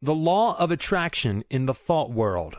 The law of attraction in the thought world.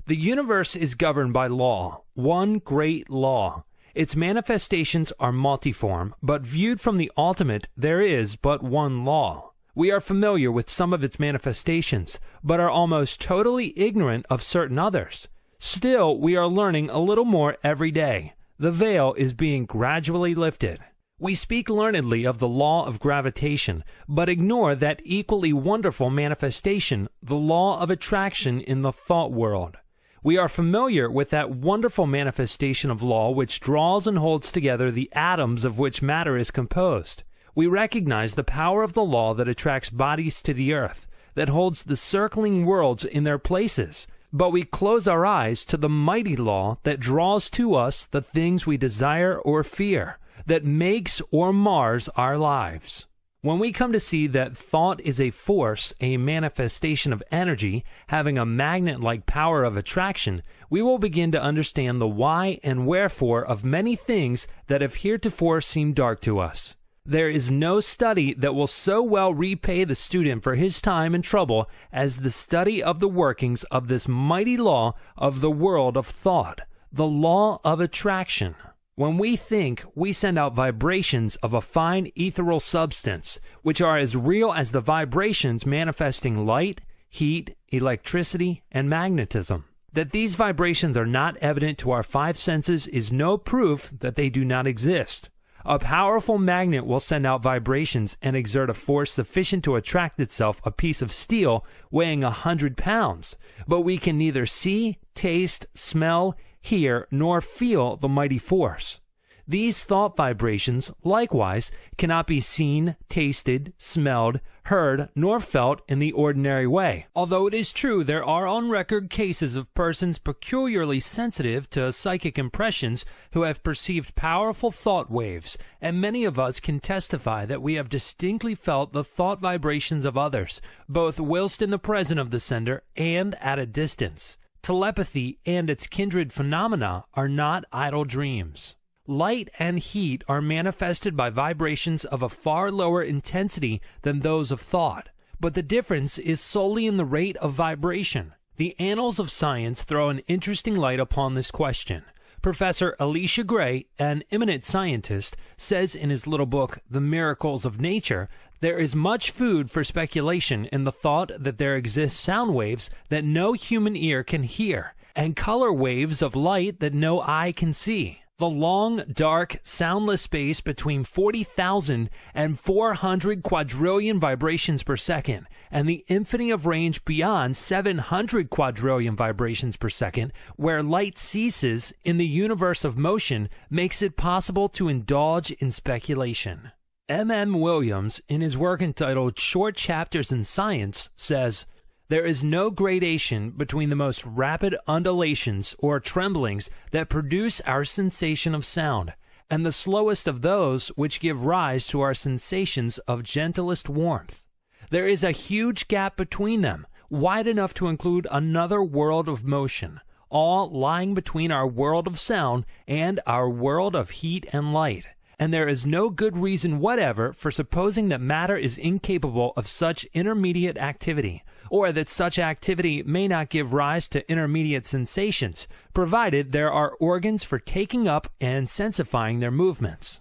The universe is governed by law, one great law. Its manifestations are multiform, but viewed from the ultimate, there is but one law. We are familiar with some of its manifestations, but are almost totally ignorant of certain others. Still, we are learning a little more every day. The veil is being gradually lifted. We speak learnedly of the law of gravitation, but ignore that equally wonderful manifestation, the law of attraction in the thought world. We are familiar with that wonderful manifestation of law which draws and holds together the atoms of which matter is composed. We recognize the power of the law that attracts bodies to the earth, that holds the circling worlds in their places, but we close our eyes to the mighty law that draws to us the things we desire or fear, that makes or mars our lives. When we come to see that thought is a force, a manifestation of energy, having a magnet-like power of attraction, we will begin to understand the why and wherefore of many things that have heretofore seemed dark to us. There is no study that will so well repay the student for his time and trouble as the study of the workings of this mighty law of the world of thought, the law of attraction. When we think, we send out vibrations of a fine ethereal substance, which are as real as the vibrations manifesting light, heat, electricity, and magnetism. That these vibrations are not evident to our five senses is no proof that they do not exist. A powerful magnet will send out vibrations and exert a force sufficient to attract itself a piece of steel weighing 100 pounds, but we can neither see, taste, smell, hear, nor feel the mighty force. These thought vibrations, likewise, cannot be seen, tasted, smelled, heard, nor felt in the ordinary way. Although it is true there are on record cases of persons peculiarly sensitive to psychic impressions who have perceived powerful thought waves, and many of us can testify that we have distinctly felt the thought vibrations of others, both whilst in the presence of the sender and at a distance. Telepathy and its kindred phenomena are not idle dreams. Light and heat are manifested by vibrations of a far lower intensity than those of thought, but the difference is solely in the rate of vibration. The annals of science throw an interesting light upon this question. Professor Elisha Gray, an eminent scientist, says in his little book, The Miracles of Nature, there is much food for speculation in the thought that there exist sound waves that no human ear can hear, and color waves of light that no eye can see. The long, dark, soundless space between 40,000 and 400 quadrillion vibrations per second, and the infinity of range beyond 700 quadrillion vibrations per second, where light ceases in the universe of motion, makes it possible to indulge in speculation. M.M. Williams, in his work entitled Short Chapters in Science, says, there is no gradation between the most rapid undulations or tremblings that produce our sensation of sound, and the slowest of those which give rise to our sensations of gentlest warmth. There is a huge gap between them, wide enough to include another world of motion, all lying between our world of sound and our world of heat and light. And there is no good reason whatever for supposing that matter is incapable of such intermediate activity, or that such activity may not give rise to intermediate sensations, provided there are organs for taking up and sensifying their movements.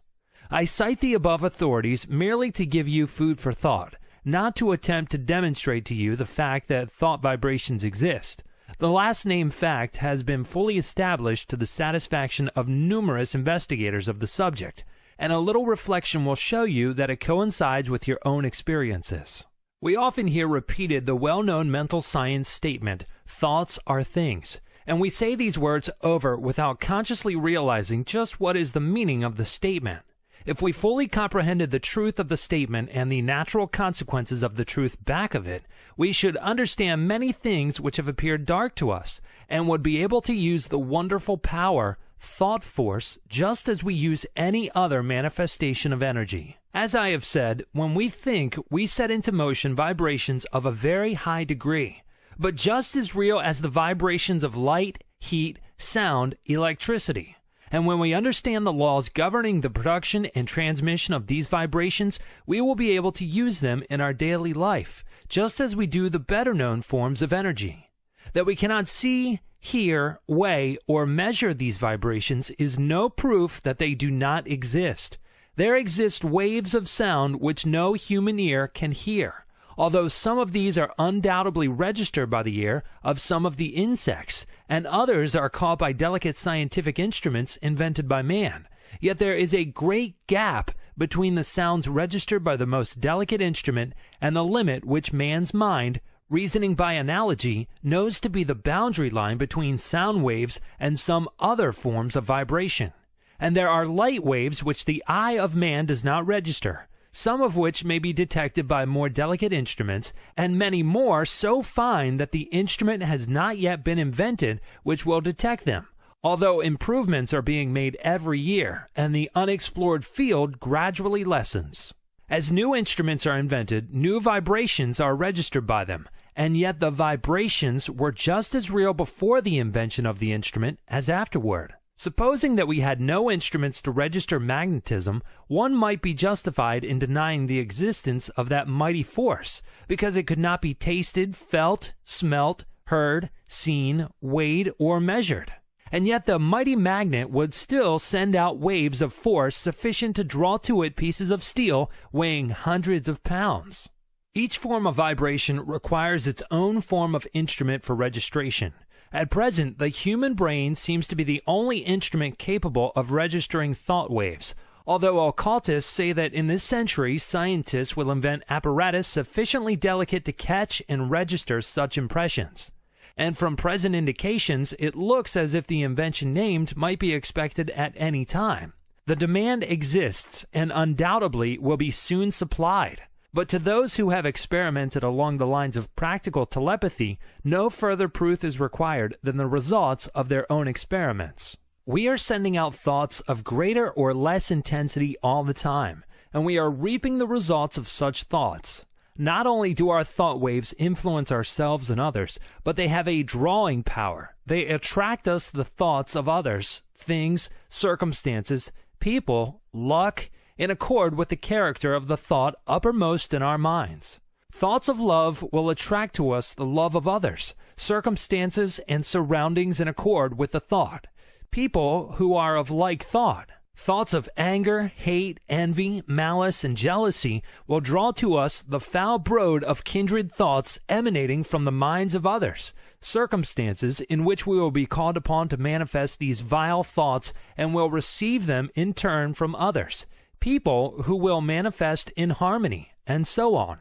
I cite the above authorities merely to give you food for thought, not to attempt to demonstrate to you the fact that thought vibrations exist. The last named fact has been fully established to the satisfaction of numerous investigators of the subject, and a little reflection will show you that it coincides with your own experiences. We often hear repeated the well-known mental science statement, thoughts are things, and we say these words over without consciously realizing just what is the meaning of the statement. If we fully comprehended the truth of the statement and the natural consequences of the truth back of it, we should understand many things which have appeared dark to us, and would be able to use the wonderful power, thought force, just as we use any other manifestation of energy. As I have said, when we think, we set into motion vibrations of a very high degree, but just as real as the vibrations of light, heat, sound, electricity. And when we understand the laws governing the production and transmission of these vibrations, we will be able to use them in our daily life, just as we do the better-known forms of energy. That we cannot see, hear, weigh, or measure these vibrations is no proof that they do not exist. There exist waves of sound which no human ear can hear, although some of these are undoubtedly registered by the ear of some of the insects, and others are caught by delicate scientific instruments invented by man. Yet there is a great gap between the sounds registered by the most delicate instrument and the limit which man's mind, reasoning by analogy, knows to be the boundary line between sound waves and some other forms of vibration. And there are light waves which the eye of man does not register, some of which may be detected by more delicate instruments, and many more so fine that the instrument has not yet been invented which will detect them, although improvements are being made every year, and the unexplored field gradually lessens. As new instruments are invented, new vibrations are registered by them, and yet the vibrations were just as real before the invention of the instrument as afterward. Supposing that we had no instruments to register magnetism, one might be justified in denying the existence of that mighty force, because it could not be tasted, felt, smelt, heard, seen, weighed, or measured. And yet the mighty magnet would still send out waves of force sufficient to draw to it pieces of steel weighing hundreds of pounds. Each form of vibration requires its own form of instrument for registration. At present, the human brain seems to be the only instrument capable of registering thought waves, although occultists say that in this century scientists will invent apparatus sufficiently delicate to catch and register such impressions. And from present indications, it looks as if the invention named might be expected at any time. The demand exists and undoubtedly will be soon supplied. But to those who have experimented along the lines of practical telepathy, no further proof is required than the results of their own experiments. We are sending out thoughts of greater or less intensity all the time, and we are reaping the results of such thoughts. Not only do our thought waves influence ourselves and others, but they have a drawing power. They attract us the thoughts of others, things, circumstances, people, luck, in accord with the character of the thought uppermost in our minds. Thoughts of love will attract to us the love of others, circumstances and surroundings in accord with the thought, people who are of like thought. Thoughts of anger, hate, envy, malice, and jealousy will draw to us the foul brood of kindred thoughts emanating from the minds of others, circumstances in which we will be called upon to manifest these vile thoughts and will receive them in turn from others, people who will manifest in harmony, and so on.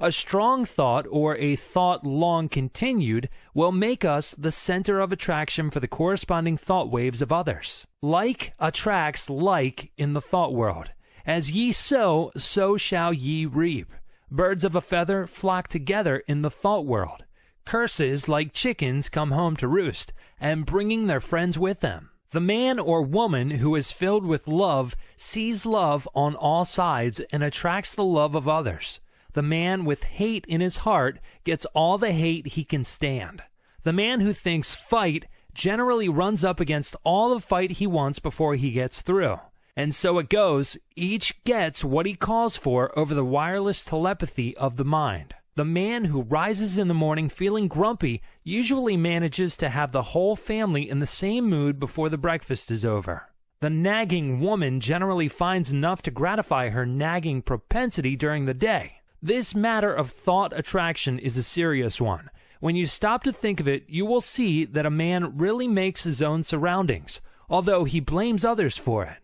A strong thought, or a thought long continued, will make us the center of attraction for the corresponding thought waves of others. Like attracts like in the thought world. As ye sow, so shall ye reap. Birds of a feather flock together in the thought world. Curses, like chickens, come home to roost, and bringing their friends with them. The man or woman who is filled with love sees love on all sides and attracts the love of others. The man with hate in his heart gets all the hate he can stand. The man who thinks fight generally runs up against all the fight he wants before he gets through. And so it goes, each gets what he calls for over the wireless telepathy of the mind. The man who rises in the morning feeling grumpy usually manages to have the whole family in the same mood before the breakfast is over. The nagging woman generally finds enough to gratify her nagging propensity during the day. This matter of thought attraction is a serious one. When you stop to think of it, you will see that a man really makes his own surroundings, although he blames others for it.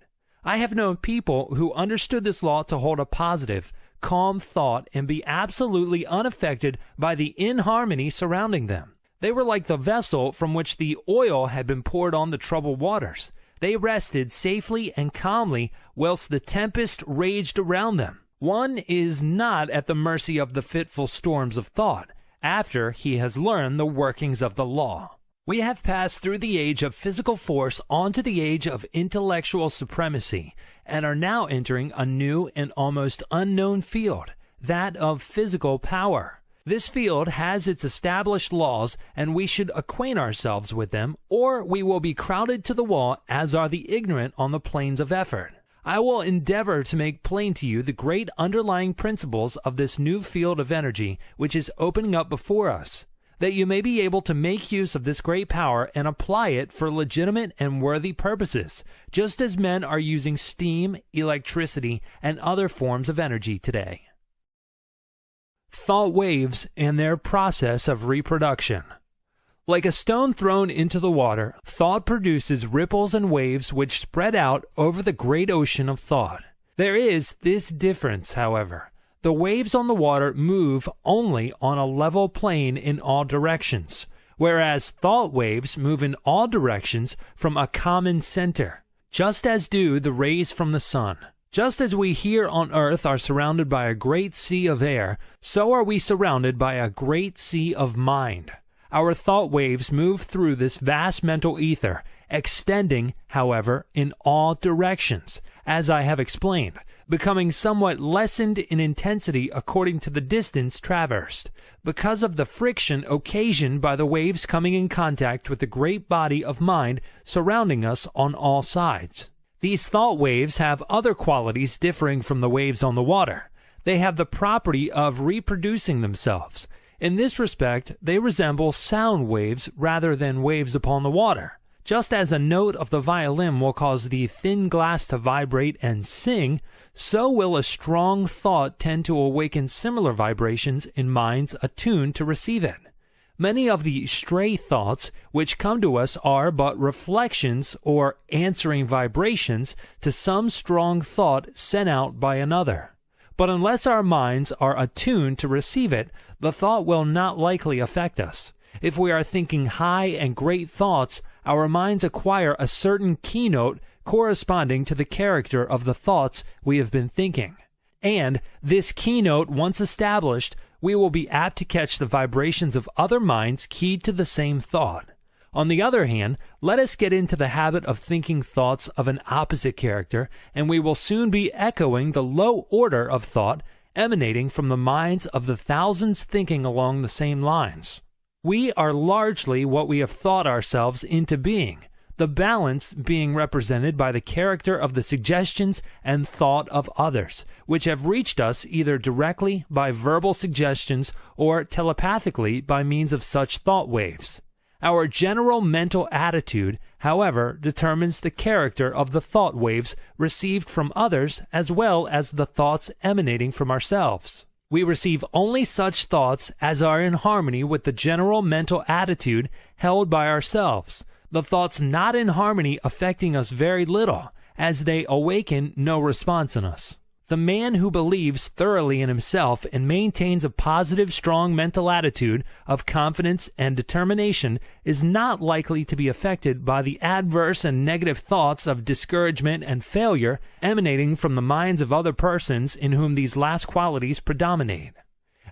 I have known people who understood this law to hold a positive, calm thought and be absolutely unaffected by the inharmony surrounding them. They were like the vessel from which the oil had been poured on the troubled waters. They rested safely and calmly whilst the tempest raged around them. One is not at the mercy of the fitful storms of thought after he has learned the workings of the law. We have passed through the age of physical force onto the age of intellectual supremacy and are now entering a new and almost unknown field, that of physical power. This field has its established laws, and we should acquaint ourselves with them, or we will be crowded to the wall, as are the ignorant on the plains of effort. I will endeavor to make plain to you the great underlying principles of this new field of energy which is opening up before us, that you may be able to make use of this great power and apply it for legitimate and worthy purposes, just as men are using steam, electricity, and other forms of energy today. Thought waves and their process of reproduction. Like a stone thrown into the water, thought produces ripples and waves which spread out over the great ocean of thought. There is this difference, however. The waves on the water move only on a level plane in all directions, whereas thought waves move in all directions from a common center, just as do the rays from the sun. Just as we here on earth are surrounded by a great sea of air, so are we surrounded by a great sea of mind. Our thought waves move through this vast mental ether, extending, however, in all directions, as I have explained, becoming somewhat lessened in intensity according to the distance traversed, because of the friction occasioned by the waves coming in contact with the great body of mind surrounding us on all sides. These thought waves have other qualities differing from the waves on the water. They have the property of reproducing themselves. In this respect, they resemble sound waves rather than waves upon the water. Just as a note of the violin will cause the thin glass to vibrate and sing, so will a strong thought tend to awaken similar vibrations in minds attuned to receive it. Many of the stray thoughts which come to us are but reflections or answering vibrations to some strong thought sent out by another. But unless our minds are attuned to receive it, the thought will not likely affect us. If we are thinking high and great thoughts, our minds acquire a certain keynote corresponding to the character of the thoughts we have been thinking. And, this keynote once established, we will be apt to catch the vibrations of other minds keyed to the same thought. On the other hand, let us get into the habit of thinking thoughts of an opposite character, and we will soon be echoing the low order of thought emanating from the minds of the thousands thinking along the same lines. We are largely what we have thought ourselves into being, the balance being represented by the character of the suggestions and thought of others, which have reached us either directly by verbal suggestions or telepathically by means of such thought waves. Our general mental attitude, however, determines the character of the thought waves received from others as well as the thoughts emanating from ourselves. We receive only such thoughts as are in harmony with the general mental attitude held by ourselves, the thoughts not in harmony affecting us very little, as they awaken no response in us. The man who believes thoroughly in himself and maintains a positive, strong mental attitude of confidence and determination is not likely to be affected by the adverse and negative thoughts of discouragement and failure emanating from the minds of other persons in whom these last qualities predominate.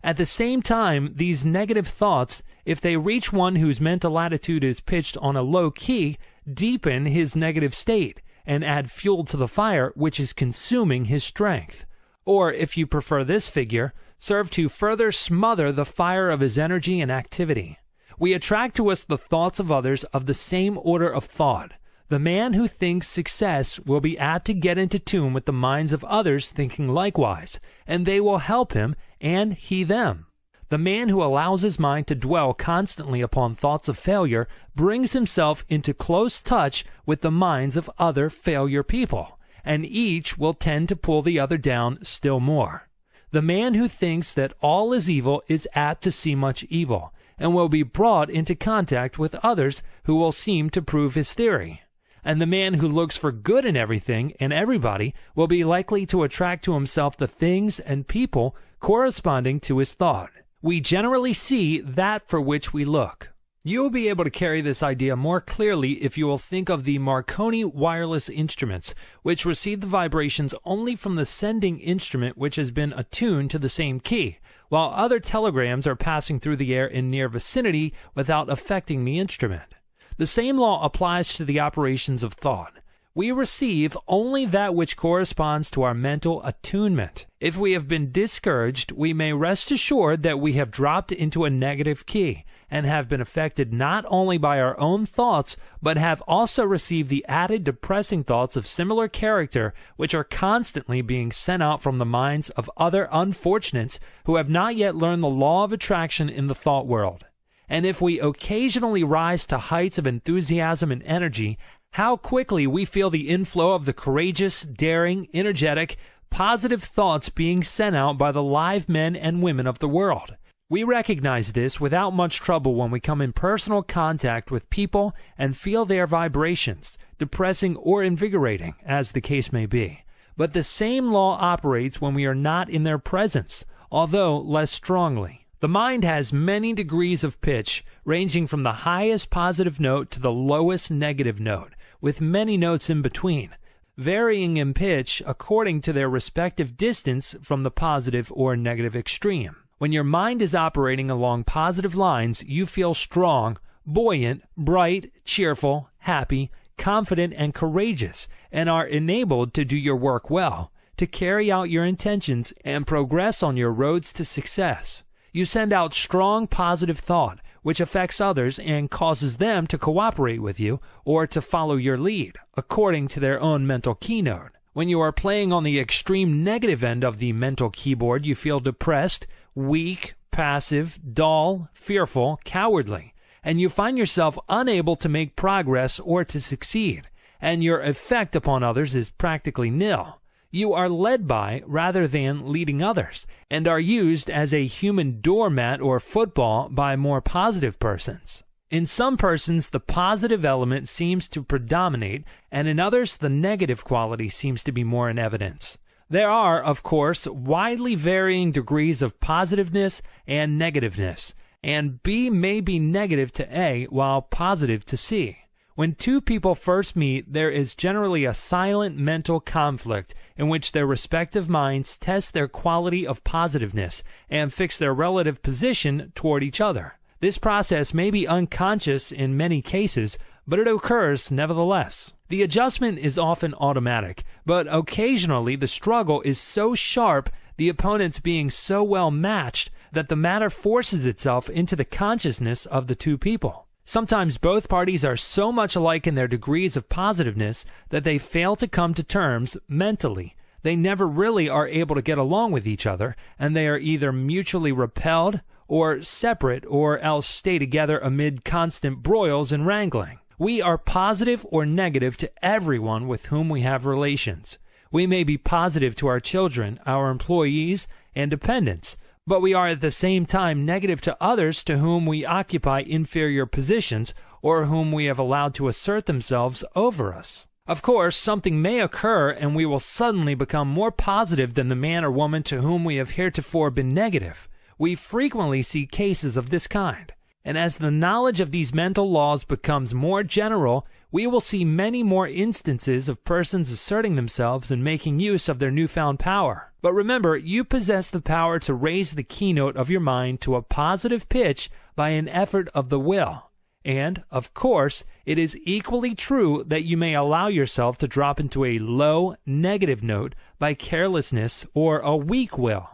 At the same time, these negative thoughts, if they reach one whose mental attitude is pitched on a low key, deepen his negative state and add fuel to the fire which is consuming his strength. Or, if you prefer this figure, serve to further smother the fire of his energy and activity. We attract to us the thoughts of others of the same order of thought. The man who thinks success will be apt to get into tune with the minds of others thinking likewise, and they will help him, and he them. The man who allows his mind to dwell constantly upon thoughts of failure brings himself into close touch with the minds of other failure people, and each will tend to pull the other down still more. The man who thinks that all is evil is apt to see much evil, and will be brought into contact with others who will seem to prove his theory. And the man who looks for good in everything and everybody will be likely to attract to himself the things and people corresponding to his thought. We generally see that for which we look. You will be able to carry this idea more clearly if you will think of the Marconi wireless instruments, which receive the vibrations only from the sending instrument which has been attuned to the same key, while other telegrams are passing through the air in near vicinity without affecting the instrument. The same law applies to the operations of thought. We receive only that which corresponds to our mental attunement. If we have been discouraged, we may rest assured that we have dropped into a negative key and have been affected not only by our own thoughts, but have also received the added depressing thoughts of similar character which are constantly being sent out from the minds of other unfortunates who have not yet learned the law of attraction in the thought world. And if we occasionally rise to heights of enthusiasm and energy, how quickly we feel the inflow of the courageous, daring, energetic, positive thoughts being sent out by the live men and women of the world. We recognize this without much trouble when we come in personal contact with people and feel their vibrations, depressing or invigorating, as the case may be. But the same law operates when we are not in their presence, although less strongly. The mind has many degrees of pitch, ranging from the highest positive note to the lowest negative note, with many notes in between, varying in pitch according to their respective distance from the positive or negative extreme. When your mind is operating along positive lines, you feel strong, buoyant, bright, cheerful, happy, confident, and courageous, and are enabled to do your work well, to carry out your intentions, and progress on your roads to success. You send out strong positive thought, which affects others and causes them to cooperate with you or to follow your lead, according to their own mental keynote. When you are playing on the extreme negative end of the mental keyboard, you feel depressed, weak, passive, dull, fearful, cowardly, and you find yourself unable to make progress or to succeed, and your effect upon others is practically nil. You are led by rather than leading others, and are used as a human doormat or football by more positive persons. In some persons, the positive element seems to predominate, and in others, the negative quality seems to be more in evidence. There are, of course, widely varying degrees of positiveness and negativeness, and B may be negative to A while positive to C. When two people first meet, there is generally a silent mental conflict in which their respective minds test their quality of positiveness and fix their relative position toward each other. This process may be unconscious in many cases, but it occurs nevertheless. The adjustment is often automatic, but occasionally the struggle is so sharp, the opponents being so well matched, that the matter forces itself into the consciousness of the two people. Sometimes both parties are so much alike in their degrees of positiveness that they fail to come to terms mentally. They never really are able to get along with each other, and they are either mutually repelled or separate, or else stay together amid constant broils and wrangling. We are positive or negative to everyone with whom we have relations. We may be positive to our children, our employees, and dependents, but we are at the same time negative to others to whom we occupy inferior positions or whom we have allowed to assert themselves over us. Of course, something may occur and we will suddenly become more positive than the man or woman to whom we have heretofore been negative. We frequently see cases of this kind, and as the knowledge of these mental laws becomes more general, we will see many more instances of persons asserting themselves and making use of their newfound power. But remember, you possess the power to raise the keynote of your mind to a positive pitch by an effort of the will. And, of course, it is equally true that you may allow yourself to drop into a low, negative note by carelessness or a weak will.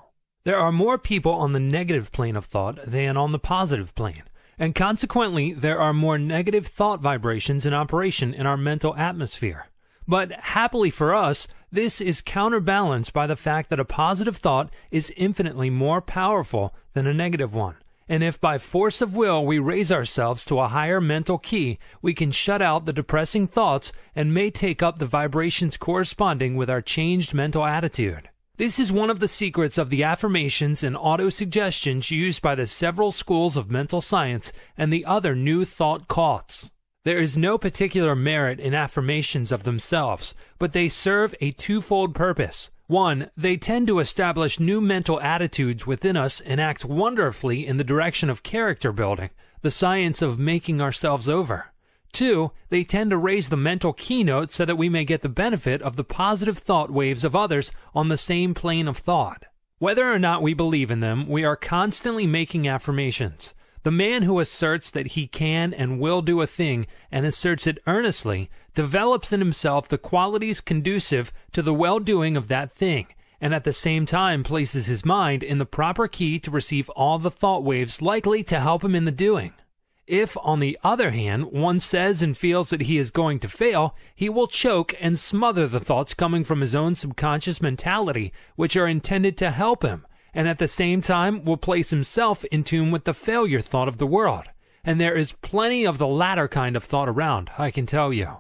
There are more people on the negative plane of thought than on the positive plane, and consequently there are more negative thought vibrations in operation in our mental atmosphere. But happily for us, this is counterbalanced by the fact that a positive thought is infinitely more powerful than a negative one. And if by force of will we raise ourselves to a higher mental key, we can shut out the depressing thoughts and may take up the vibrations corresponding with our changed mental attitude. This is one of the secrets of the affirmations and autosuggestions used by the several schools of mental science and the other new thought cults. There is no particular merit in affirmations of themselves, but they serve a twofold purpose. One, they tend to establish new mental attitudes within us and act wonderfully in the direction of character building, the science of making ourselves over. Two, they tend to raise the mental keynote so that we may get the benefit of the positive thought waves of others on the same plane of thought. Whether or not we believe in them, we are constantly making affirmations. The man who asserts that he can and will do a thing and asserts it earnestly develops in himself the qualities conducive to the well-doing of that thing, and at the same time places his mind in the proper key to receive all the thought waves likely to help him in the doing. If, on the other hand, one says and feels that he is going to fail, he will choke and smother the thoughts coming from his own subconscious mentality, which are intended to help him, and at the same time will place himself in tune with the failure thought of the world. And there is plenty of the latter kind of thought around, I can tell you.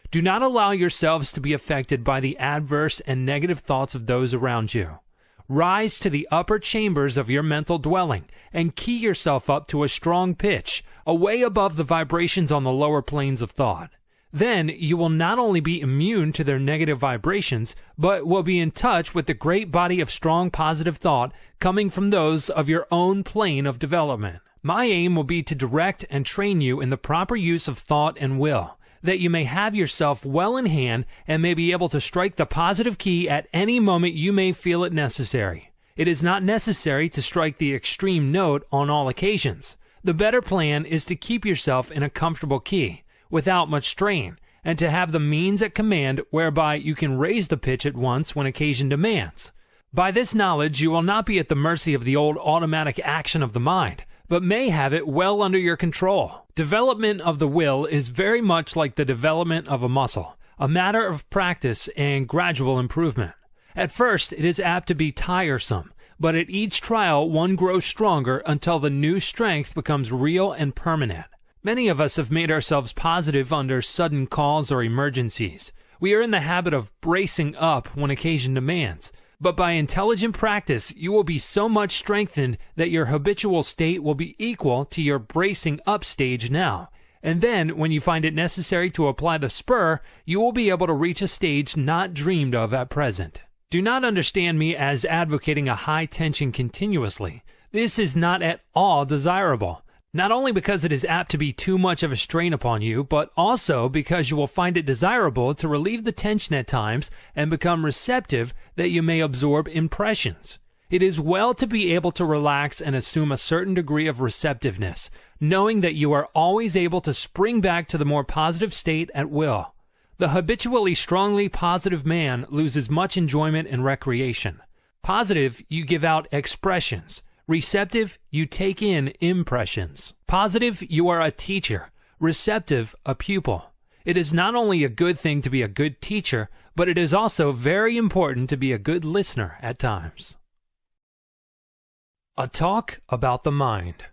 Do not allow yourselves to be affected by the adverse and negative thoughts of those around you. Rise to the upper chambers of your mental dwelling and key yourself up to a strong pitch, away above the vibrations on the lower planes of thought. Then you will not only be immune to their negative vibrations, but will be in touch with the great body of strong positive thought coming from those of your own plane of development. My aim will be to direct and train you in the proper use of thought and will, that you may have yourself well in hand and may be able to strike the positive key at any moment you may feel it necessary. It is not necessary to strike the extreme note on all occasions. The better plan is to keep yourself in a comfortable key, without much strain, and to have the means at command whereby you can raise the pitch at once when occasion demands. By this knowledge you will not be at the mercy of the old automatic action of the mind, but may have it well under your control. Development of the will is very much like the development of a muscle, a matter of practice and gradual improvement. At first it is apt to be tiresome, but at each trial one grows stronger until the new strength becomes real and permanent. Many of us have made ourselves positive under sudden calls or emergencies. We are in the habit of bracing up when occasion demands. But by intelligent practice, you will be so much strengthened that your habitual state will be equal to your bracing up stage now. And then, when you find it necessary to apply the spur, you will be able to reach a stage not dreamed of at present. Do not understand me as advocating a high tension continuously. This is not at all desirable. Not only because it is apt to be too much of a strain upon you, but also because you will find it desirable to relieve the tension at times and become receptive that you may absorb impressions. It is well to be able to relax and assume a certain degree of receptiveness, knowing that you are always able to spring back to the more positive state at will. The habitually strongly positive man loses much enjoyment and recreation. Positive, you give out expressions. Receptive, you take in impressions. Positive, you are a teacher. Receptive, a pupil. It is not only a good thing to be a good teacher, but it is also very important to be a good listener at times. A talk about the mind.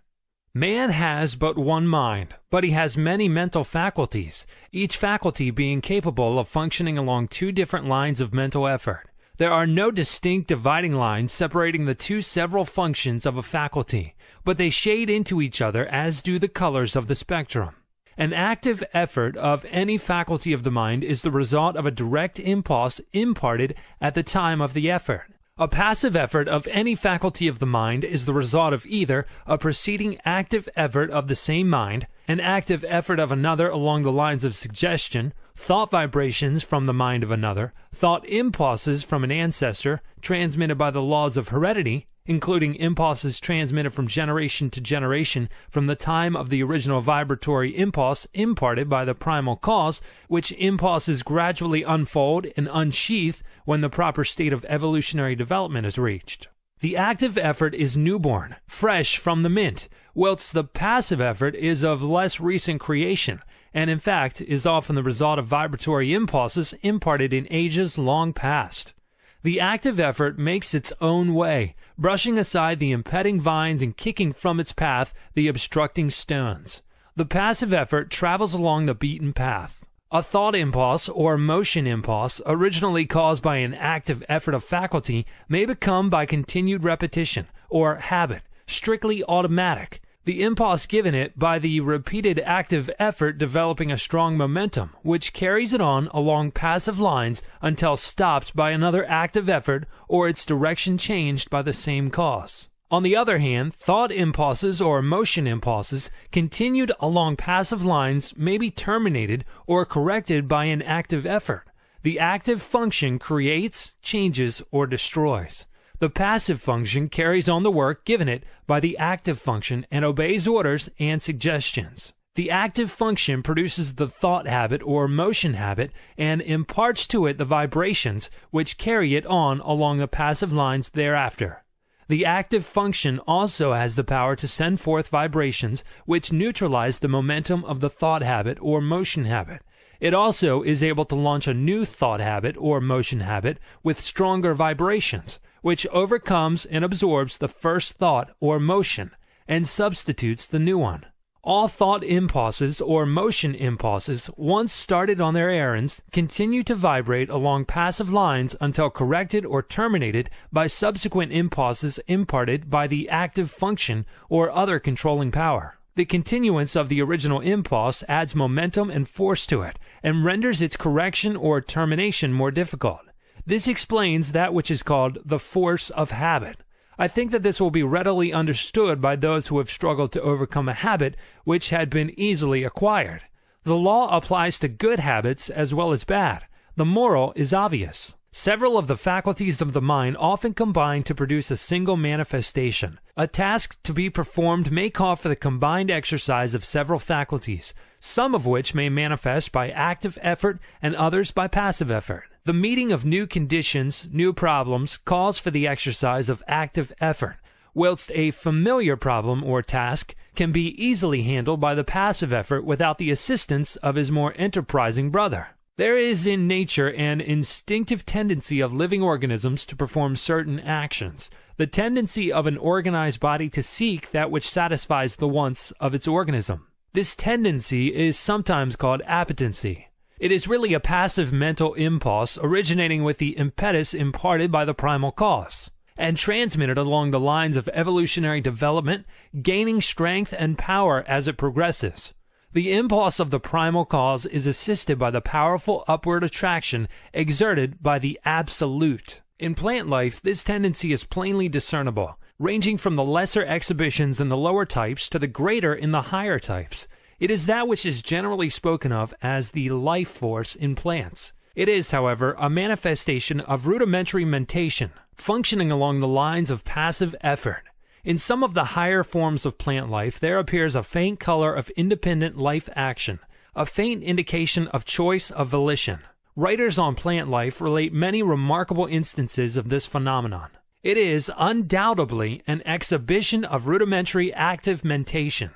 Man has but one mind, but he has many mental faculties, each faculty being capable of functioning along two different lines of mental effort. There are no distinct dividing lines separating the two several functions of a faculty, but they shade into each other as do the colors of the spectrum. An active effort of any faculty of the mind is the result of a direct impulse imparted at the time of the effort. A passive effort of any faculty of the mind is the result of either a preceding active effort of the same mind, an active effort of another along the lines of suggestion, thought vibrations from the mind of another, thought impulses from an ancestor transmitted by the laws of heredity, including impulses transmitted from generation to generation from the time of the original vibratory impulse imparted by the primal cause, which impulses gradually unfold and unsheath when the proper state of evolutionary development is reached. The active effort is newborn, fresh from the mint, whilst the passive effort is of less recent creation, and in fact is often the result of vibratory impulses imparted in ages long past. The active effort makes its own way, brushing aside the impeding vines and kicking from its path the obstructing stones. The passive effort travels along the beaten path. A thought impulse or motion impulse, originally caused by an active effort of faculty, may become by continued repetition, or habit, strictly automatic, the impulse given it by the repeated active effort developing a strong momentum, which carries it on along passive lines until stopped by another active effort or its direction changed by the same cause. On the other hand, thought impulses or motion impulses continued along passive lines may be terminated or corrected by an active effort. The active function creates, changes, or destroys. The passive function carries on the work given it by the active function and obeys orders and suggestions. The active function produces the thought habit or motion habit and imparts to it the vibrations which carry it on along the passive lines thereafter. The active function also has the power to send forth vibrations which neutralize the momentum of the thought habit or motion habit. It also is able to launch a new thought habit or motion habit with stronger vibrations, which overcomes and absorbs the first thought or motion and substitutes the new one. All thought impulses or motion impulses, once started on their errands, continue to vibrate along passive lines until corrected or terminated by subsequent impulses imparted by the active function or other controlling power. The continuance of the original impulse adds momentum and force to it, and renders its correction or termination more difficult. This explains that which is called the force of habit. I think that this will be readily understood by those who have struggled to overcome a habit which had been easily acquired. The law applies to good habits as well as bad. The moral is obvious. Several of the faculties of the mind often combine to produce a single manifestation. A task to be performed may call for the combined exercise of several faculties, some of which may manifest by active effort and others by passive effort. The meeting of new conditions, new problems, calls for the exercise of active effort, whilst a familiar problem or task can be easily handled by the passive effort without the assistance of his more enterprising brother. There is in nature an instinctive tendency of living organisms to perform certain actions, the tendency of an organized body to seek that which satisfies the wants of its organism. This tendency is sometimes called appetency. It is really a passive mental impulse originating with the impetus imparted by the primal cause, and transmitted along the lines of evolutionary development, gaining strength and power as it progresses. The impulse of the primal cause is assisted by the powerful upward attraction exerted by the absolute. In plant life, this tendency is plainly discernible, ranging from the lesser exhibitions in the lower types to the greater in the higher types. It is that which is generally spoken of as the life force in plants. It is, however, a manifestation of rudimentary mentation, functioning along the lines of passive effort. In some of the higher forms of plant life, there appears a faint color of independent life action, a faint indication of choice of volition. Writers on plant life relate many remarkable instances of this phenomenon. It is undoubtedly an exhibition of rudimentary active mentation.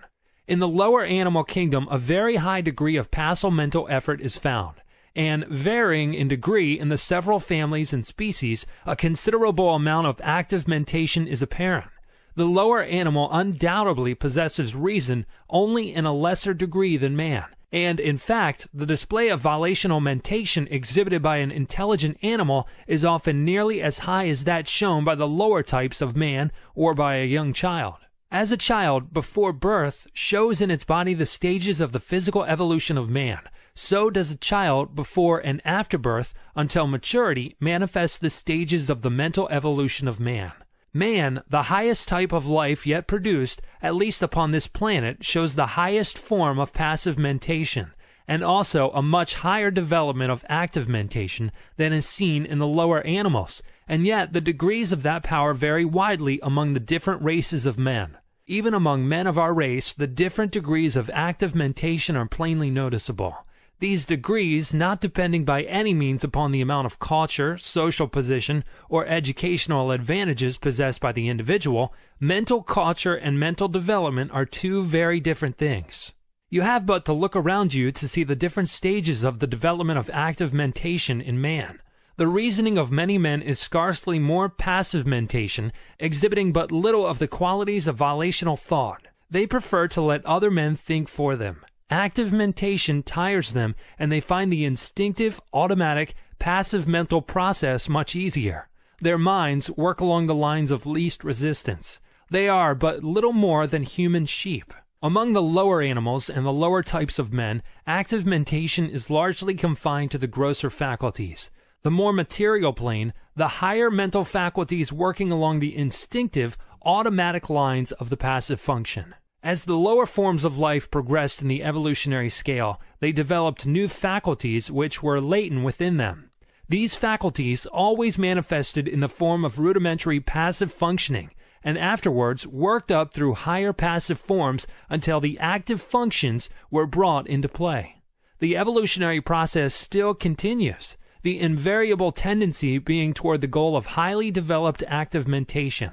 In the lower animal kingdom, a very high degree of passive mental effort is found, and varying in degree in the several families and species, a considerable amount of active mentation is apparent. The lower animal undoubtedly possesses reason only in a lesser degree than man, and in fact, the display of volitional mentation exhibited by an intelligent animal is often nearly as high as that shown by the lower types of man or by a young child. As a child, before birth, shows in its body the stages of the physical evolution of man, so does a child before and after birth, until maturity, manifests the stages of the mental evolution of man. Man, the highest type of life yet produced, at least upon this planet, shows the highest form of passive mentation, and also a much higher development of active mentation than is seen in the lower animals, and yet the degrees of that power vary widely among the different races of men. Even among men of our race, the different degrees of active mentation are plainly noticeable. These degrees not depending by any means upon the amount of culture, social position, or educational advantages possessed by the individual. Mental culture and mental development are two very different things. You have but to look around you to see the different stages of the development of active mentation in man. The reasoning of many men is scarcely more passive mentation, exhibiting but little of the qualities of volitional thought. They prefer to let other men think for them. Active mentation tires them, and they find the instinctive, automatic, passive mental process much easier. Their minds work along the lines of least resistance. They are but little more than human sheep. Among the lower animals and the lower types of men, active mentation is largely confined to the grosser faculties. The more material plane, the higher mental faculties working along the instinctive, automatic lines of the passive function. As the lower forms of life progressed in the evolutionary scale, they developed new faculties which were latent within them. These faculties always manifested in the form of rudimentary passive functioning, and afterwards worked up through higher passive forms until the active functions were brought into play. The evolutionary process still continues, the invariable tendency being toward the goal of highly developed active mentation.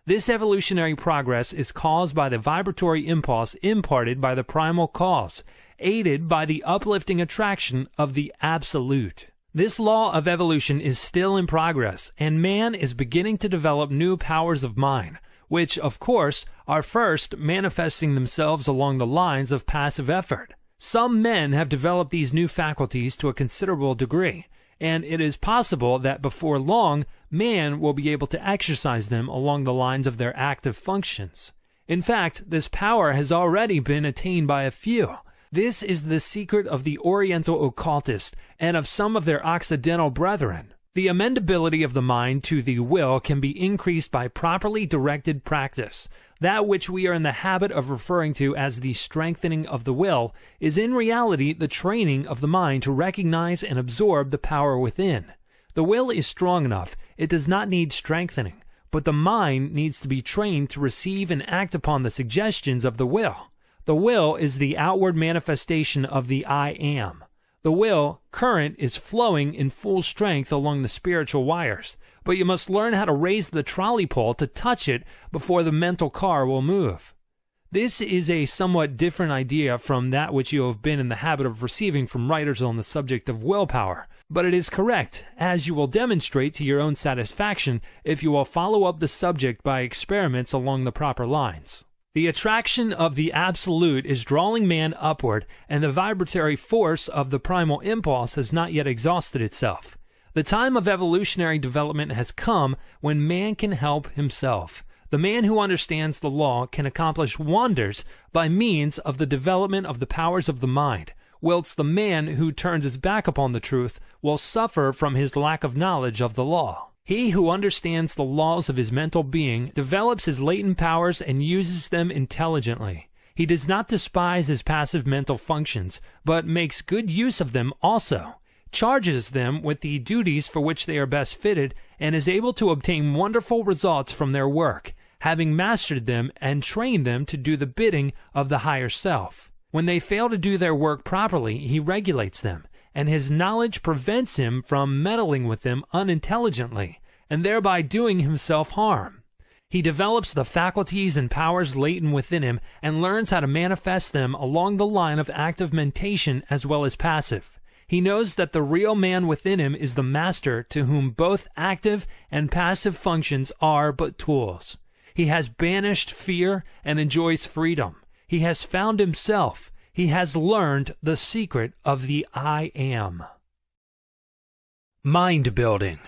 This evolutionary progress is caused by the vibratory impulse imparted by the primal cause, aided by the uplifting attraction of the Absolute. This law of evolution is still in progress, and man is beginning to develop new powers of mind, which, of course, are first manifesting themselves along the lines of passive effort. Some men have developed these new faculties to a considerable degree, and it is possible that before long, man will be able to exercise them along the lines of their active functions. In fact, this power has already been attained by a few. This is the secret of the Oriental occultist and of some of their Occidental brethren. The amendability of the mind to the will can be increased by properly directed practice. That which we are in the habit of referring to as the strengthening of the will is in reality the training of the mind to recognize and absorb the power within. The will is strong enough, it does not need strengthening, but the mind needs to be trained to receive and act upon the suggestions of the will. The will is the outward manifestation of the I Am. The will current is flowing in full strength along the spiritual wires, but you must learn how to raise the trolley pole to touch it before the mental car will move. This is a somewhat different idea from that which you have been in the habit of receiving from writers on the subject of willpower, but it is correct, as you will demonstrate to your own satisfaction if you will follow up the subject by experiments along the proper lines. The attraction of the Absolute is drawing man upward, and the vibratory force of the primal impulse has not yet exhausted itself. The time of evolutionary development has come when man can help himself. The man who understands the law can accomplish wonders by means of the development of the powers of the mind, whilst the man who turns his back upon the truth will suffer from his lack of knowledge of the law. He who understands the laws of his mental being develops his latent powers and uses them intelligently. He does not despise his passive mental functions, but makes good use of them also, charges them with the duties for which they are best fitted, and is able to obtain wonderful results from their work, having mastered them and trained them to do the bidding of the higher self. When they fail to do their work properly, he regulates them, and his knowledge prevents him from meddling with them unintelligently, and thereby doing himself harm. He develops the faculties and powers latent within him, and learns how to manifest them along the line of active mentation as well as passive. He knows that the real man within him is the master to whom both active and passive functions are but tools. He has banished fear and enjoys freedom. He has found himself. He has learned the secret of the I Am. Mind building.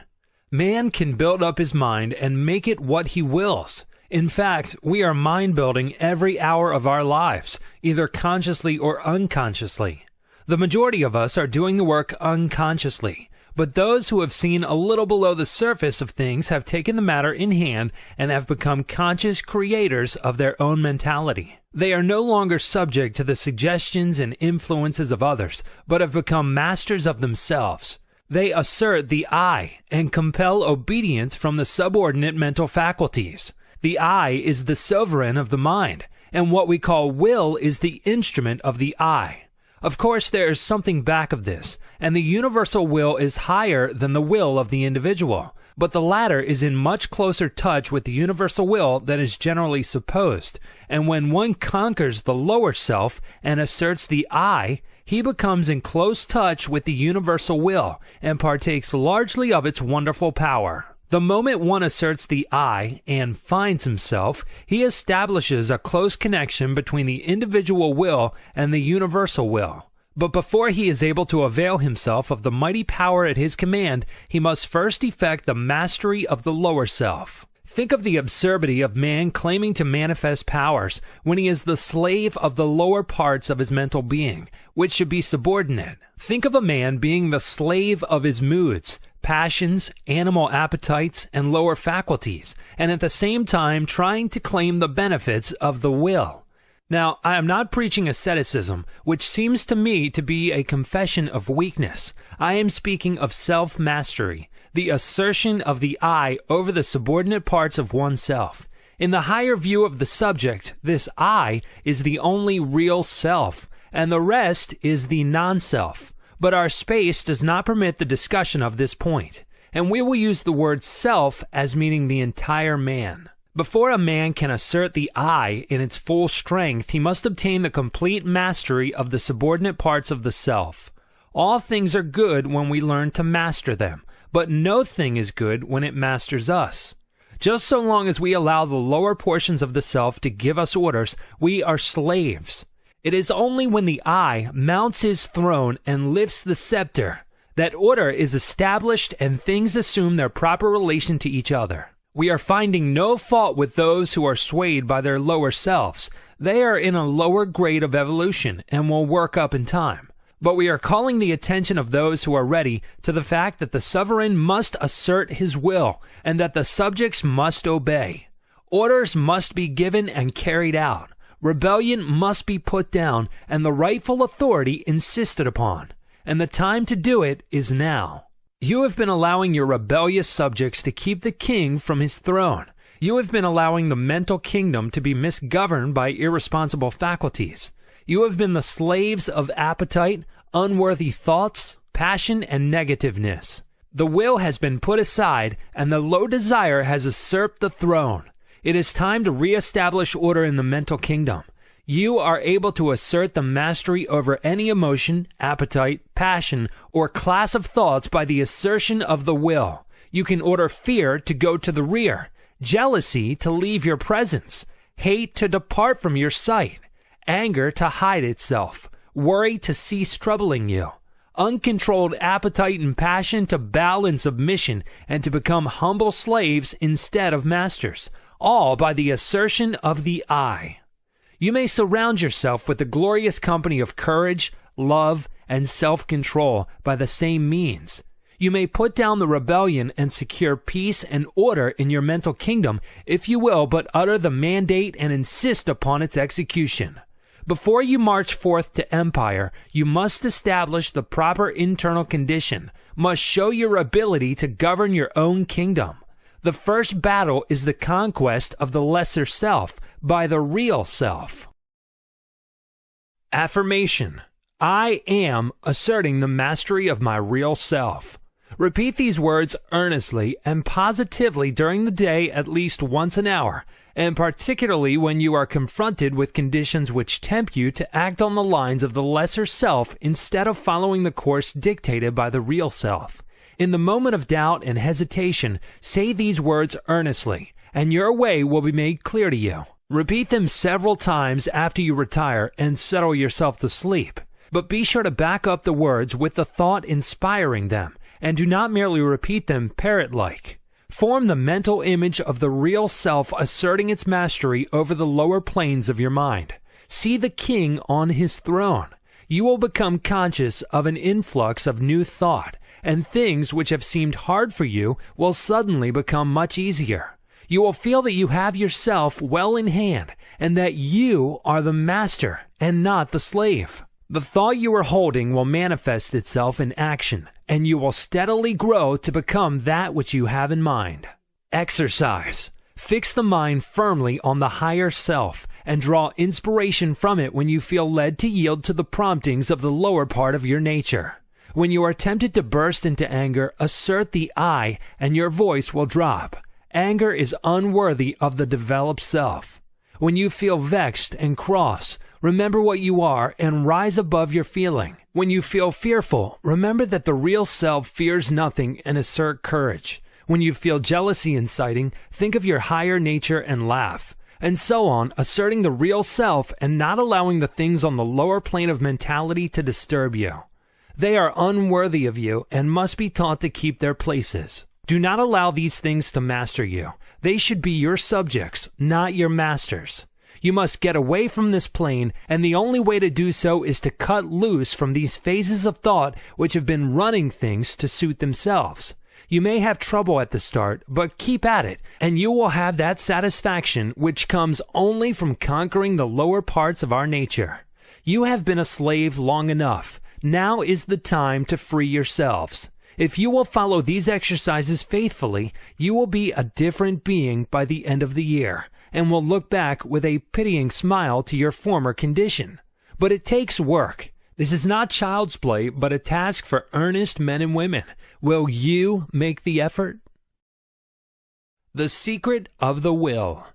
Man can build up his mind and make it what he wills. In fact, we are mind building every hour of our lives, either consciously or unconsciously. The majority of us are doing the work unconsciously, but those who have seen a little below the surface of things have taken the matter in hand and have become conscious creators of their own mentality. They are no longer subject to the suggestions and influences of others, but have become masters of themselves. They assert the I and compel obedience from the subordinate mental faculties. The I is the sovereign of the mind, and what we call will is the instrument of the I. Of course, there is something back of this, and the universal will is higher than the will of the individual, but the latter is in much closer touch with the universal will than is generally supposed, and when one conquers the lower self and asserts the I, he becomes in close touch with the universal will and partakes largely of its wonderful power. The moment one asserts the I and finds himself, he establishes a close connection between the individual will and the universal will. But before he is able to avail himself of the mighty power at his command, he must first effect the mastery of the lower self. Think of the absurdity of man claiming to manifest powers when he is the slave of the lower parts of his mental being, which should be subordinate. Think of a man being the slave of his moods, passions, animal appetites, and lower faculties, and at the same time trying to claim the benefits of the will. Now, I am not preaching asceticism, which seems to me to be a confession of weakness. I am speaking of self-mastery, the assertion of the I over the subordinate parts of oneself. In the higher view of the subject, this I is the only real self, and the rest is the non-self. But our space does not permit the discussion of this point, and we will use the word self as meaning the entire man. Before a man can assert the I in its full strength, he must obtain the complete mastery of the subordinate parts of the self. All things are good when we learn to master them, but no thing is good when it masters us. Just so long as we allow the lower portions of the self to give us orders, we are slaves. It is only when the I mounts his throne and lifts the scepter that order is established and things assume their proper relation to each other. We are finding no fault with those who are swayed by their lower selves. They are in a lower grade of evolution and will work up in time. But we are calling the attention of those who are ready to the fact that the sovereign must assert his will and that the subjects must obey. Orders must be given and carried out. Rebellion must be put down and the rightful authority insisted upon. And the time to do it is now. You have been allowing your rebellious subjects to keep the king from his throne. You have been allowing the mental kingdom to be misgoverned by irresponsible faculties. You have been the slaves of appetite, unworthy thoughts, passion, and negativeness. The will has been put aside, and the low desire has usurped the throne. It is time to reestablish order in the mental kingdom. You are able to assert the mastery over any emotion, appetite, passion, or class of thoughts by the assertion of the will. You can order fear to go to the rear, jealousy to leave your presence, hate to depart from your sight, anger to hide itself, worry to cease troubling you, uncontrolled appetite and passion to bow in submission and to become humble slaves instead of masters, all by the assertion of the I. You may surround yourself with the glorious company of courage, love, and self-control by the same means. You may put down the rebellion and secure peace and order in your mental kingdom if you will but utter the mandate and insist upon its execution. Before you march forth to empire, you must establish the proper internal condition, must show your ability to govern your own kingdom. The first battle is the conquest of the lesser self by the real self. Affirmation. I am asserting the mastery of my real self. Repeat these words earnestly and positively during the day at least once an hour, and particularly when you are confronted with conditions which tempt you to act on the lines of the lesser self instead of following the course dictated by the real self. In the moment of doubt and hesitation, say these words earnestly, and your way will be made clear to you. Repeat them several times after you retire and settle yourself to sleep. But be sure to back up the words with the thought inspiring them, and do not merely repeat them parrot-like. Form the mental image of the real self asserting its mastery over the lower planes of your mind. See the king on his throne. You will become conscious of an influx of new thought, and things which have seemed hard for you will suddenly become much easier. You will feel that you have yourself well in hand, and that you are the master and not the slave. The thought you are holding will manifest itself in action, and you will steadily grow to become that which you have in mind. Exercise. Fix the mind firmly on the higher self, and draw inspiration from it when you feel led to yield to the promptings of the lower part of your nature. When you are tempted to burst into anger, assert the I, and your voice will drop. Anger is unworthy of the developed self. When you feel vexed and cross, remember what you are and rise above your feeling. When you feel fearful, remember that the real self fears nothing and assert courage. When you feel jealousy inciting, think of your higher nature and laugh. And so on, asserting the real self and not allowing the things on the lower plane of mentality to disturb you. They are unworthy of you and must be taught to keep their places. Do not allow these things to master you. They should be your subjects, not your masters. You must get away from this plane, and the only way to do so is to cut loose from these phases of thought which have been running things to suit themselves. You may have trouble at the start, but keep at it, and you will have that satisfaction which comes only from conquering the lower parts of our nature. You have been a slave long enough. Now is the time to free yourselves. If you will follow these exercises faithfully, you will be a different being by the end of the year, and will look back with a pitying smile to your former condition. But it takes work. This is not child's play, but a task for earnest men and women. Will you make the effort? The secret of the will.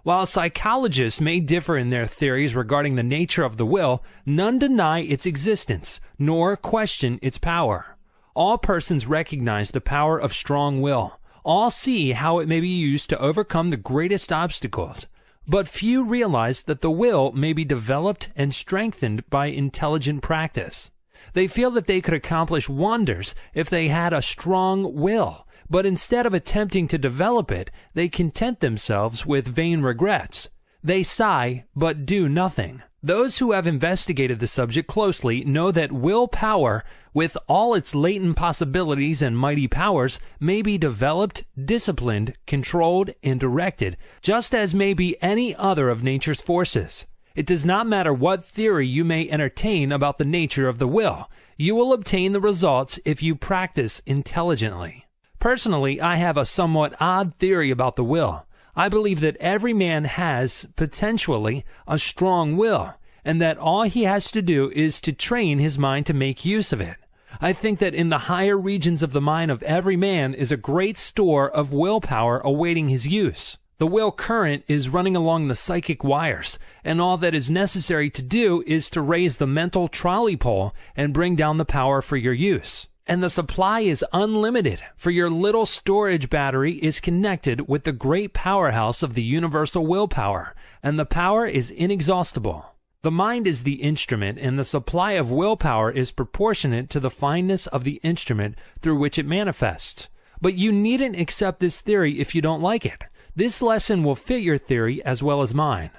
While psychologists may differ in their theories regarding the nature of the will, none deny its existence, nor question its power. All persons recognize the power of strong will. All see how it may be used to overcome the greatest obstacles. But few realize that the will may be developed and strengthened by intelligent practice. They feel that they could accomplish wonders if they had a strong will, but instead of attempting to develop it, they content themselves with vain regrets. They sigh, but do nothing. Those who have investigated the subject closely know that willpower, with all its latent possibilities and mighty powers, may be developed, disciplined, controlled, and directed, just as may be any other of nature's forces. It does not matter what theory you may entertain about the nature of the will. You will obtain the results if you practice intelligently. Personally, I have a somewhat odd theory about the will. I believe that every man has, potentially, a strong will, and that all he has to do is to train his mind to make use of it. I think that in the higher regions of the mind of every man is a great store of willpower awaiting his use. The will current is running along the psychic wires, and all that is necessary to do is to raise the mental trolley pole and bring down the power for your use. And the supply is unlimited, for your little storage battery is connected with the great powerhouse of the universal willpower, and the power is inexhaustible. The mind is the instrument, and the supply of willpower is proportionate to the fineness of the instrument through which it manifests. But you needn't accept this theory if you don't like it. This lesson will fit your theory as well as mine.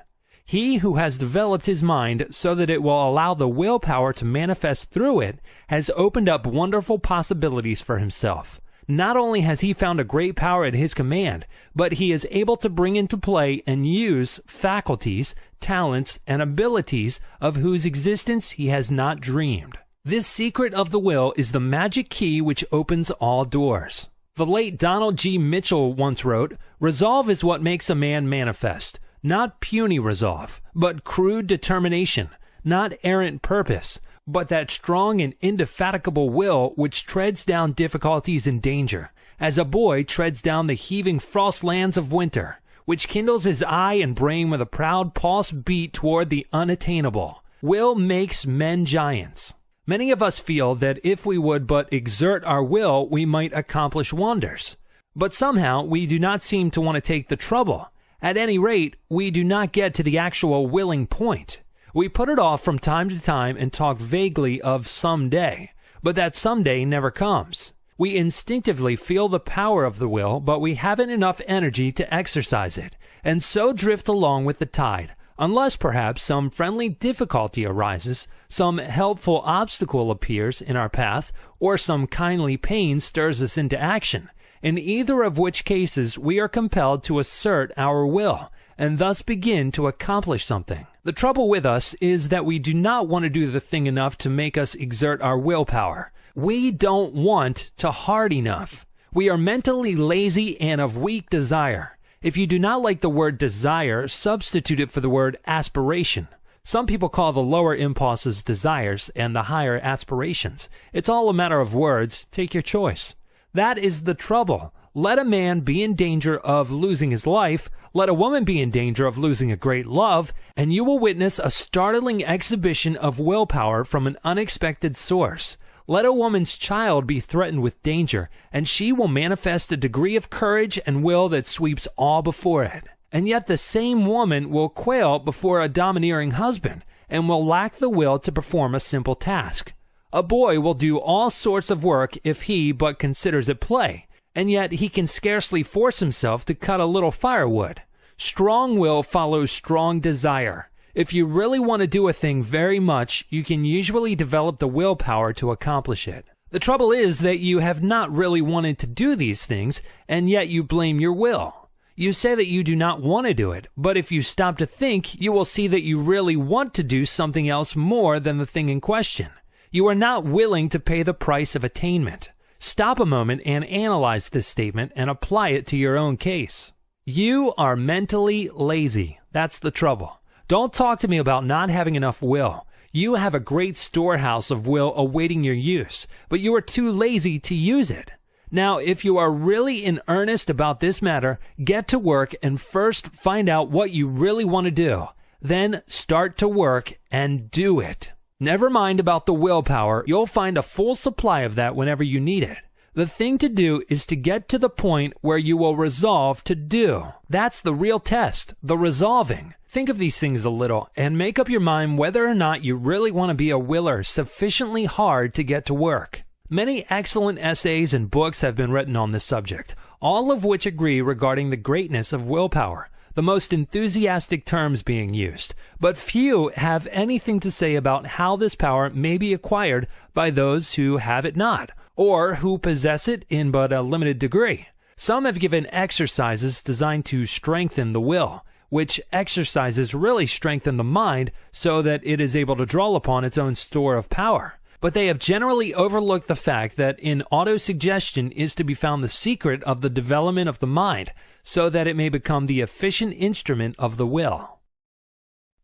He who has developed his mind so that it will allow the willpower to manifest through it has opened up wonderful possibilities for himself. Not only has he found a great power at his command, but he is able to bring into play and use faculties, talents, and abilities of whose existence he has not dreamed. This secret of the will is the magic key which opens all doors. The late Donald G. Mitchell once wrote, "Resolve is what makes a man manifest. Not puny resolve, but crude determination, not errant purpose, but that strong and indefatigable will which treads down difficulties and danger, as a boy treads down the heaving frost lands of winter, which kindles his eye and brain with a proud pulse beat toward the unattainable. Will makes men giants." Many of us feel that if we would but exert our will, we might accomplish wonders. But somehow we do not seem to want to take the trouble. At any rate, we do not get to the actual willing point. We put it off from time to time and talk vaguely of some day, but that some day never comes. We instinctively feel the power of the will, but we haven't enough energy to exercise it, and so drift along with the tide, unless perhaps some friendly difficulty arises, some helpful obstacle appears in our path, or some kindly pain stirs us into action. In either of which cases we are compelled to assert our will, and thus begin to accomplish something. The trouble with us is that we do not want to do the thing enough to make us exert our willpower. We don't want to hard enough. We are mentally lazy and of weak desire. If you do not like the word desire, substitute it for the word aspiration. Some people call the lower impulses desires and the higher aspirations. It's all a matter of words. Take your choice. That is the trouble. Let a man be in danger of losing his life, let a woman be in danger of losing a great love, and you will witness a startling exhibition of willpower from an unexpected source. Let a woman's child be threatened with danger, and she will manifest a degree of courage and will that sweeps all before it. And yet the same woman will quail before a domineering husband, and will lack the will to perform a simple task. A boy will do all sorts of work if he but considers it play, and yet he can scarcely force himself to cut a little firewood. Strong will follows strong desire. If you really want to do a thing very much, you can usually develop the willpower to accomplish it. The trouble is that you have not really wanted to do these things, and yet you blame your will. You say that you do not want to do it, but if you stop to think, you will see that you really want to do something else more than the thing in question. You are not willing to pay the price of attainment. Stop a moment and analyze this statement and apply it to your own case. You are mentally lazy. That's the trouble. Don't talk to me about not having enough will. You have a great storehouse of will awaiting your use, but you are too lazy to use it. Now, if you are really in earnest about this matter, get to work and first find out what you really want to do. Then start to work and do it. Never mind about the willpower. You'll find a full supply of that whenever you need it. The thing to do is to get to the point where you will resolve to do. That's the real test, the resolving. Think of these things a little and make up your mind whether or not you really want to be a willer sufficiently hard to get to work. Many excellent essays and books have been written on this subject, all of which agree regarding the greatness of willpower, the most enthusiastic terms being used, but few have anything to say about how this power may be acquired by those who have it not, or who possess it in but a limited degree. Some have given exercises designed to strengthen the will, which exercises really strengthen the mind so that it is able to draw upon its own store of power. But they have generally overlooked the fact that in autosuggestion is to be found the secret of the development of the mind, so that it may become the efficient instrument of the will.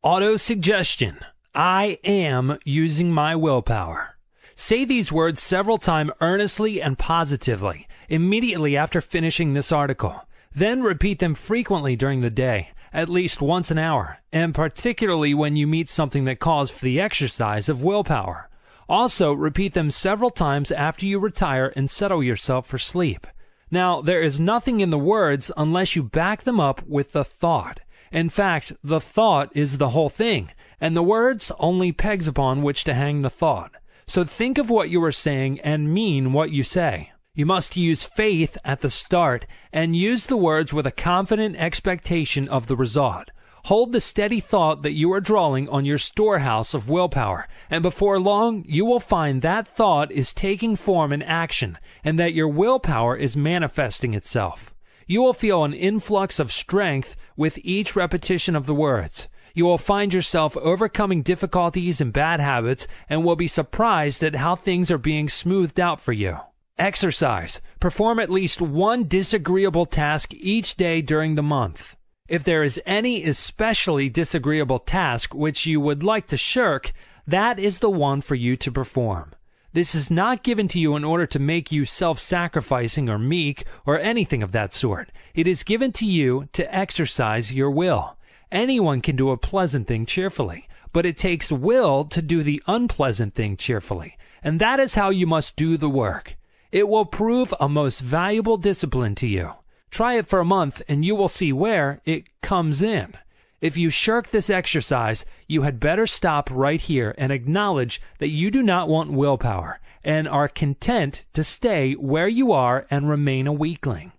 Autosuggestion. I am using my willpower. Say these words several times earnestly and positively, immediately after finishing this article. Then repeat them frequently during the day, at least once an hour, and particularly when you meet something that calls for the exercise of willpower. Also, repeat them several times after you retire and settle yourself for sleep. Now, there is nothing in the words unless you back them up with the thought. In fact, the thought is the whole thing, and the words only pegs upon which to hang the thought. So think of what you are saying and mean what you say. You must use faith at the start and use the words with a confident expectation of the result. Hold the steady thought that you are drawing on your storehouse of willpower, and before long you will find that thought is taking form in action, and that your willpower is manifesting itself. You will feel an influx of strength with each repetition of the words. You will find yourself overcoming difficulties and bad habits, and will be surprised at how things are being smoothed out for you. Exercise. Perform at least one disagreeable task each day during the month. If there is any especially disagreeable task which you would like to shirk, that is the one for you to perform. This is not given to you in order to make you self-sacrificing or meek or anything of that sort. It is given to you to exercise your will. Anyone can do a pleasant thing cheerfully, but it takes will to do the unpleasant thing cheerfully, and that is how you must do the work. It will prove a most valuable discipline to you. Try it for a month and you will see where it comes in. If you shirk this exercise, you had better stop right here and acknowledge that you do not want willpower and are content to stay where you are and remain a weakling.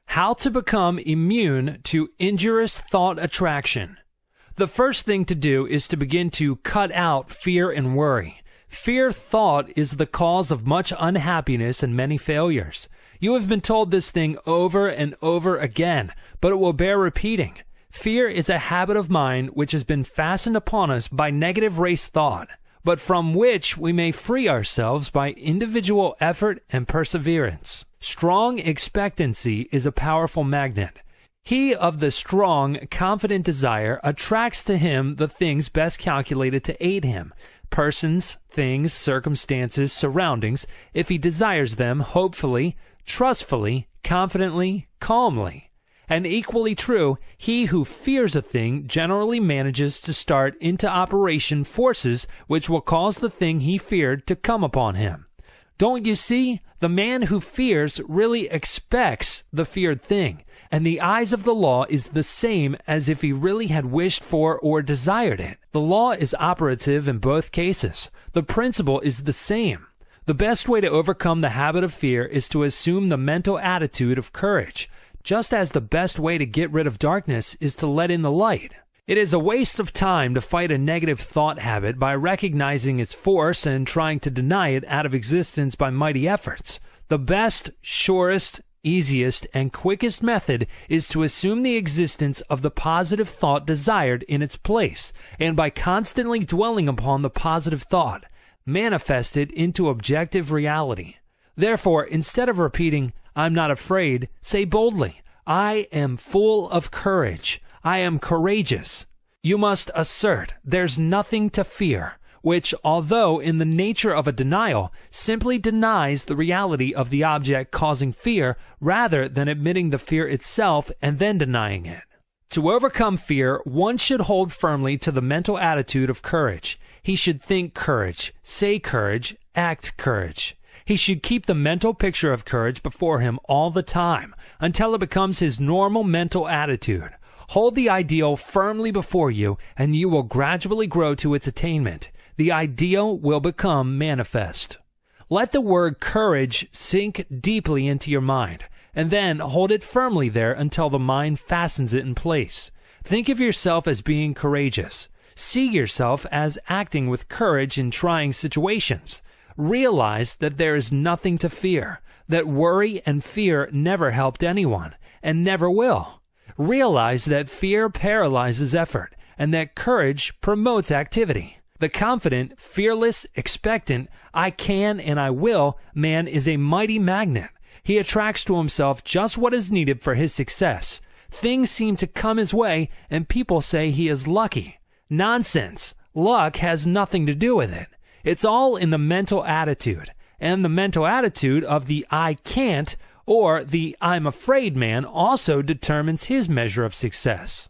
How to become immune to injurious thought attraction. The first thing to do is to begin to cut out fear and worry. Fear thought is the cause of much unhappiness and many failures. You have been told this thing over and over again, but it will bear repeating. Fear is a habit of mind which has been fastened upon us by negative race thought, but from which we may free ourselves by individual effort and perseverance. Strong expectancy is a powerful magnet. He of the strong, confident desire attracts to him the things best calculated to aid him. Persons, things, circumstances, surroundings, if he desires them hopefully, trustfully, confidently, calmly. And equally true, he who fears a thing generally manages to start into operation forces which will cause the thing he feared to come upon him. Don't you see? The man who fears really expects the feared thing, and the eyes of the law is the same as if he really had wished for or desired it. The law is operative in both cases. The principle is the same. The best way to overcome the habit of fear is to assume the mental attitude of courage, just as the best way to get rid of darkness is to let in the light. It is a waste of time to fight a negative thought habit by recognizing its force and trying to deny it out of existence by mighty efforts. The best, surest, easiest, and quickest method is to assume the existence of the positive thought desired in its place, and by constantly dwelling upon the positive thought, manifest it into objective reality. Therefore, instead of repeating, "I'm not afraid," say boldly, "I am full of courage. I am courageous." You must assert, "There's nothing to fear," which, although in the nature of a denial, simply denies the reality of the object causing fear rather than admitting the fear itself and then denying it. To overcome fear, one should hold firmly to the mental attitude of courage. He should think courage, say courage, act courage. He should keep the mental picture of courage before him all the time until it becomes his normal mental attitude. Hold the ideal firmly before you, and you will gradually grow to its attainment. The ideal will become manifest. Let the word courage sink deeply into your mind, and then hold it firmly there until the mind fastens it in place. Think of yourself as being courageous. See yourself as acting with courage in trying situations. Realize that there is nothing to fear, that worry and fear never helped anyone, and never will. Realize that fear paralyzes effort, and that courage promotes activity. The confident, fearless, expectant, "I can and I will" man is a mighty magnet. He attracts to himself just what is needed for his success. Things seem to come his way, and people say he is lucky. Nonsense. Luck has nothing to do with it. It's all in the mental attitude, and the mental attitude of the "I can't" or the "I'm afraid" man also determines his measure of success.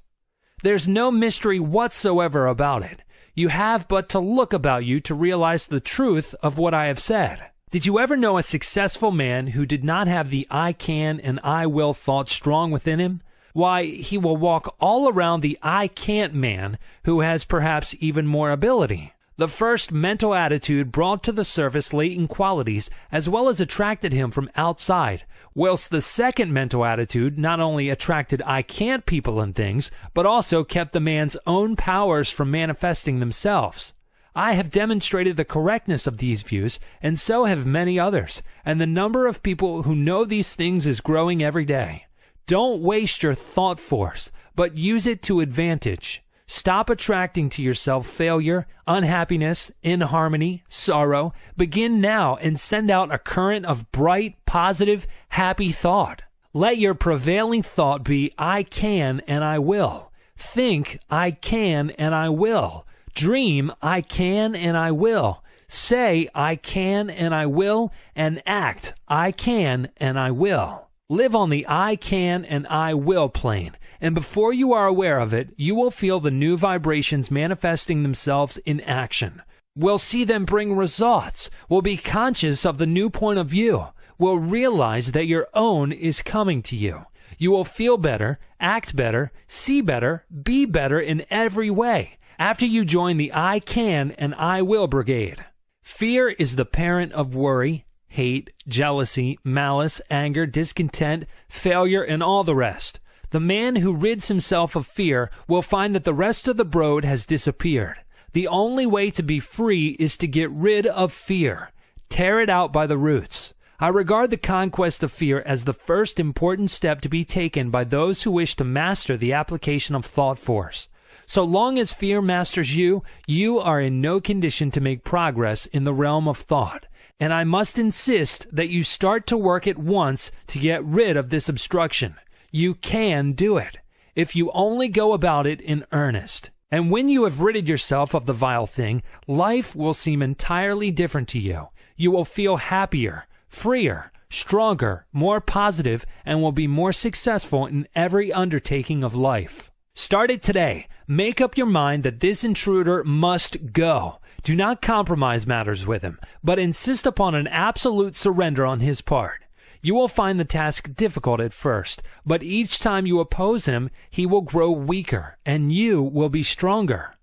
There's no mystery whatsoever about it. You have but to look about you to realize the truth of what I have said. Did you ever know a successful man who did not have the "I can" and "I will" thought strong within him? Why, he will walk all around the "I can't" man who has perhaps even more ability. The first mental attitude brought to the surface latent qualities as well as attracted him from outside, whilst the second mental attitude not only attracted "I can't" people and things, but also kept the man's own powers from manifesting themselves. I have demonstrated the correctness of these views, and so have many others, and the number of people who know these things is growing every day. Don't waste your thought force, but use it to advantage. Stop attracting to yourself failure, unhappiness, inharmony, sorrow. Begin now and send out a current of bright, positive, happy thought. Let your prevailing thought be "I can and I will." Think "I can and I will." Dream "I can and I will." Say "I can and I will," and act "I can and I will." Live on the "I can and I will" plane, and before you are aware of it, you will feel the new vibrations manifesting themselves in action. Will see them bring results, will be conscious of the new point of view, will realize that your own is coming to you. You will feel better, act better, see better, be better in every way after you join the "I can and I will" brigade. Fear is the parent of worry, hate, jealousy, malice, anger, discontent, failure, and all the rest. The man who rids himself of fear will find that the rest of the brood has disappeared. The only way to be free is to get rid of fear. Tear it out by the roots. I regard the conquest of fear as the first important step to be taken by those who wish to master the application of thought force. So long as fear masters you, you are in no condition to make progress in the realm of thought. And I must insist that you start to work at once to get rid of this obstruction. You can do it, if you only go about it in earnest. And when you have ridded yourself of the vile thing, life will seem entirely different to you. You will feel happier, freer, stronger, more positive, and will be more successful in every undertaking of life. Start it today. Make up your mind that this intruder must go. Do not compromise matters with him, but insist upon an absolute surrender on his part. You will find the task difficult at first, but each time you oppose him, he will grow weaker, and you will be stronger.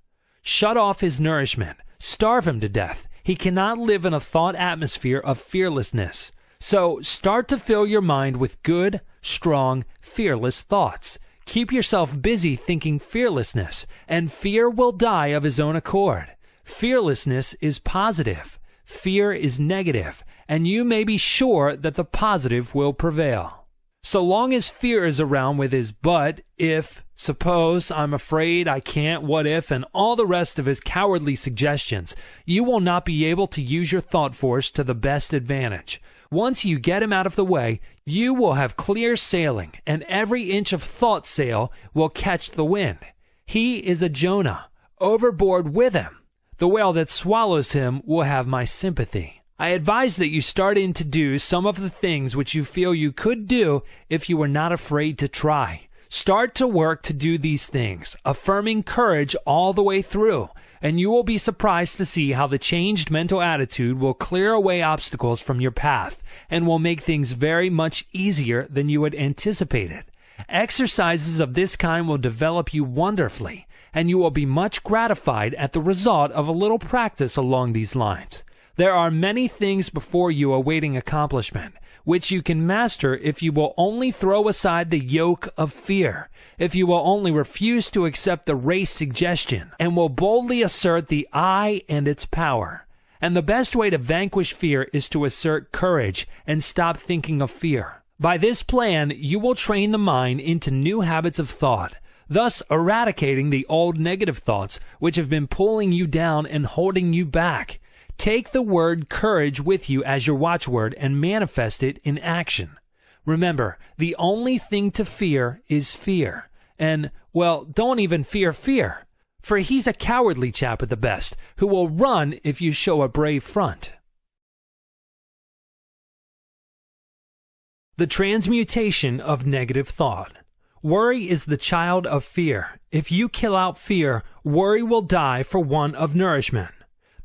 Shut off his nourishment. Starve him to death. He cannot live in a thought atmosphere of fearlessness. So start to fill your mind with good, strong, fearless thoughts. Keep yourself busy thinking fearlessness, and fear will die of his own accord. Fearlessness is positive. Fear is negative, and you may be sure that the positive will prevail. So long as fear is around with his but, if, suppose, I'm afraid, I can't, what if, and all the rest of his cowardly suggestions, you will not be able to use your thought force to the best advantage. Once you get him out of the way, you will have clear sailing, and every inch of thought sail will catch the wind. He is a Jonah. Overboard with him. The whale that swallows him will have my sympathy. I advise that you start in to do some of the things which you feel you could do if you were not afraid to try. Start to work to do these things, affirming courage all the way through, and you will be surprised to see how the changed mental attitude will clear away obstacles from your path and will make things very much easier than you had anticipated. Exercises of this kind will develop you wonderfully, and you will be much gratified at the result of a little practice along these lines. There are many things before you awaiting accomplishment, which you can master if you will only throw aside the yoke of fear, if you will only refuse to accept the race suggestion, and will boldly assert the I and its power. And the best way to vanquish fear is to assert courage and stop thinking of fear. By this plan, you will train the mind into new habits of thought, thus eradicating the old negative thoughts which have been pulling you down and holding you back. Take the word courage with you as your watchword and manifest it in action. Remember, the only thing to fear is fear. And, well, don't even fear fear, for he's a cowardly chap at the best, who will run if you show a brave front. The transmutation of negative thought. Worry is the child of fear. If you kill out fear, worry will die for want of nourishment.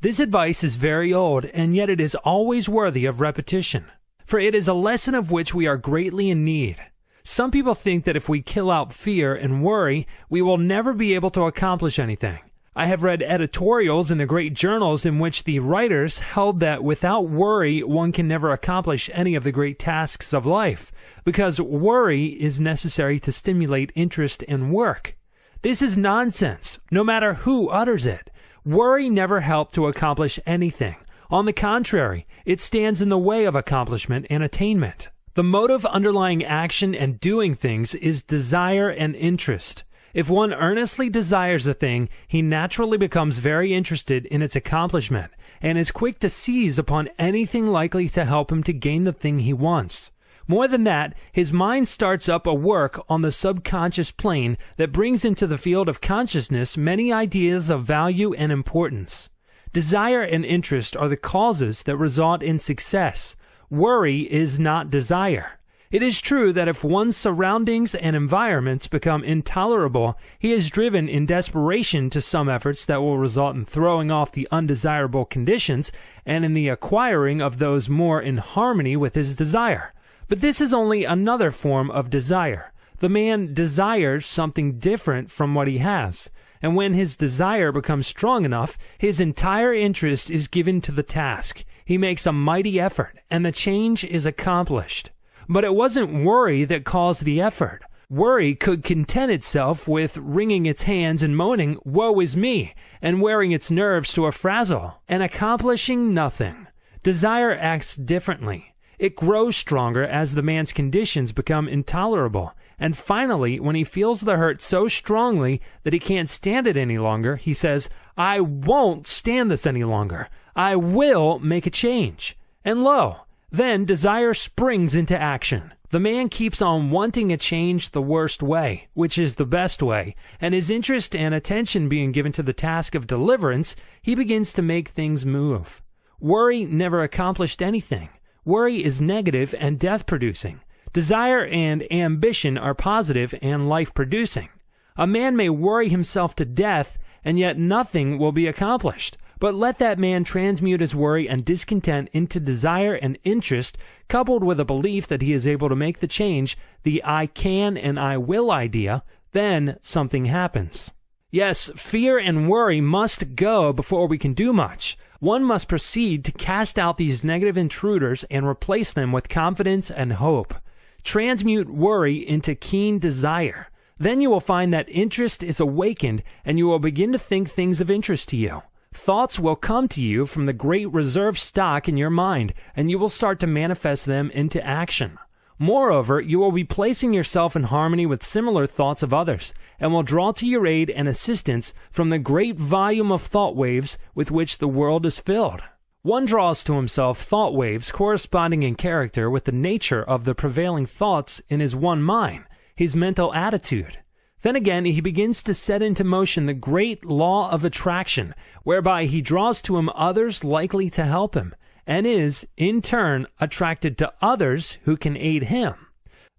This advice is very old, and yet it is always worthy of repetition, for it is a lesson of which we are greatly in need. Some people think that if we kill out fear and worry, we will never be able to accomplish anything. I have read editorials in the great journals in which the writers held that without worry one can never accomplish any of the great tasks of life, because worry is necessary to stimulate interest and work. This is nonsense, no matter who utters it. Worry never helped to accomplish anything. On the contrary, it stands in the way of accomplishment and attainment. The motive underlying action and doing things is desire and interest. If one earnestly desires a thing, he naturally becomes very interested in its accomplishment and is quick to seize upon anything likely to help him to gain the thing he wants. More than that, his mind starts up a work on the subconscious plane that brings into the field of consciousness many ideas of value and importance. Desire and interest are the causes that result in success. Worry is not desire. It is true that if one's surroundings and environments become intolerable, he is driven in desperation to some efforts that will result in throwing off the undesirable conditions and in the acquiring of those more in harmony with his desire. But this is only another form of desire. The man desires something different from what he has, and when his desire becomes strong enough, his entire interest is given to the task. He makes a mighty effort, and the change is accomplished. But it wasn't worry that caused the effort. Worry could content itself with wringing its hands and moaning, "Woe is me," and wearing its nerves to a frazzle, and accomplishing nothing. Desire acts differently. It grows stronger as the man's conditions become intolerable, and finally, when he feels the hurt so strongly that he can't stand it any longer, he says, "I won't stand this any longer. I will make a change." And lo, then desire springs into action. The man keeps on wanting a change the worst way, which is the best way, and his interest and attention being given to the task of deliverance, he begins to make things move. Worry never accomplished anything. Worry is negative and death-producing. Desire and ambition are positive and life-producing. A man may worry himself to death, and yet nothing will be accomplished. But let that man transmute his worry and discontent into desire and interest, coupled with a belief that he is able to make the change, the I can and I will idea, then something happens. Yes, fear and worry must go before we can do much. One must proceed to cast out these negative intruders and replace them with confidence and hope. Transmute worry into keen desire. Then you will find that interest is awakened and you will begin to think things of interest to you. Thoughts will come to you from the great reserve stock in your mind, and you will start to manifest them into action. Moreover, you will be placing yourself in harmony with similar thoughts of others, and will draw to your aid and assistance from the great volume of thought waves with which the world is filled. One draws to himself thought waves corresponding in character with the nature of the prevailing thoughts in his one mind, his mental attitude. Then again, he begins to set into motion the great law of attraction, whereby he draws to him others likely to help him, and is, in turn, attracted to others who can aid him.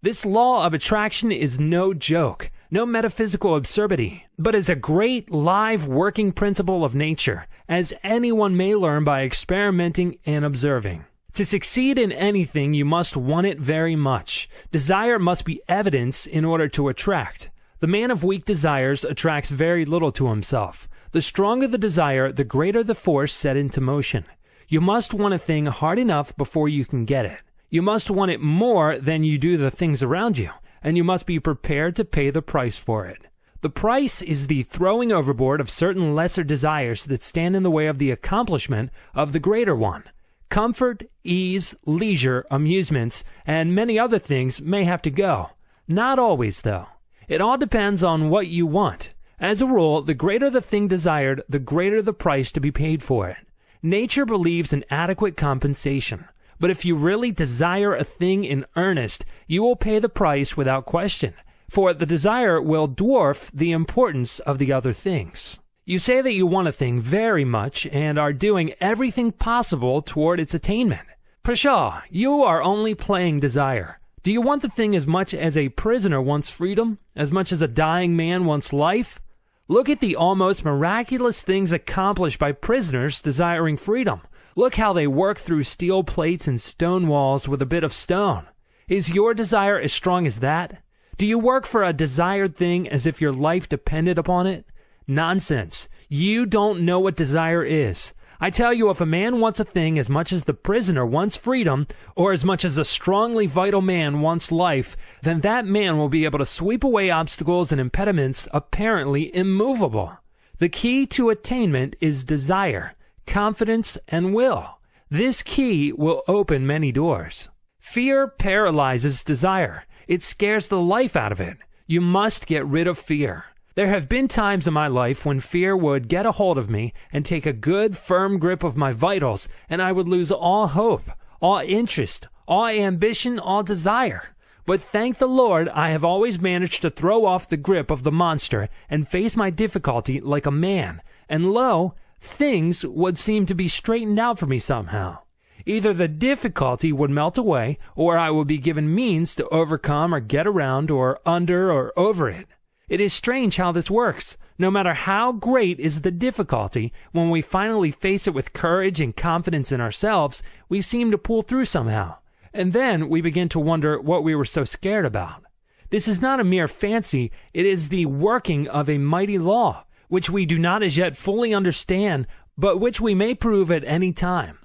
This law of attraction is no joke, no metaphysical absurdity, but is a great, live, working principle of nature, as anyone may learn by experimenting and observing. To succeed in anything, you must want it very much. Desire must be evidence in order to attract. The man of weak desires attracts very little to himself. The stronger the desire, the greater the force set into motion. You must want a thing hard enough before you can get it. You must want it more than you do the things around you, and you must be prepared to pay the price for it. The price is the throwing overboard of certain lesser desires that stand in the way of the accomplishment of the greater one. Comfort, ease, leisure, amusements, and many other things may have to go. Not always, though. It all depends on what you want. As a rule, the greater the thing desired, the greater the price to be paid for it. Nature believes in adequate compensation. But if you really desire a thing in earnest, you will pay the price without question, for the desire will dwarf the importance of the other things. You say that you want a thing very much and are doing everything possible toward its attainment. Pshaw, you are only playing desire. Do you want the thing as much as a prisoner wants freedom, as much as a dying man wants life? Look at the almost miraculous things accomplished by prisoners desiring freedom. Look how they work through steel plates and stone walls with a bit of stone. Is your desire as strong as that? Do you work for a desired thing as if your life depended upon it? Nonsense. You don't know what desire is. I tell you, if a man wants a thing as much as the prisoner wants freedom, or as much as a strongly vital man wants life, then that man will be able to sweep away obstacles and impediments apparently immovable. The key to attainment is desire, confidence, and will. This key will open many doors. Fear paralyzes desire. It scares the life out of it. You must get rid of fear. There have been times in my life when fear would get a hold of me and take a good, firm grip of my vitals, and I would lose all hope, all interest, all ambition, all desire. But thank the Lord, I have always managed to throw off the grip of the monster and face my difficulty like a man, and lo, things would seem to be straightened out for me somehow. Either the difficulty would melt away, or I would be given means to overcome or get around or under or over it. It is strange how this works. No matter how great is the difficulty, when we finally face it with courage and confidence in ourselves, we seem to pull through somehow. And then we begin to wonder what we were so scared about. This is not a mere fancy, it is the working of a mighty law, which we do not as yet fully understand, but which we may prove at any time.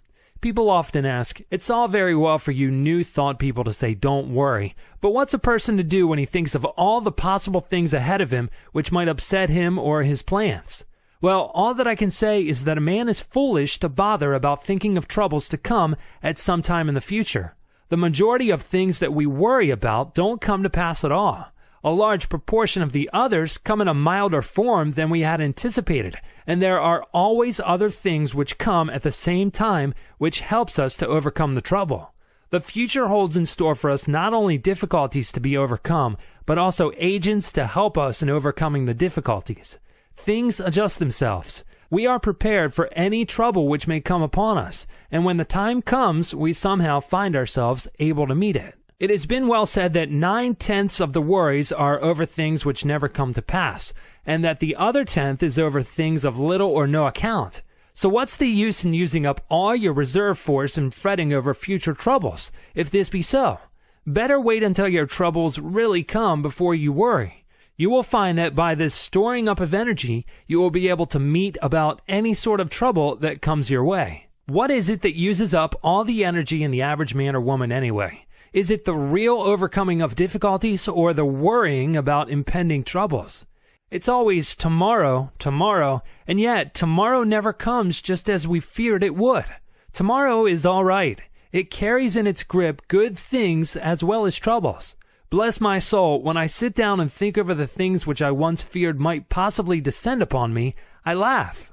People often ask, it's all very well for you new thought people to say don't worry, but what's a person to do when he thinks of all the possible things ahead of him which might upset him or his plans? Well, all that I can say is that a man is foolish to bother about thinking of troubles to come at some time in the future. The majority of things that we worry about don't come to pass at all. A large proportion of the others come in a milder form than we had anticipated, and there are always other things which come at the same time which helps us to overcome the trouble. The future holds in store for us not only difficulties to be overcome, but also agents to help us in overcoming the difficulties. Things adjust themselves. We are prepared for any trouble which may come upon us, and when the time comes, we somehow find ourselves able to meet it. It has been well said that 9/10 of the worries are over things which never come to pass, and that the other 10th is over things of little or no account. So what's the use in using up all your reserve force and fretting over future troubles, if this be so? Better wait until your troubles really come before you worry. You will find that by this storing up of energy, you will be able to meet about any sort of trouble that comes your way. What is it that uses up all the energy in the average man or woman anyway? Is it the real overcoming of difficulties or the worrying about impending troubles? It's always tomorrow, tomorrow, and yet tomorrow never comes just as we feared it would. Tomorrow is all right. It carries in its grip good things as well as troubles. Bless my soul, when I sit down and think over the things which I once feared might possibly descend upon me, I laugh.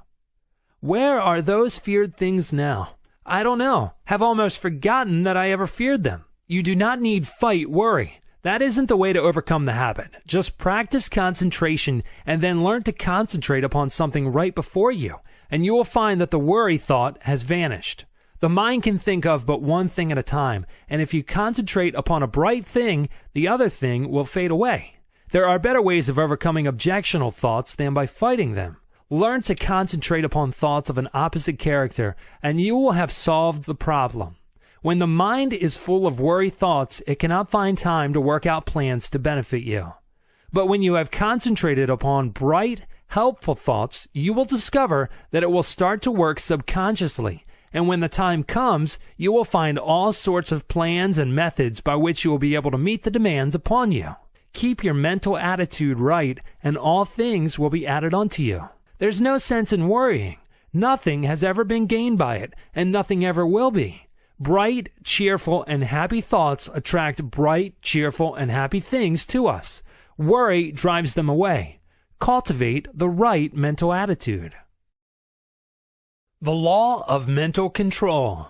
Where are those feared things now? I don't know. Have almost forgotten that I ever feared them. You do not need fight worry. That isn't the way to overcome the habit. Just practice concentration and then learn to concentrate upon something right before you, and you will find that the worry thought has vanished. The mind can think of but one thing at a time, and if you concentrate upon a bright thing, the other thing will fade away. There are better ways of overcoming objectionable thoughts than by fighting them. Learn to concentrate upon thoughts of an opposite character, and you will have solved the problem. When the mind is full of worry thoughts, it cannot find time to work out plans to benefit you. But when you have concentrated upon bright, helpful thoughts, you will discover that it will start to work subconsciously, and when the time comes, you will find all sorts of plans and methods by which you will be able to meet the demands upon you. Keep your mental attitude right, and all things will be added unto you. There's no sense in worrying. Nothing has ever been gained by it, and nothing ever will be. Bright, cheerful, and happy thoughts attract bright, cheerful, and happy things to us. Worry drives them away. Cultivate the right mental attitude. The law of mental control.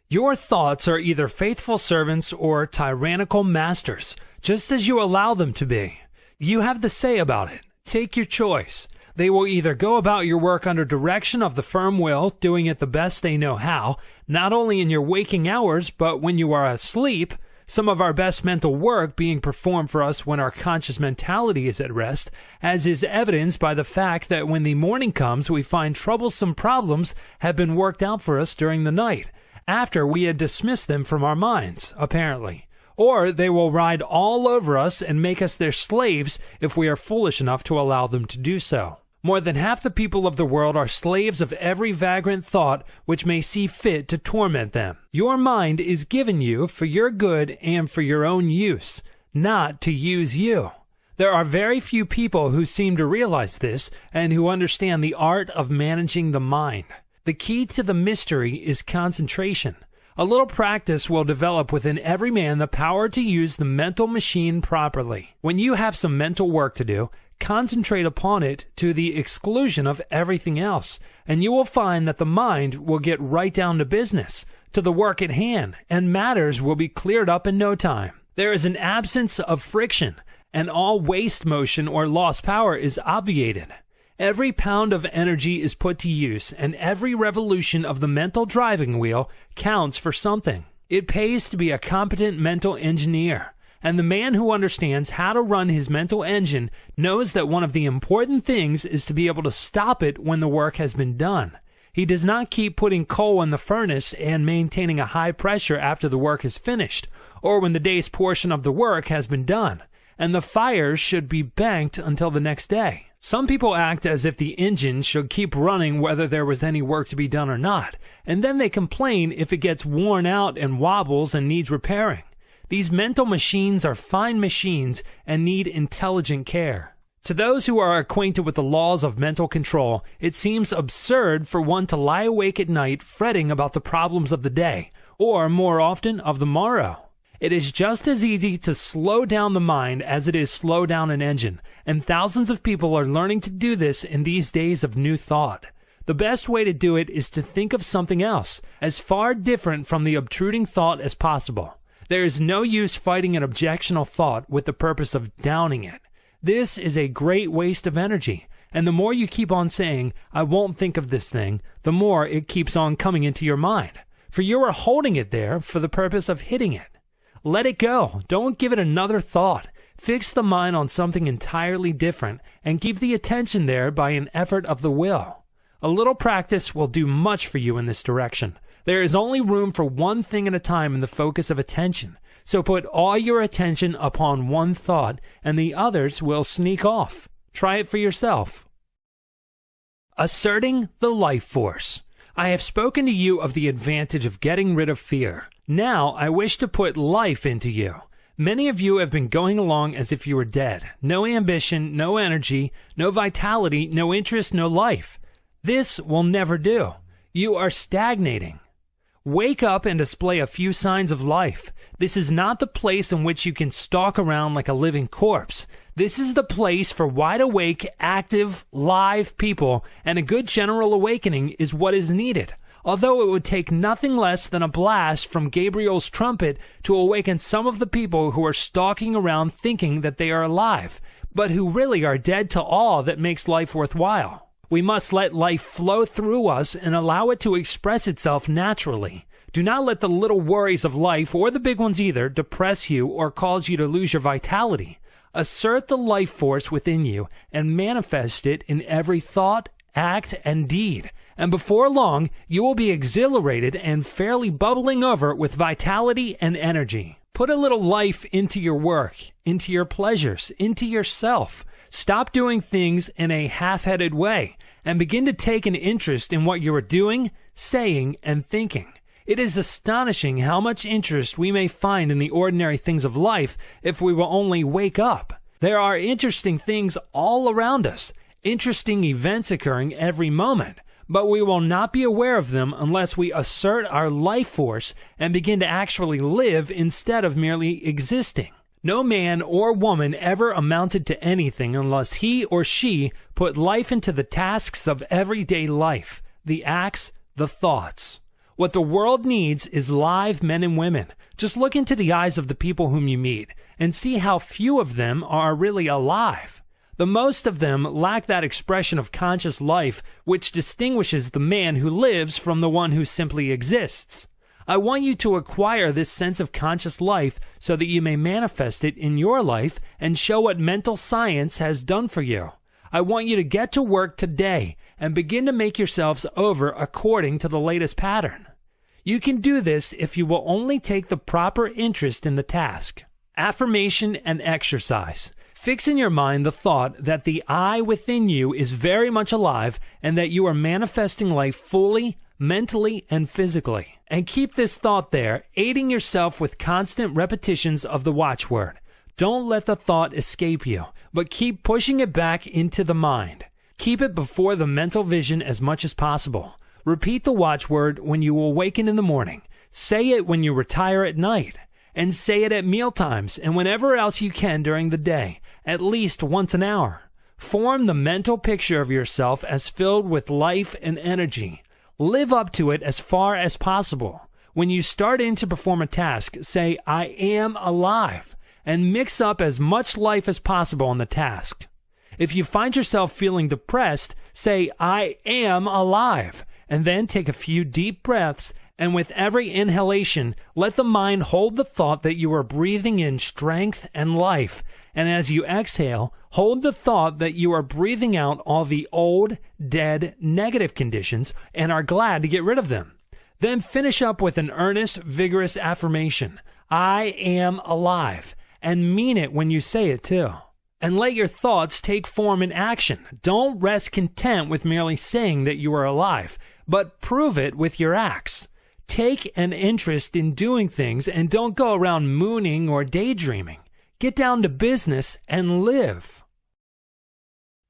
Your thoughts are either faithful servants or tyrannical masters, just as you allow them to be. You have the say about it. Take your choice. They will either go about your work under direction of the firm will, doing it the best they know how, not only in your waking hours, but when you are asleep, some of our best mental work being performed for us when our conscious mentality is at rest, as is evidenced by the fact that when the morning comes, we find troublesome problems have been worked out for us during the night, after we had dismissed them from our minds, apparently. Or they will ride all over us and make us their slaves if we are foolish enough to allow them to do so. More than half the people of the world are slaves of every vagrant thought which may see fit to torment them. Your mind is given you for your good and for your own use, not to use you. There are very few people who seem to realize this and who understand the art of managing the mind. The key to the mystery is concentration. A little practice will develop within every man the power to use the mental machine properly. When you have some mental work to do, concentrate upon it to the exclusion of everything else, and you will find that the mind will get right down to business, to the work at hand, and matters will be cleared up in no time. There is an absence of friction, and all waste motion or lost power is obviated. Every pound of energy is put to use, and every revolution of the mental driving wheel counts for something. It pays to be a competent mental engineer, and the man who understands how to run his mental engine knows that one of the important things is to be able to stop it when the work has been done. He does not keep putting coal in the furnace and maintaining a high pressure after the work is finished, or when the day's portion of the work has been done, and the fires should be banked until the next day. Some people act as if the engine should keep running whether there was any work to be done or not, and then they complain if it gets worn out and wobbles and needs repairing. These mental machines are fine machines and need intelligent care. To those who are acquainted with the laws of mental control, it seems absurd for one to lie awake at night fretting about the problems of the day, or more often of the morrow. It is just as easy to slow down the mind as it is slow down an engine, and thousands of people are learning to do this in these days of new thought. The best way to do it is to think of something else, as far different from the obtruding thought as possible. There is no use fighting an objectionable thought with the purpose of downing it. This is a great waste of energy, and the more you keep on saying, "I won't think of this thing," the more it keeps on coming into your mind, for you are holding it there for the purpose of hitting it. Let it go. Don't give it another thought. Fix the mind on something entirely different, and keep the attention there by an effort of the will. A little practice will do much for you in this direction. There is only room for one thing at a time in the focus of attention, so put all your attention upon one thought, and the others will sneak off. Try it for yourself. Asserting the life force. I have spoken to you of the advantage of getting rid of fear. Now I wish to put life into you. Many of you have been going along as if you were dead. No ambition, no energy, no vitality, no interest, no life. This will never do. You are stagnating. Wake up and display a few signs of life. This is not the place in which you can stalk around like a living corpse. This is the place for wide-awake, active, live people, and a good general awakening is what is needed. Although it would take nothing less than a blast from Gabriel's trumpet to awaken some of the people who are stalking around thinking that they are alive, but who really are dead to all that makes life worthwhile. We must let life flow through us and allow it to express itself naturally. Do not let the little worries of life, or the big ones either, depress you or cause you to lose your vitality. Assert the life force within you and manifest it in every thought, act, and deed. And before long, you will be exhilarated and fairly bubbling over with vitality and energy. Put a little life into your work, into your pleasures, into yourself. Stop doing things in a half-headed way and begin to take an interest in what you are doing, saying, and thinking. It is astonishing how much interest we may find in the ordinary things of life if we will only wake up. There are interesting things all around us, interesting events occurring every moment, but we will not be aware of them unless we assert our life force and begin to actually live instead of merely existing. No man or woman ever amounted to anything unless he or she put life into the tasks of everyday life, the acts, the thoughts. What the world needs is live men and women. Just look into the eyes of the people whom you meet and see how few of them are really alive. The most of them lack that expression of conscious life which distinguishes the man who lives from the one who simply exists. I want you to acquire this sense of conscious life so that you may manifest it in your life and show what mental science has done for you. I want you to get to work today and begin to make yourselves over according to the latest pattern. You can do this if you will only take the proper interest in the task. Affirmation and exercise. Fix in your mind the thought that the I within you is very much alive and that you are manifesting life fully, mentally, and physically. And keep this thought there, aiding yourself with constant repetitions of the watchword. Don't let the thought escape you, but keep pushing it back into the mind. Keep it before the mental vision as much as possible. Repeat the watchword when you awaken in the morning. Say it when you retire at night. And say it at mealtimes and whenever else you can during the day, at least once an hour. Form the mental picture of yourself as filled with life and energy. Live up to it as far as possible. When you start in to perform a task, say, I am alive, and mix up as much life as possible in the task. If you find yourself feeling depressed, say, I am alive, and then take a few deep breaths, and with every inhalation, let the mind hold the thought that you are breathing in strength and life, and as you exhale, hold the thought that you are breathing out all the old, dead, negative conditions and are glad to get rid of them. Then finish up with an earnest, vigorous affirmation, I am alive, and mean it when you say it too. And let your thoughts take form in action. Don't rest content with merely saying that you are alive, but prove it with your acts. Take an interest in doing things and don't go around mooning or daydreaming. Get down to business and live.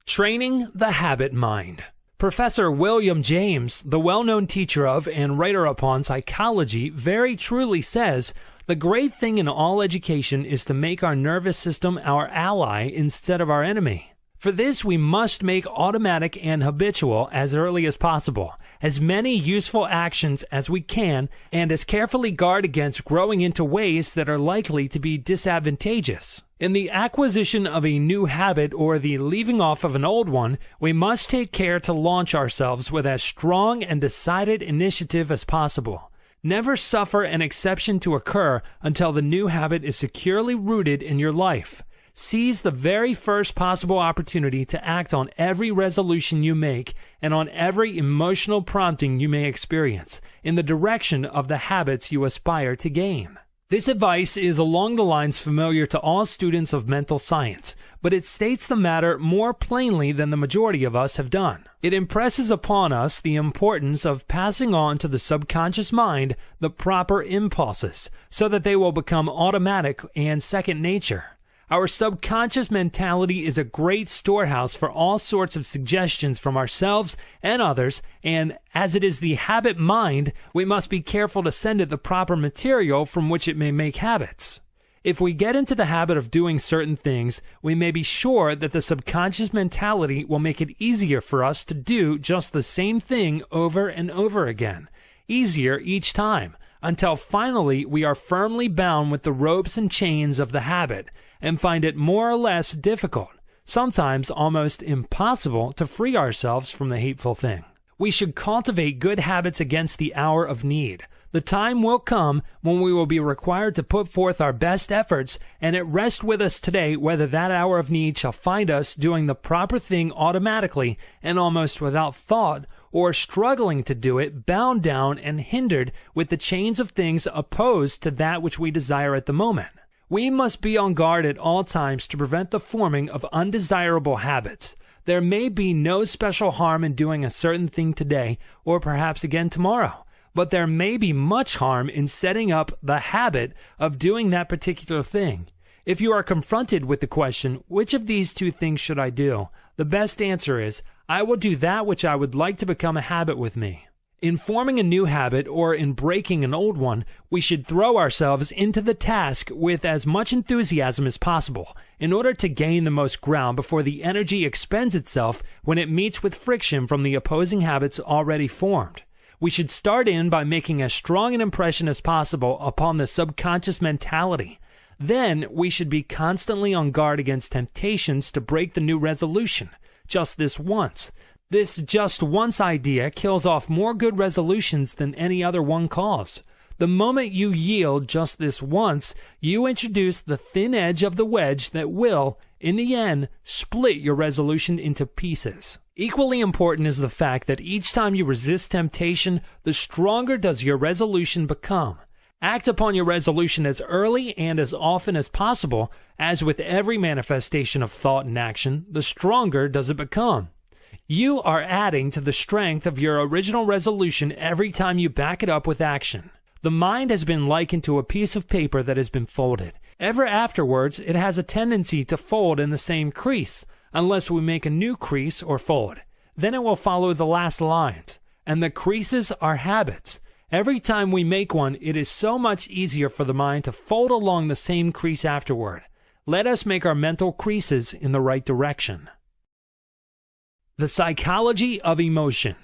Training the habit mind. Professor William James, the well-known teacher of and writer upon psychology, very truly says, the great thing in all education is to make our nervous system our ally instead of our enemy. For this, we must make automatic and habitual as early as possible, as many useful actions as we can, and as carefully guard against growing into ways that are likely to be disadvantageous. In the acquisition of a new habit or the leaving off of an old one, we must take care to launch ourselves with as strong and decided initiative as possible. Never suffer an exception to occur until the new habit is securely rooted in your life. Seize the very first possible opportunity to act on every resolution you make and on every emotional prompting you may experience in the direction of the habits you aspire to gain. This advice is along the lines familiar to all students of mental science, but it states the matter more plainly than the majority of us have done. It impresses upon us the importance of passing on to the subconscious mind the proper impulses, so that they will become automatic and second nature. Our subconscious mentality is a great storehouse for all sorts of suggestions from ourselves and others, and as it is the habit mind, we must be careful to send it the proper material from which it may make habits. If we get into the habit of doing certain things, we may be sure that the subconscious mentality will make it easier for us to do just the same thing over and over again, easier each time, until finally we are firmly bound with the ropes and chains of the habit, and find it more or less difficult, sometimes almost impossible, to free ourselves from the hateful thing. We should cultivate good habits against the hour of need. The time will come when we will be required to put forth our best efforts, and it rests with us today whether that hour of need shall find us doing the proper thing automatically and almost without thought, or struggling to do it, bound down and hindered with the chains of things opposed to that which we desire at the moment. We must be on guard at all times to prevent the forming of undesirable habits. There may be no special harm in doing a certain thing today, or perhaps again tomorrow, but there may be much harm in setting up the habit of doing that particular thing. If you are confronted with the question, which of these two things should I do? The best answer is, I will do that which I would like to become a habit with me. In forming a new habit or in breaking an old one, we should throw ourselves into the task with as much enthusiasm as possible in order to gain the most ground before the energy expends itself when it meets with friction from the opposing habits already formed. We should start in by making as strong an impression as possible upon the subconscious mentality. Then we should be constantly on guard against temptations to break the new resolution, just this once. This just once idea kills off more good resolutions than any other one cause. The moment you yield just this once, you introduce the thin edge of the wedge that will, in the end, split your resolution into pieces. Equally important is the fact that each time you resist temptation, the stronger does your resolution become. Act upon your resolution as early and as often as possible, as with every manifestation of thought and action, the stronger does it become. You are adding to the strength of your original resolution every time you back it up with action. The mind has been likened to a piece of paper that has been folded. Ever afterwards, it has a tendency to fold in the same crease, unless we make a new crease or fold. Then it will follow the last lines. And the creases are habits. Every time we make one, it is so much easier for the mind to fold along the same crease afterward. Let us make our mental creases in the right direction. The psychology of emotion.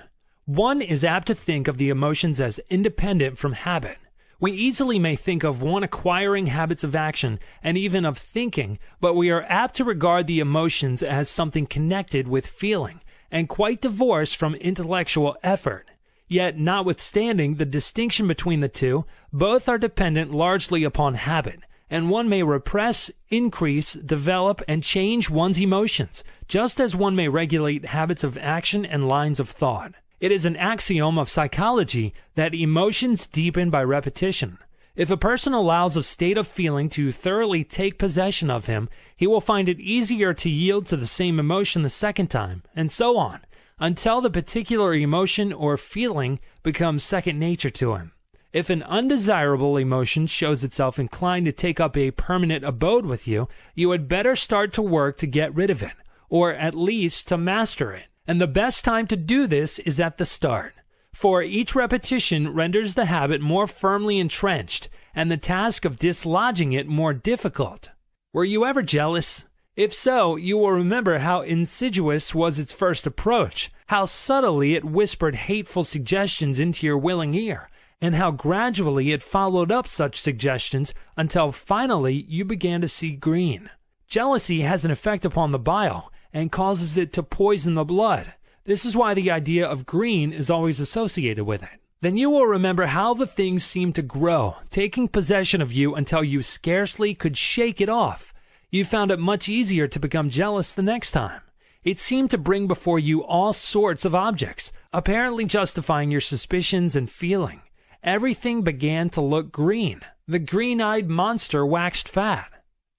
One is apt to think of the emotions as independent from habit. We easily may think of one acquiring habits of action and even of thinking, but we are apt to regard the emotions as something connected with feeling and quite divorced from intellectual effort. Yet, notwithstanding the distinction between the two, both are dependent largely upon habit, and one may repress, increase, develop, and change one's emotions, just as one may regulate habits of action and lines of thought. It is an axiom of psychology that emotions deepen by repetition. If a person allows a state of feeling to thoroughly take possession of him, he will find it easier to yield to the same emotion the second time, and so on, until the particular emotion or feeling becomes second nature to him. If an undesirable emotion shows itself inclined to take up a permanent abode with you, you had better start to work to get rid of it, or at least to master it. And the best time to do this is at the start. For each repetition renders the habit more firmly entrenched, and the task of dislodging it more difficult. Were you ever jealous? If so, you will remember how insidious was its first approach, how subtly it whispered hateful suggestions into your willing ear, and how gradually it followed up such suggestions until finally you began to see green. Jealousy has an effect upon the bile and causes it to poison the blood. This is why the idea of green is always associated with it. Then you will remember how the thing seemed to grow, taking possession of you until you scarcely could shake it off. You found it much easier to become jealous the next time. It seemed to bring before you all sorts of objects, apparently justifying your suspicions and feeling. everything began to look green. The green-eyed monster waxed fat.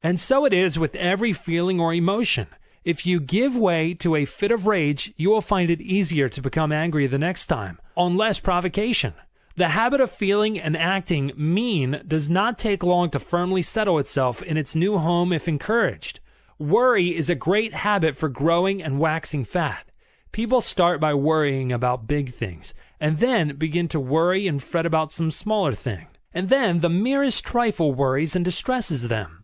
And so it is with every feeling or emotion. If you give way to a fit of rage, you will find it easier to become angry the next time, on less provocation. The habit of feeling and acting mean does not take long to firmly settle itself in its new home if encouraged. Worry is a great habit for growing and waxing fat. People start by worrying about big things, and then begin to worry and fret about some smaller thing. And then the merest trifle worries and distresses them.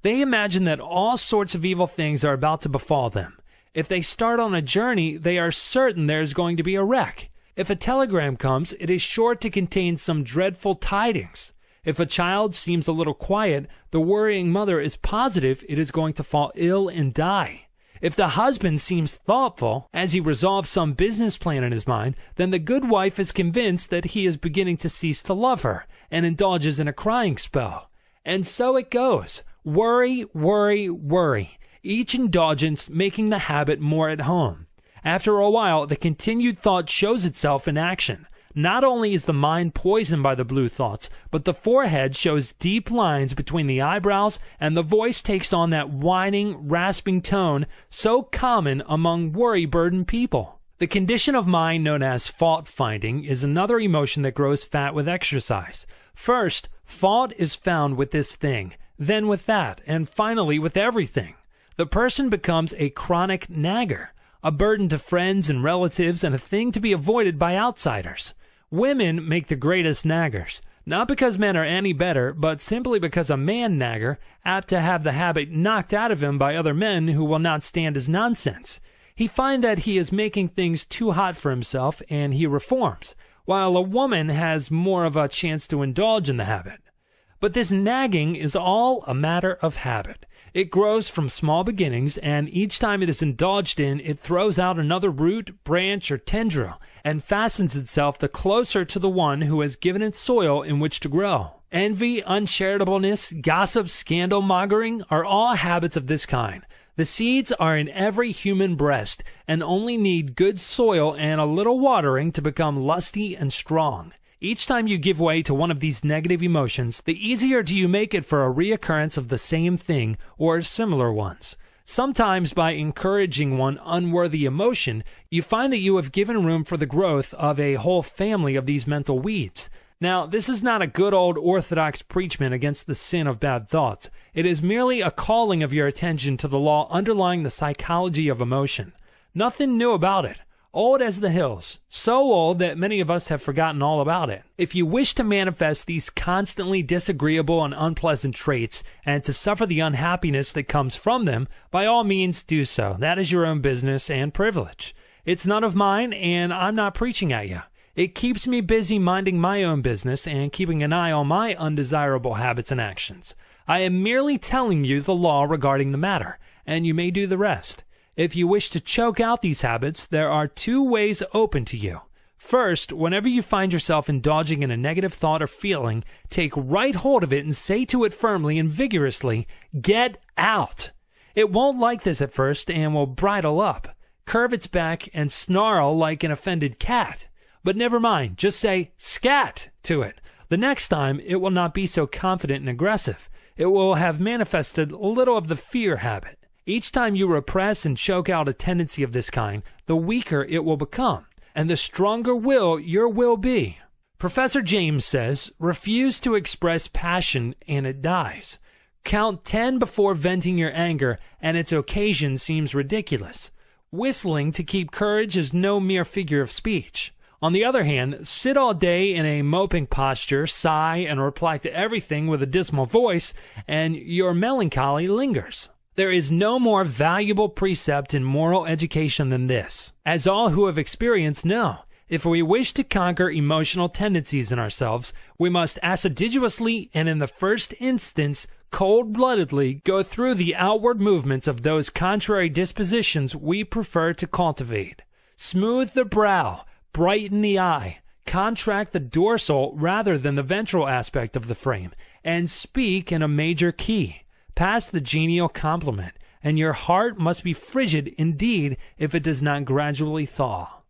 They imagine that all sorts of evil things are about to befall them. If they start on a journey, they are certain there is going to be a wreck. If a telegram comes, it is sure to contain some dreadful tidings. If a child seems a little quiet, the worrying mother is positive it is going to fall ill and die. If the husband seems thoughtful, as he resolves some business plan in his mind, then the good wife is convinced that he is beginning to cease to love her, and indulges in a crying spell. And so it goes. Worry, worry, worry. Each indulgence making the habit more at home. After a while, the continued thought shows itself in action. Not only is the mind poisoned by the blue thoughts, but the forehead shows deep lines between the eyebrows, and the voice takes on that whining, rasping tone so common among worry-burdened people. The condition of mind known as fault-finding is another emotion that grows fat with exercise. First, fault is found with this thing, then with that, and finally with everything. The person becomes a chronic nagger, a burden to friends and relatives, and a thing to be avoided by outsiders. Women make the greatest naggers, not because men are any better, but simply because a man nagger, apt to have the habit knocked out of him by other men who will not stand his nonsense. He finds that he is making things too hot for himself, and he reforms, while a woman has more of a chance to indulge in the habit. But this nagging is all a matter of habit. It grows from small beginnings, and each time it is indulged in, it throws out another root, branch, or tendril, and fastens itself the closer to the one who has given it soil in which to grow. Envy, uncharitableness, gossip, scandal-mongering are all habits of this kind. The seeds are in every human breast, and only need good soil and a little watering to become lusty and strong. Each time you give way to one of these negative emotions, the easier do you make it for a reoccurrence of the same thing or similar ones. Sometimes by encouraging one unworthy emotion, you find that you have given room for the growth of a whole family of these mental weeds. Now, this is not a good old orthodox preachment against the sin of bad thoughts. It is merely a calling of your attention to the law underlying the psychology of emotion. Nothing new about it. Old as the hills, so old that many of us have forgotten all about it. If you wish to manifest these constantly disagreeable and unpleasant traits and to suffer the unhappiness that comes from them, by all means do so. That is your own business and privilege. It's none of mine, and I'm not preaching at you. It keeps me busy minding my own business and keeping an eye on my undesirable habits and actions. I am merely telling you the law regarding the matter, and you may do the rest. If you wish to choke out these habits, there are two ways open to you. First, whenever you find yourself indulging in a negative thought or feeling, take right hold of it and say to it firmly and vigorously, "Get out!" It won't like this at first and will bridle up, curve its back, and snarl like an offended cat. But never mind, just say "scat" to it. The next time, it will not be so confident and aggressive. It will have manifested a little of the fear habit. Each time you repress and choke out a tendency of this kind, the weaker it will become, and the stronger will your will be. Professor James says, refuse to express passion and it dies. Count 10 before venting your anger, and its occasion seems ridiculous. Whistling to keep courage is no mere figure of speech. On the other hand, sit all day in a moping posture, sigh, and reply to everything with a dismal voice, and your melancholy lingers. There is no more valuable precept in moral education than this. As all who have experience know, if we wish to conquer emotional tendencies in ourselves, we must assiduously and in the first instance cold-bloodedly go through the outward movements of those contrary dispositions we prefer to cultivate. Smooth the brow, brighten the eye, contract the dorsal rather than the ventral aspect of the frame, and speak in a major key. Pass the genial compliment, and your heart must be frigid indeed if it does not gradually thaw.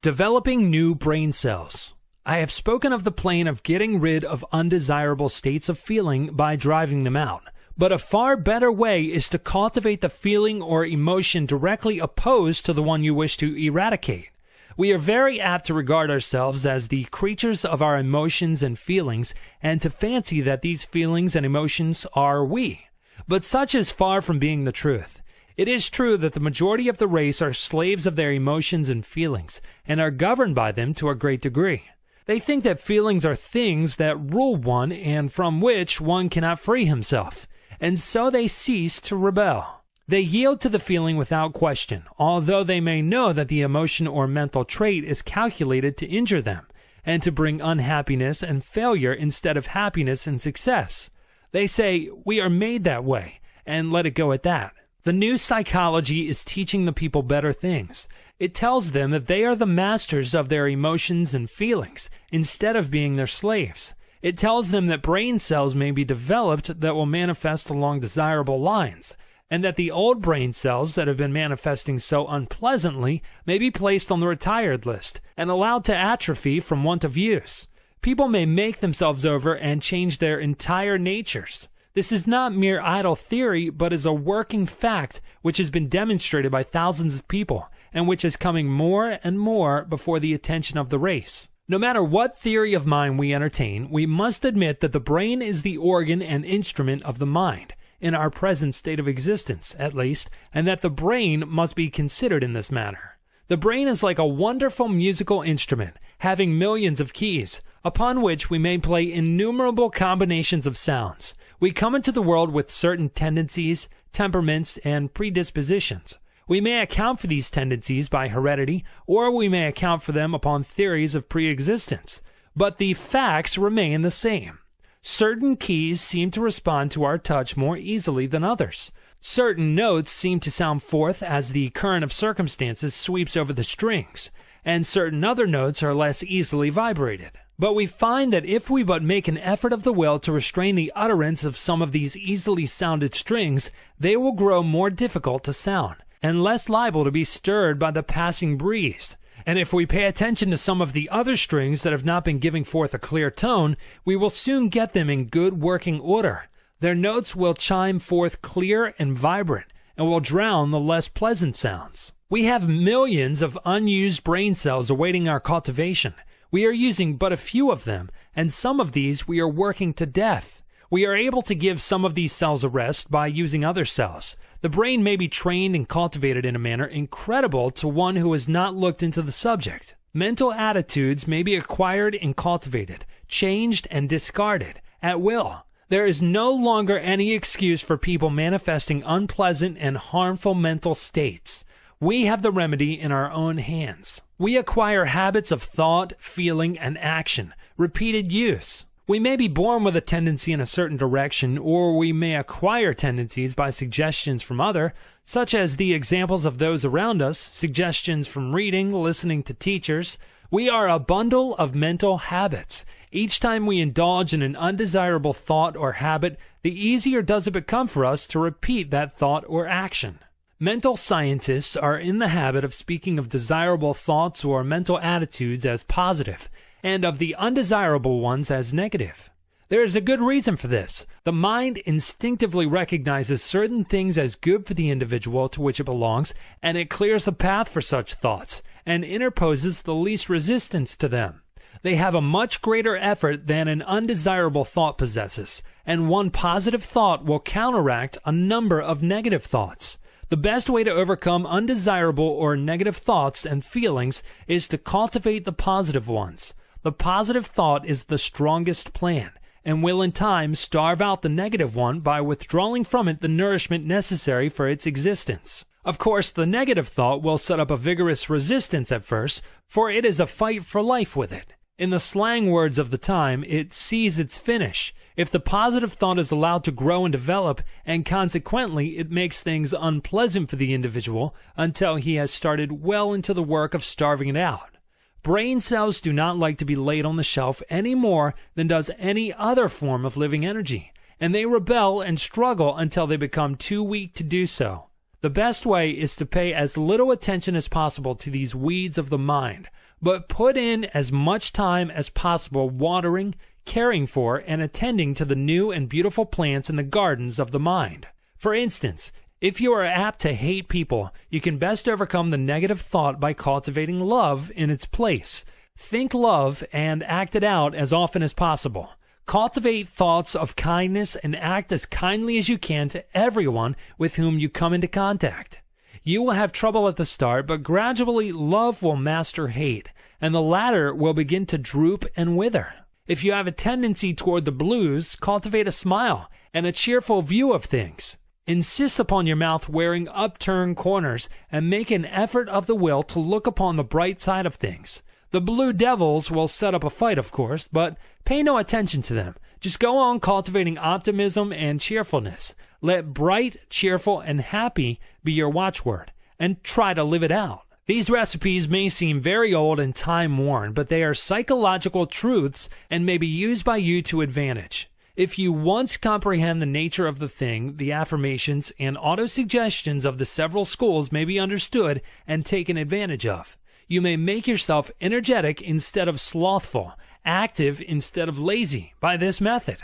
Developing new brain cells. I have spoken of the plan of getting rid of undesirable states of feeling by driving them out. But a far better way is to cultivate the feeling or emotion directly opposed to the one you wish to eradicate. We are very apt to regard ourselves as the creatures of our emotions and feelings, and to fancy that these feelings and emotions are we. But such is far from being the truth. It is true that the majority of the race are slaves of their emotions and feelings, and are governed by them to a great degree. They think that feelings are things that rule one and from which one cannot free himself, and so they cease to rebel. They yield to the feeling without question, although they may know that the emotion or mental trait is calculated to injure them, and to bring unhappiness and failure instead of happiness and success. They say, "We are made that way," and let it go at that. The new psychology is teaching the people better things. It tells them that they are the masters of their emotions and feelings, instead of being their slaves. It tells them that brain cells may be developed that will manifest along desirable lines, and that the old brain cells that have been manifesting so unpleasantly may be placed on the retired list and allowed to atrophy from want of use. People may make themselves over and change their entire natures. This is not mere idle theory, but is a working fact which has been demonstrated by thousands of people, and which is coming more and more before the attention of the race. No matter what theory of mind we entertain, we must admit that the brain is the organ and instrument of the mind, in our present state of existence, at least, and that the brain must be considered in this manner. The brain is like a wonderful musical instrument, having millions of keys, upon which we may play innumerable combinations of sounds. We come into the world with certain tendencies, temperaments, and predispositions. We may account for these tendencies by heredity, or we may account for them upon theories of pre-existence, but the facts remain the same. Certain keys seem to respond to our touch more easily than others. Certain notes seem to sound forth as the current of circumstances sweeps over the strings, and certain other notes are less easily vibrated. But we find that if we but make an effort of the will to restrain the utterance of some of these easily sounded strings, they will grow more difficult to sound, and less liable to be stirred by the passing breeze. And if we pay attention to some of the other strings that have not been giving forth a clear tone, we will soon get them in good working order. Their notes will chime forth clear and vibrant, and will drown the less pleasant sounds. We have millions of unused brain cells awaiting our cultivation. We are using but a few of them, and some of these we are working to death. We are able to give some of these cells a rest by using other cells. The brain may be trained and cultivated in a manner incredible to one who has not looked into the subject. Mental attitudes may be acquired and cultivated, changed and discarded, at will. There is no longer any excuse for people manifesting unpleasant and harmful mental states. We have the remedy in our own hands. We acquire habits of thought, feeling, and action, repeated use. We may be born with a tendency in a certain direction, or we may acquire tendencies by suggestions from others, such as the examples of those around us, suggestions from reading, listening to teachers. We are a bundle of mental habits. Each time we indulge in an undesirable thought or habit, the easier does it become for us to repeat that thought or action. Mental scientists are in the habit of speaking of desirable thoughts or mental attitudes as positive, and of the undesirable ones as negative. There is a good reason for this. The mind instinctively recognizes certain things as good for the individual to which it belongs, and it clears the path for such thoughts, and interposes the least resistance to them. They have a much greater effort than an undesirable thought possesses, and one positive thought will counteract a number of negative thoughts. The best way to overcome undesirable or negative thoughts and feelings is to cultivate the positive ones. The positive thought is the strongest plan, and will in time starve out the negative one by withdrawing from it the nourishment necessary for its existence. Of course, the negative thought will set up a vigorous resistance at first, for it is a fight for life with it. In the slang words of the time, it sees its finish. If the positive thought is allowed to grow and develop, and consequently it makes things unpleasant for the individual until he has started well into the work of starving it out. Brain cells do not like to be laid on the shelf any more than does any other form of living energy, and they rebel and struggle until they become too weak to do so. The best way is to pay as little attention as possible to these weeds of the mind, but put in as much time as possible watering, caring for, and attending to the new and beautiful plants in the gardens of the mind. For instance, if you are apt to hate people, you can best overcome the negative thought by cultivating love in its place. Think love and act it out as often as possible. Cultivate thoughts of kindness and act as kindly as you can to everyone with whom you come into contact. You will have trouble at the start, but gradually love will master hate, and the latter will begin to droop and wither. If you have a tendency toward the blues, cultivate a smile and a cheerful view of things. Insist upon your mouth wearing upturned corners and make an effort of the will to look upon the bright side of things. The blue devils will set up a fight, of course, but pay no attention to them. Just go on cultivating optimism and cheerfulness. Let bright, cheerful, and happy be your watchword, and try to live it out. These recipes may seem very old and time-worn, but they are psychological truths and may be used by you to advantage. If you once comprehend the nature of the thing, the affirmations and autosuggestions of the several schools may be understood and taken advantage of. You may make yourself energetic instead of slothful, active instead of lazy by this method.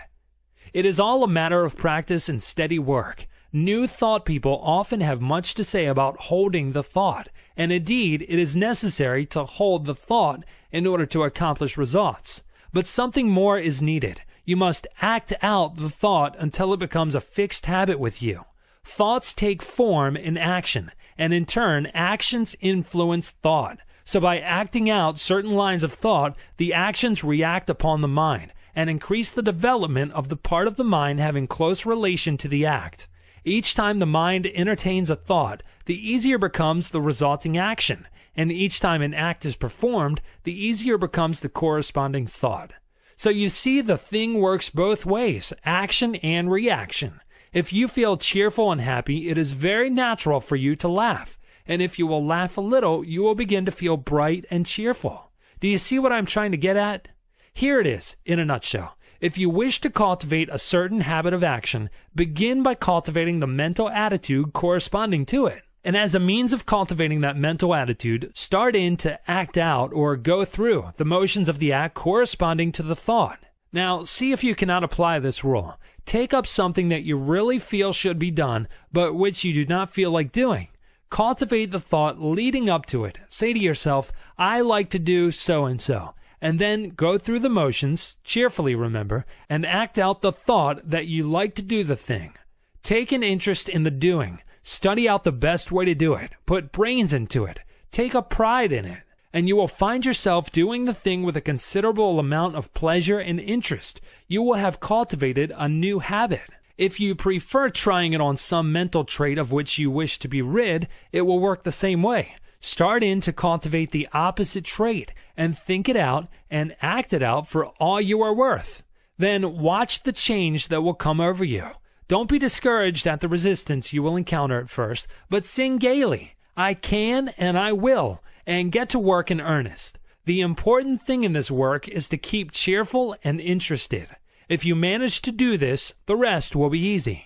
It is all a matter of practice and steady work. New thought people often have much to say about holding the thought, and indeed it is necessary to hold the thought in order to accomplish results. But something more is needed. You must act out the thought until it becomes a fixed habit with you. Thoughts take form in action, and in turn, actions influence thought. So by acting out certain lines of thought, the actions react upon the mind, and increase the development of the part of the mind having close relation to the act. Each time the mind entertains a thought, the easier becomes the resulting action, and each time an act is performed, the easier becomes the corresponding thought. So you see, the thing works both ways, action and reaction. If you feel cheerful and happy, it is very natural for you to laugh. And if you will laugh a little, you will begin to feel bright and cheerful. Do you see what I'm trying to get at? Here it is, in a nutshell. If you wish to cultivate a certain habit of action, begin by cultivating the mental attitude corresponding to it. And as a means of cultivating that mental attitude, start in to act out or go through the motions of the act corresponding to the thought. Now, see if you cannot apply this rule. Take up something that you really feel should be done, but which you do not feel like doing. Cultivate the thought leading up to it. Say to yourself, I like to do so-and-so. And then go through the motions, cheerfully remember, and act out the thought that you like to do the thing. Take an interest in the doing. Study out the best way to do it. Put brains into it. Take a pride in it. And you will find yourself doing the thing with a considerable amount of pleasure and interest. You will have cultivated a new habit. If you prefer trying it on some mental trait of which you wish to be rid, it will work the same way. Start in to cultivate the opposite trait and think it out and act it out for all you are worth. Then watch the change that will come over you. Don't be discouraged at the resistance you will encounter at first, but sing gaily, I can and I will, and get to work in earnest. The important thing in this work is to keep cheerful and interested. If you manage to do this, the rest will be easy.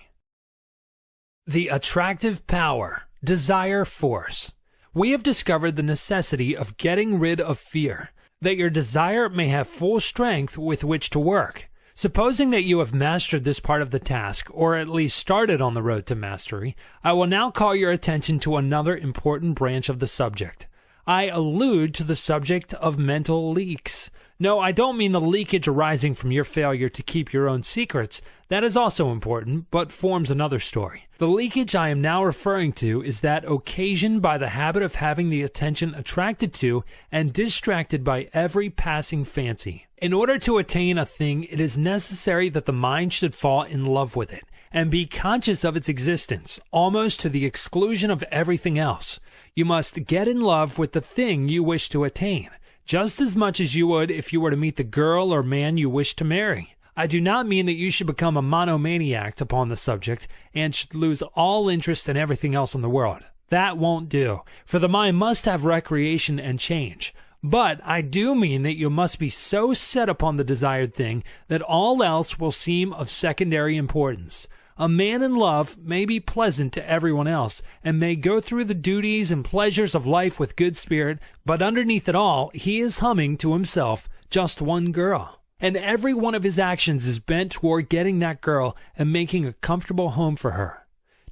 The attractive power, desire force. We have discovered the necessity of getting rid of fear, that your desire may have full strength with which to work. Supposing that you have mastered this part of the task, or at least started on the road to mastery, I will now call your attention to another important branch of the subject. I allude to the subject of mental leaks. No, I don't mean the leakage arising from your failure to keep your own secrets. That is also important, but forms another story. The leakage I am now referring to is that occasioned by the habit of having the attention attracted to and distracted by every passing fancy. In order to attain a thing, it is necessary that the mind should fall in love with it and be conscious of its existence, almost to the exclusion of everything else. You must get in love with the thing you wish to attain, just as much as you would if you were to meet the girl or man you wish to marry. I do not mean that you should become a monomaniac upon the subject and should lose all interest in everything else in the world. That won't do, for the mind must have recreation and change. But I do mean that you must be so set upon the desired thing that all else will seem of secondary importance. A man in love may be pleasant to everyone else and may go through the duties and pleasures of life with good spirit, but underneath it all, he is humming to himself just one girl. And every one of his actions is bent toward getting that girl and making a comfortable home for her.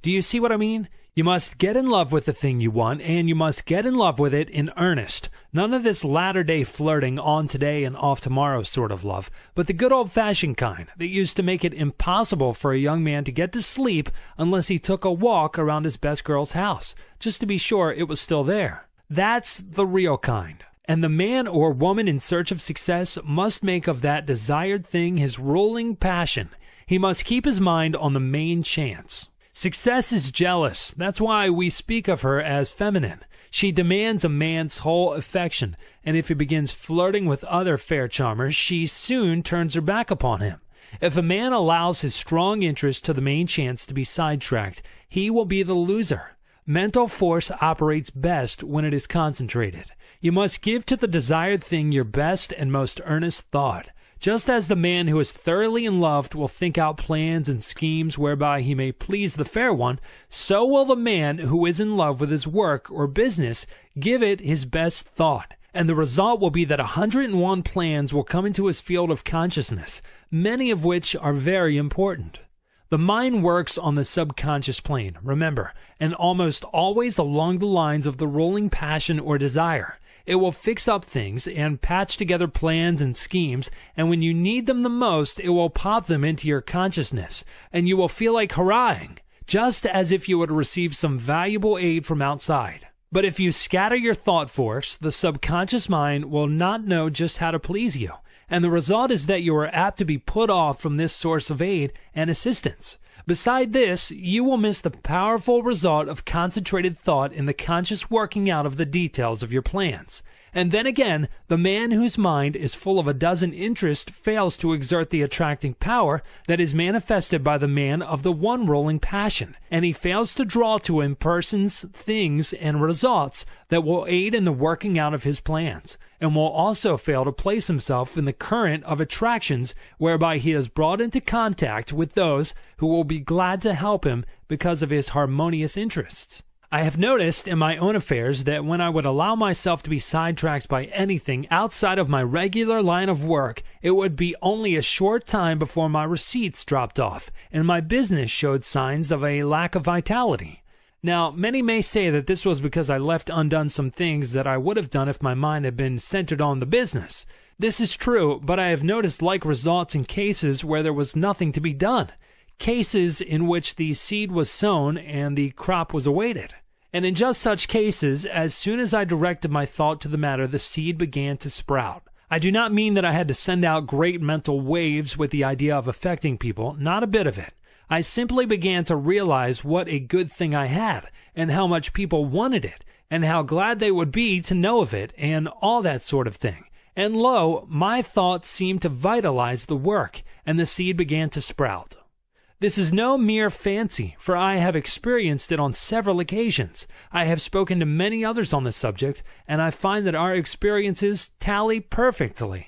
Do you see what I mean? You must get in love with the thing you want, and you must get in love with it in earnest. None of this latter-day flirting, on today and off tomorrow sort of love, but the good old-fashioned kind that used to make it impossible for a young man to get to sleep unless he took a walk around his best girl's house, just to be sure it was still there. That's the real kind. And the man or woman in search of success must make of that desired thing his ruling passion. He must keep his mind on the main chance. Success is jealous. That's why we speak of her as feminine. She demands a man's whole affection, and if he begins flirting with other fair charmers, she soon turns her back upon him. If a man allows his strong interest to the main chance to be sidetracked, he will be the loser. Mental force operates best when it is concentrated. You must give to the desired thing your best and most earnest thought. Just as the man who is thoroughly in love will think out plans and schemes whereby he may please the fair one, so will the man who is in love with his work or business give it his best thought. And the result will be that 101 plans will come into his field of consciousness, many of which are very important. The mind works on the subconscious plane, remember, and almost always along the lines of the ruling passion or desire. It will fix up things and patch together plans and schemes, and when you need them the most, it will pop them into your consciousness, and you will feel like hurrahing, just as if you would receive some valuable aid from outside. But if you scatter your thought force, the subconscious mind will not know just how to please you, and the result is that you are apt to be put off from this source of aid and assistance. Beside this, you will miss the powerful result of concentrated thought in the conscious working out of the details of your plans. And then again, the man whose mind is full of a dozen interests fails to exert the attracting power that is manifested by the man of the one ruling passion, and he fails to draw to him persons, things, and results that will aid in the working out of his plans, and will also fail to place himself in the current of attractions whereby he is brought into contact with those who will be glad to help him because of his harmonious interests. I have noticed in my own affairs that when I would allow myself to be sidetracked by anything outside of my regular line of work, it would be only a short time before my receipts dropped off, and my business showed signs of a lack of vitality. Now, many may say that this was because I left undone some things that I would have done if my mind had been centered on the business. This is true, but I have noticed like results in cases where there was nothing to be done. Cases in which the seed was sown and the crop was awaited. And in just such cases, as soon as I directed my thought to the matter, the seed began to sprout. I do not mean that I had to send out great mental waves with the idea of affecting people, not a bit of it. I simply began to realize what a good thing I had, and how much people wanted it, and how glad they would be to know of it, and all that sort of thing. And lo, my thoughts seemed to vitalize the work, and the seed began to sprout. This is no mere fancy, for I have experienced it on several occasions. I have spoken to many others on the subject, and I find that our experiences tally perfectly.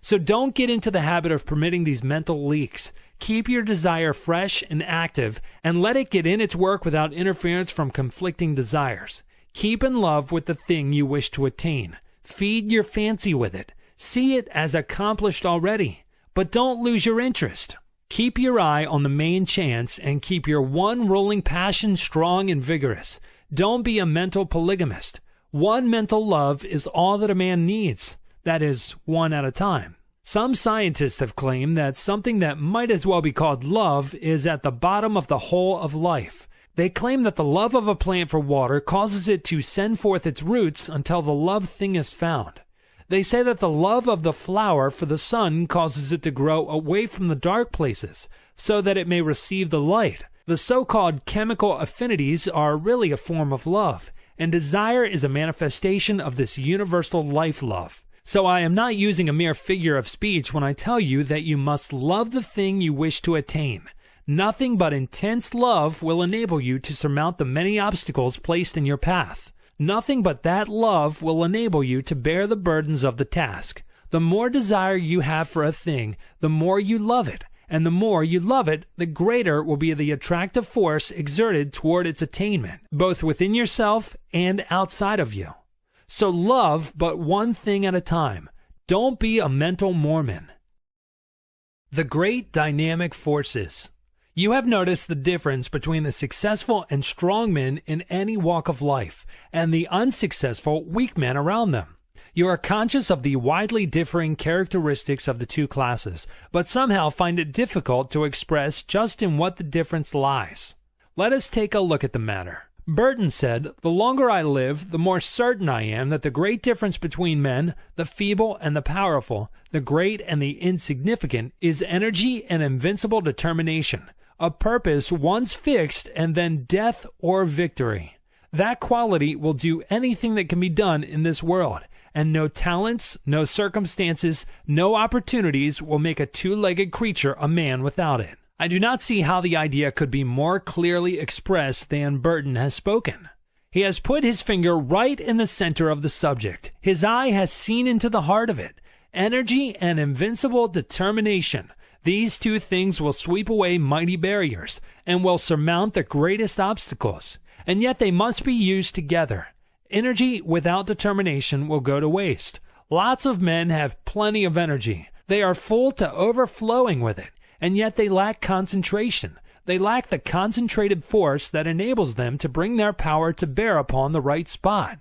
So don't get into the habit of permitting these mental leaks. Keep your desire fresh and active, and let it get in its work without interference from conflicting desires. Keep in love with the thing you wish to attain. Feed your fancy with it. See it as accomplished already, but don't lose your interest. Keep your eye on the main chance and keep your one ruling passion strong and vigorous. Don't be a mental polygamist. One mental love is all that a man needs. That is, one at a time. Some scientists have claimed that something that might as well be called love is at the bottom of the whole of life. They claim that the love of a plant for water causes it to send forth its roots until the love thing is found. They say that the love of the flower for the sun causes it to grow away from the dark places, so that it may receive the light. The so-called chemical affinities are really a form of love, and desire is a manifestation of this universal life-love. So I am not using a mere figure of speech when I tell you that you must love the thing you wish to attain. Nothing but intense love will enable you to surmount the many obstacles placed in your path. Nothing but that love will enable you to bear the burdens of the task. The more desire you have for a thing, the more you love it, and the more you love it, the greater will be the attractive force exerted toward its attainment, both within yourself and outside of you. So love but one thing at a time. Don't be a mental Mormon. The great dynamic forces. You have noticed the difference between the successful and strong men in any walk of life and the unsuccessful weak men around them. You are conscious of the widely differing characteristics of the two classes, but somehow find it difficult to express just in what the difference lies. Let us take a look at the matter. Burton said, "The longer I live, the more certain I am that the great difference between men, the feeble and the powerful, the great and the insignificant, is energy and invincible determination, a purpose once fixed and then death or victory. That quality will do anything that can be done in this world, and no talents, no circumstances, no opportunities will make a two-legged creature a man without it." I do not see how the idea could be more clearly expressed than Burton has spoken. He has put his finger right in the center of the subject. His eye has seen into the heart of it. Energy and invincible determination. These two things will sweep away mighty barriers and will surmount the greatest obstacles. And yet they must be used together. Energy without determination will go to waste. Lots of men have plenty of energy. They are full to overflowing with it. And yet they lack concentration. They lack the concentrated force that enables them to bring their power to bear upon the right spot.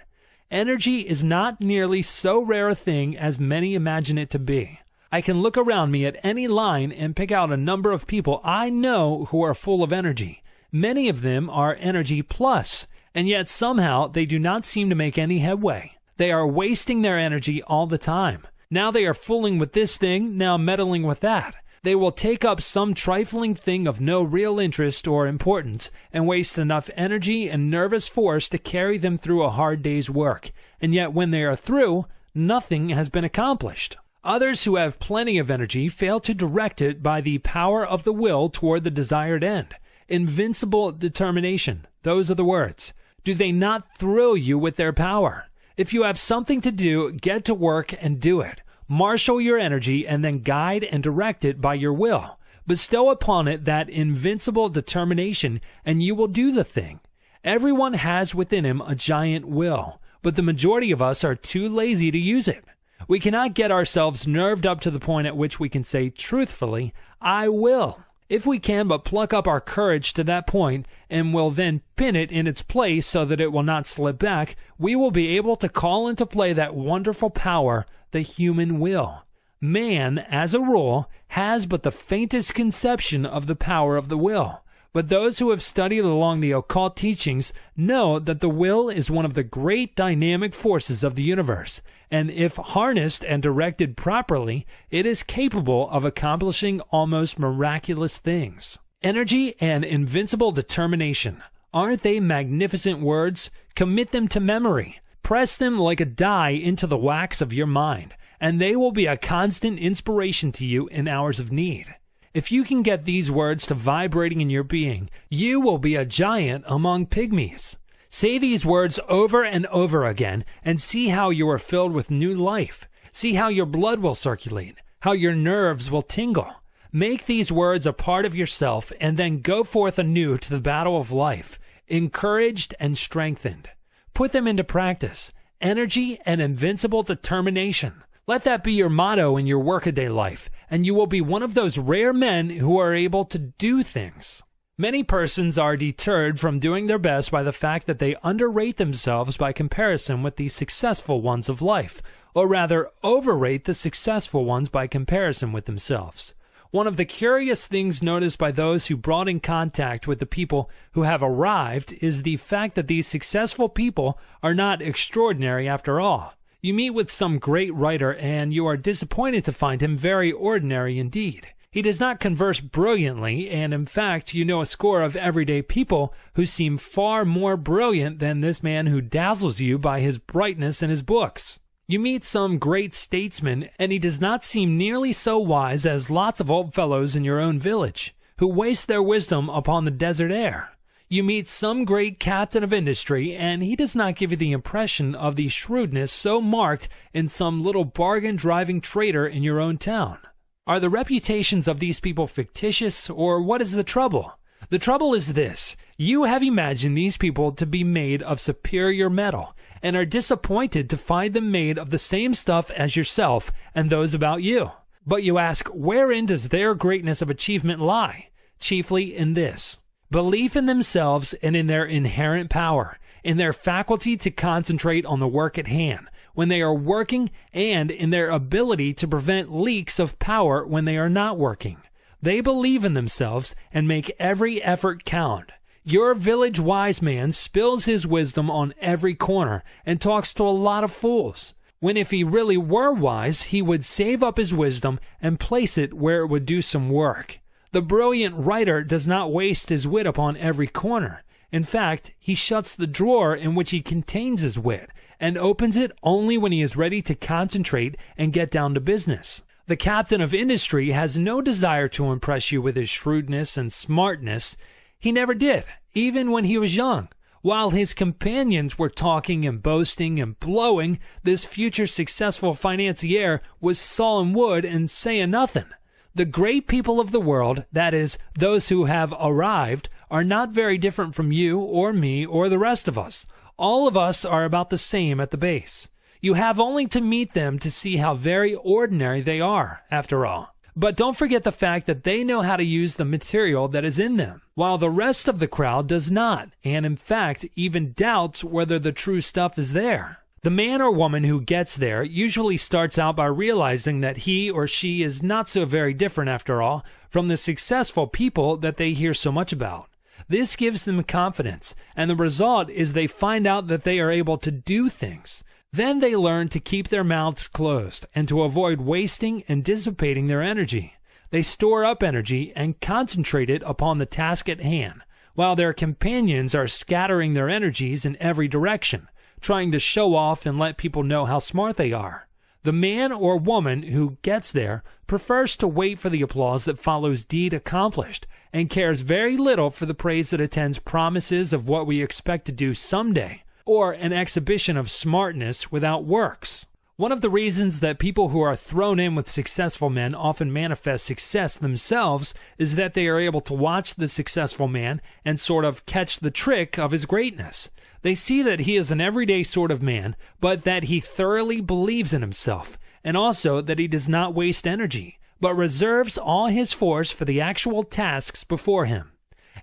Energy is not nearly so rare a thing as many imagine it to be. I can look around me at any line and pick out a number of people I know who are full of energy. Many of them are energy plus, and yet somehow they do not seem to make any headway. They are wasting their energy all the time. Now they are fooling with this thing, now meddling with that. They will take up some trifling thing of no real interest or importance and waste enough energy and nervous force to carry them through a hard day's work, and yet when they are through, nothing has been accomplished. Others who have plenty of energy fail to direct it by the power of the will toward the desired end. Invincible determination, those are the words. Do they not thrill you with their power? If you have something to do, get to work and do it. Marshal your energy and then guide and direct it by your will. Bestow upon it that invincible determination, and you will do the thing. Everyone has within him a giant will, but the majority of us are too lazy to use it. We cannot get ourselves nerved up to the point at which we can say truthfully, "I will." If we can but pluck up our courage to that point and will then pin it in its place so that it will not slip back, we will be able to call into play that wonderful power, the human will. Man, as a rule, has but the faintest conception of the power of the will. But those who have studied along the occult teachings know that the will is one of the great dynamic forces of the universe, and if harnessed and directed properly, it is capable of accomplishing almost miraculous things. Energy and invincible determination. Aren't they magnificent words? Commit them to memory. Press them like a die into the wax of your mind, and they will be a constant inspiration to you in hours of need. If you can get these words to vibrating in your being, you will be a giant among pygmies. Say these words over and over again and see how you are filled with new life. See how your blood will circulate, how your nerves will tingle. Make these words a part of yourself and then go forth anew to the battle of life, encouraged and strengthened. Put them into practice. Energy and invincible determination. Let that be your motto in your workaday life, and you will be one of those rare men who are able to do things. Many persons are deterred from doing their best by the fact that they underrate themselves by comparison with the successful ones of life, or rather overrate the successful ones by comparison with themselves. One of the curious things noticed by those who brought in contact with the people who have arrived is the fact that these successful people are not extraordinary after all. You meet with some great writer and you are disappointed to find him very ordinary indeed. He does not converse brilliantly, and in fact you know a score of everyday people who seem far more brilliant than this man who dazzles you by his brightness and his books. You meet some great statesman, and he does not seem nearly so wise as lots of old fellows in your own village, who waste their wisdom upon the desert air. You meet some great captain of industry, and he does not give you the impression of the shrewdness so marked in some little bargain-driving trader in your own town. Are the reputations of these people fictitious, or what is the trouble? The trouble is this: you have imagined these people to be made of superior metal, and are disappointed to find them made of the same stuff as yourself and those about you. But you ask, wherein does their greatness of achievement lie? Chiefly in this: belief in themselves and in their inherent power, in their faculty to concentrate on the work at hand when they are working, and in their ability to prevent leaks of power when they are not working. They believe in themselves and make every effort count. Your village wise man spills his wisdom on every corner and talks to a lot of fools, when if he really were wise, he would save up his wisdom and place it where it would do some work. The brilliant writer does not waste his wit upon every corner. In fact, he shuts the drawer in which he contains his wit, and opens it only when he is ready to concentrate and get down to business. The captain of industry has no desire to impress you with his shrewdness and smartness. He never did, even when he was young. While his companions were talking and boasting and blowing, this future successful financier was sawing wood and saying nothing. The great people of the world, that is, those who have arrived, are not very different from you or me or the rest of us. All of us are about the same at the base. You have only to meet them to see how very ordinary they are, after all. But don't forget the fact that they know how to use the material that is in them, while the rest of the crowd does not, and in fact even doubts whether the true stuff is there. The man or woman who gets there usually starts out by realizing that he or she is not so very different, after all, from the successful people that they hear so much about. This gives them confidence, and the result is they find out that they are able to do things. Then they learn to keep their mouths closed and to avoid wasting and dissipating their energy. They store up energy and concentrate it upon the task at hand, while their companions are scattering their energies in every direction, trying to show off and let people know how smart they are. The man or woman who gets there prefers to wait for the applause that follows deed accomplished, and cares very little for the praise that attends promises of what we expect to do someday, or an exhibition of smartness without works. One of the reasons that people who are thrown in with successful men often manifest success themselves is that they are able to watch the successful man and sort of catch the trick of his greatness. They see that he is an everyday sort of man, but that he thoroughly believes in himself, and also that he does not waste energy, but reserves all his force for the actual tasks before him.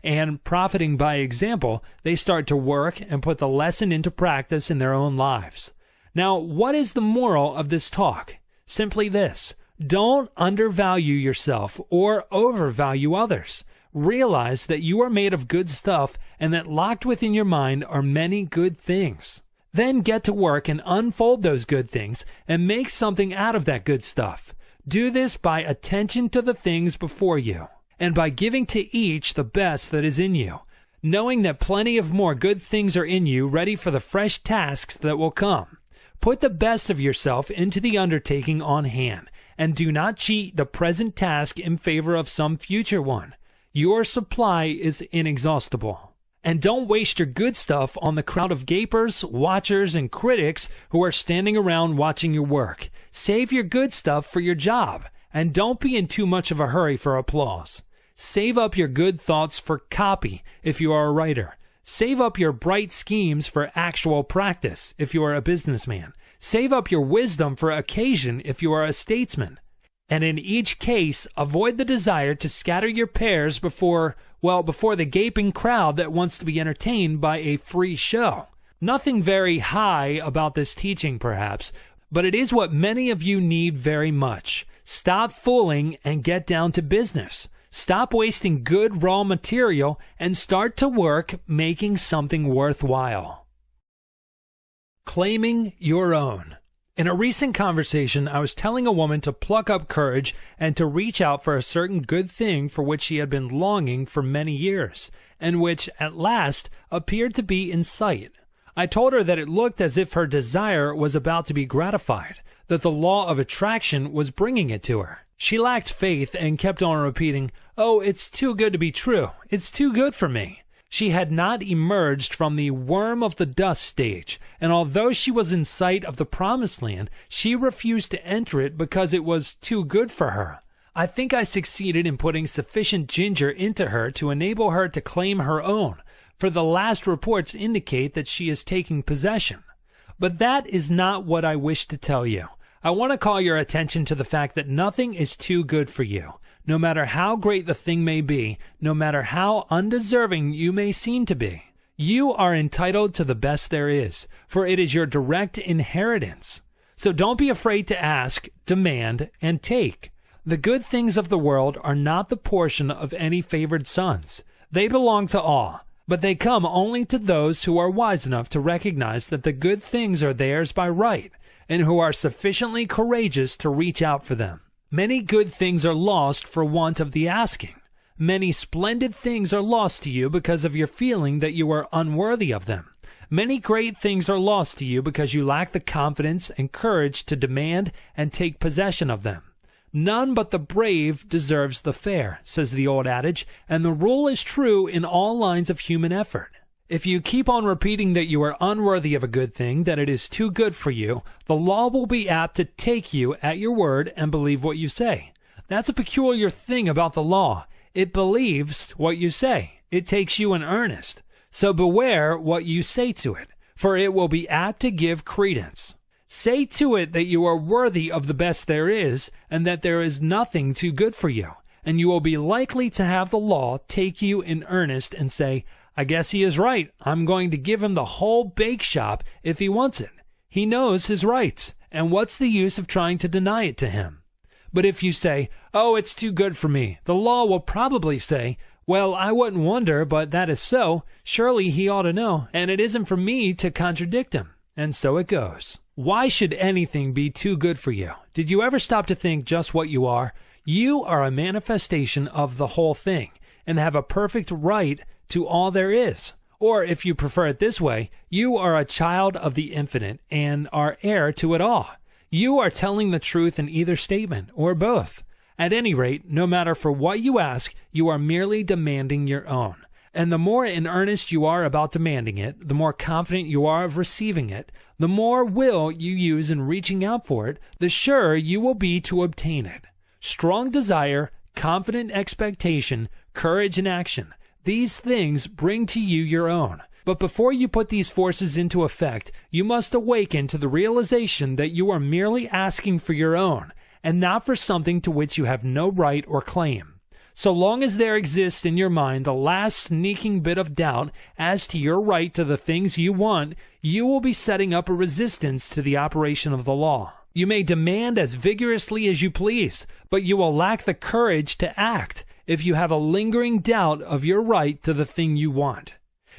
And profiting by example, they start to work and put the lesson into practice in their own lives. Now, what is the moral of this talk? Simply this: don't undervalue yourself or overvalue others. Realize that you are made of good stuff and that locked within your mind are many good things. Then get to work and unfold those good things and make something out of that good stuff. Do this by attention to the things before you, and by giving to each the best that is in you, knowing that plenty of more good things are in you ready for the fresh tasks that will come. Put the best of yourself into the undertaking on hand, and do not cheat the present task in favor of some future one. Your supply is inexhaustible. And don't waste your good stuff on the crowd of gapers, watchers, and critics who are standing around watching your work. Save your good stuff for your job, and don't be in too much of a hurry for applause. Save up your good thoughts for copy if you are a writer. Save up your bright schemes for actual practice if you are a businessman. Save up your wisdom for occasion if you are a statesman. And in each case, avoid the desire to scatter your pears before the gaping crowd that wants to be entertained by a free show. Nothing very high about this teaching, perhaps, but it is what many of you need very much. Stop fooling and get down to business. Stop wasting good raw material and start to work making something worthwhile. Claiming your own. In a recent conversation, I was telling a woman to pluck up courage and to reach out for a certain good thing for which she had been longing for many years, and which, at last, appeared to be in sight. I told her that it looked as if her desire was about to be gratified, that the law of attraction was bringing it to her. She lacked faith and kept on repeating, "Oh, it's too good to be true. It's too good for me." She had not emerged from the worm of the dust stage, and although she was in sight of the promised land, she refused to enter it because it was too good for her. I think I succeeded in putting sufficient ginger into her to enable her to claim her own, for the last reports indicate that she is taking possession. But that is not what I wish to tell you. I want to call your attention to the fact that nothing is too good for you. No matter how great the thing may be, no matter how undeserving you may seem to be, you are entitled to the best there is, for it is your direct inheritance. So don't be afraid to ask, demand, and take. The good things of the world are not the portion of any favored sons. They belong to all, but they come only to those who are wise enough to recognize that the good things are theirs by right, and who are sufficiently courageous to reach out for them. Many good things are lost for want of the asking. Many splendid things are lost to you because of your feeling that you are unworthy of them. Many great things are lost to you because you lack the confidence and courage to demand and take possession of them. None but the brave deserves the fair, says the old adage, and the rule is true in all lines of human effort. If you keep on repeating that you are unworthy of a good thing, that it is too good for you, the law will be apt to take you at your word and believe what you say. That's a peculiar thing about the law. It believes what you say. It takes you in earnest. So beware what you say to it, for it will be apt to give credence. Say to it that you are worthy of the best there is, and that there is nothing too good for you, and you will be likely to have the law take you in earnest and say, I guess he is right. I'm going to give him the whole bake shop if he wants it. He knows his rights, and what's the use of trying to deny it to him? But if you say, oh, it's too good for me, the law will probably say, well, I wouldn't wonder, but that is so. Surely he ought to know, and it isn't for me to contradict him. And so it goes. Why should anything be too good for you? Did you ever stop to think just what you are? You are a manifestation of the whole thing, and have a perfect right to all there is. Or, if you prefer it this way, you are a child of the infinite and are heir to it all. You are telling the truth in either statement, or both. At any rate, no matter for what you ask, you are merely demanding your own. And the more in earnest you are about demanding it, the more confident you are of receiving it, the more will you use in reaching out for it, the surer you will be to obtain it. Strong desire, confident expectation, courage in action, these things bring to you your own. But before you put these forces into effect, you must awaken to the realization that you are merely asking for your own, and not for something to which you have no right or claim. So long as there exists in your mind the last sneaking bit of doubt as to your right to the things you want, you will be setting up a resistance to the operation of the law. You may demand as vigorously as you please, but you will lack the courage to act if you have a lingering doubt of your right to the thing you want.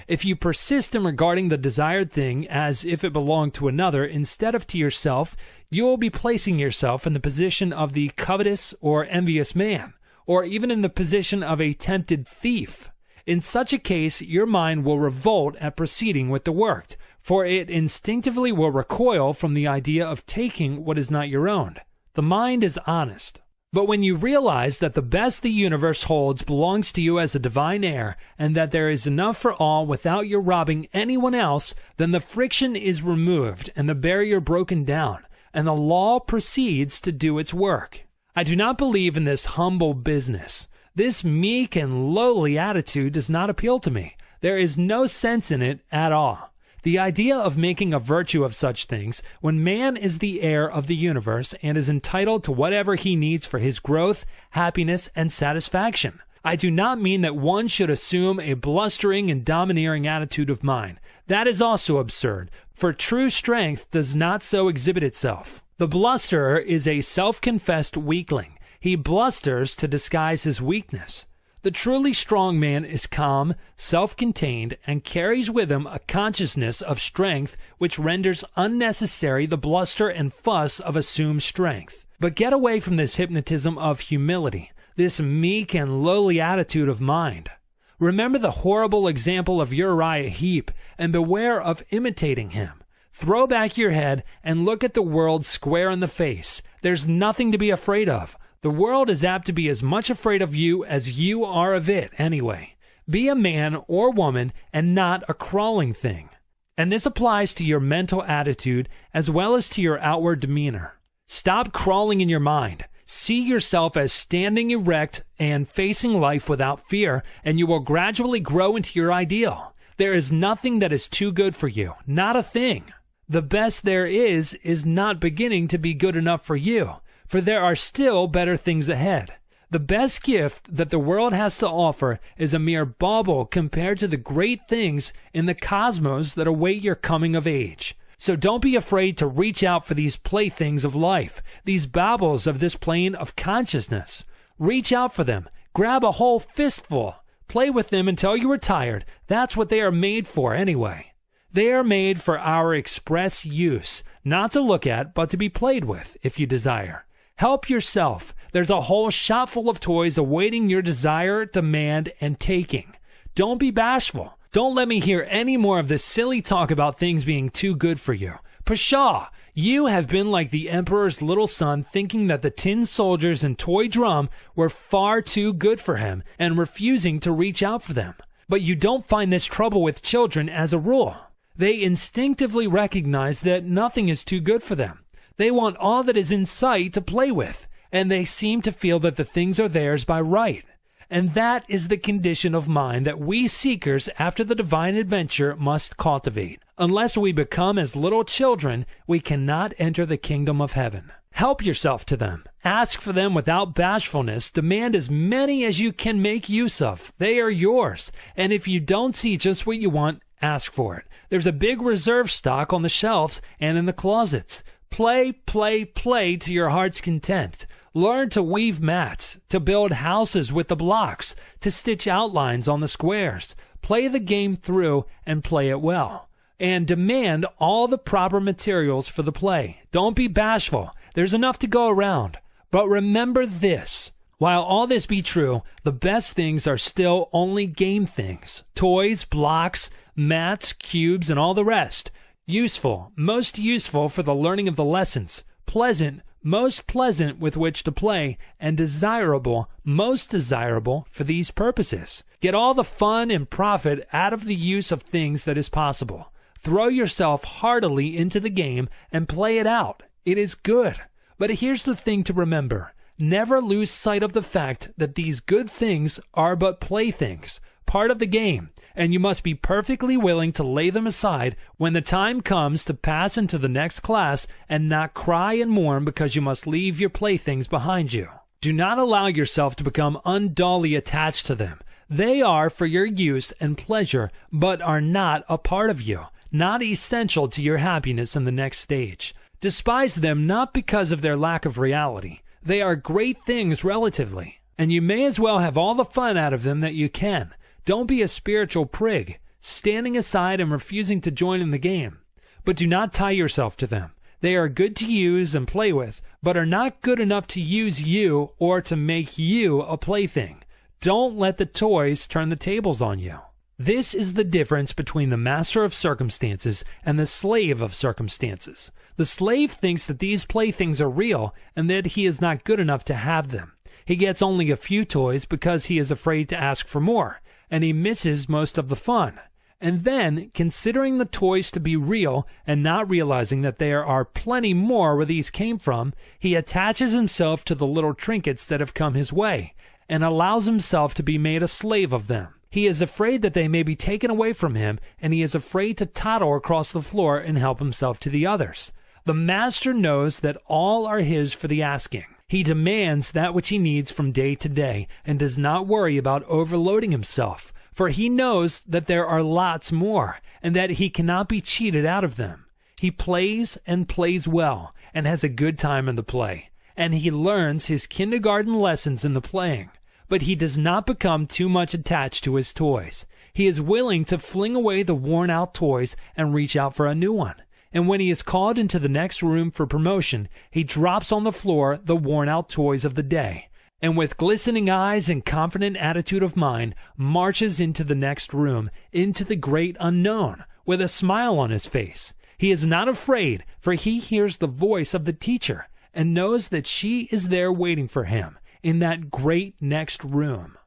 If you persist in regarding the desired thing as if it belonged to another instead of to yourself, you will be placing yourself in the position of the covetous or envious man, or even in the position of a tempted thief. In such a case, your mind will revolt at proceeding with the work, for it instinctively will recoil from the idea of taking what is not your own. The mind is honest. But when you realize that the best the universe holds belongs to you as a divine heir, and that there is enough for all without your robbing anyone else, then the friction is removed and the barrier broken down, and the law proceeds to do its work. I do not believe in this humble business. This meek and lowly attitude does not appeal to me. There is no sense in it at all. The idea of making a virtue of such things, when man is the heir of the universe and is entitled to whatever he needs for his growth, happiness, and satisfaction. I do not mean that one should assume a blustering and domineering attitude of mind. That is also absurd, for true strength does not so exhibit itself. The blusterer is a self-confessed weakling. He blusters to disguise his weakness. The truly strong man is calm, self-contained, and carries with him a consciousness of strength which renders unnecessary the bluster and fuss of assumed strength. But get away from this hypnotism of humility, this meek and lowly attitude of mind. Remember the horrible example of Uriah Heep, and beware of imitating him. Throw back your head and look at the world square in the face. There's nothing to be afraid of. The world is apt to be as much afraid of you as you are of it, anyway. Be a man or woman and not a crawling thing. And this applies to your mental attitude as well as to your outward demeanor. Stop crawling in your mind. See yourself as standing erect and facing life without fear, and you will gradually grow into your ideal. There is nothing that is too good for you, not a thing. The best there is not beginning to be good enough for you, for there are still better things ahead. The best gift that the world has to offer is a mere bauble compared to the great things in the cosmos that await your coming of age. So don't be afraid to reach out for these playthings of life, these baubles of this plane of consciousness. Reach out for them. Grab a whole fistful. Play with them until you are tired. That's what they are made for anyway. They are made for our express use, not to look at, but to be played with, if you desire. Help yourself. There's a whole shop full of toys awaiting your desire, demand, and taking. Don't be bashful. Don't let me hear any more of this silly talk about things being too good for you. Pshaw! You have been like the emperor's little son, thinking that the tin soldiers and toy drum were far too good for him and refusing to reach out for them. But you don't find this trouble with children as a rule. They instinctively recognize that nothing is too good for them. They want all that is in sight to play with, and they seem to feel that the things are theirs by right. And that is the condition of mind that we seekers after the divine adventure must cultivate. Unless we become as little children, we cannot enter the kingdom of heaven. Help yourself to them. Ask for them without bashfulness. Demand as many as you can make use of. They are yours. And if you don't see just what you want, ask for it. There's a big reserve stock on the shelves and in the closets. Play, play, play to your heart's content. Learn to weave mats, to build houses with the blocks, to stitch outlines on the squares. Play the game through and play it well. And demand all the proper materials for the play. Don't be bashful. There's enough to go around. But remember this. While all this be true, the best things are still only game things. Toys, blocks, mats, cubes, and all the rest. Useful, most useful for the learning of the lessons. Pleasant, most pleasant with which to play, and desirable, most desirable for these purposes. Get all the fun and profit out of the use of things that is possible. Throw yourself heartily into the game and play it out. It is good. But here's the thing to remember. Never lose sight of the fact that these good things are but playthings, part of the game, and you must be perfectly willing to lay them aside when the time comes to pass into the next class and not cry and mourn because you must leave your playthings behind you. Do not allow yourself to become undully attached to them. They are for your use and pleasure, but are not a part of you, not essential to your happiness in the next stage. Despise them not because of their lack of reality. They are great things relatively, and you may as well have all the fun out of them that you can. Don't be a spiritual prig, standing aside and refusing to join in the game. But do not tie yourself to them. They are good to use and play with, but are not good enough to use you or to make you a plaything. Don't let the toys turn the tables on you. This is the difference between the master of circumstances and the slave of circumstances. The slave thinks that these playthings are real and that he is not good enough to have them. He gets only a few toys because he is afraid to ask for more, and he misses most of the fun. And then, considering the toys to be real and not realizing that there are plenty more where these came from, he attaches himself to the little trinkets that have come his way and allows himself to be made a slave of them. He is afraid that they may be taken away from him, and he is afraid to toddle across the floor and help himself to the others. The master knows that all are his for the asking. He demands that which he needs from day to day and does not worry about overloading himself, for he knows that there are lots more and that he cannot be cheated out of them. He plays and plays well and has a good time in the play, and he learns his kindergarten lessons in the playing. But he does not become too much attached to his toys. He is willing to fling away the worn-out toys and reach out for a new one. And when he is called into the next room for promotion, he drops on the floor the worn-out toys of the day, and with glistening eyes and confident attitude of mind, marches into the next room, into the great unknown, with a smile on his face. He is not afraid, for he hears the voice of the teacher, and knows that she is there waiting for him, in that great next room.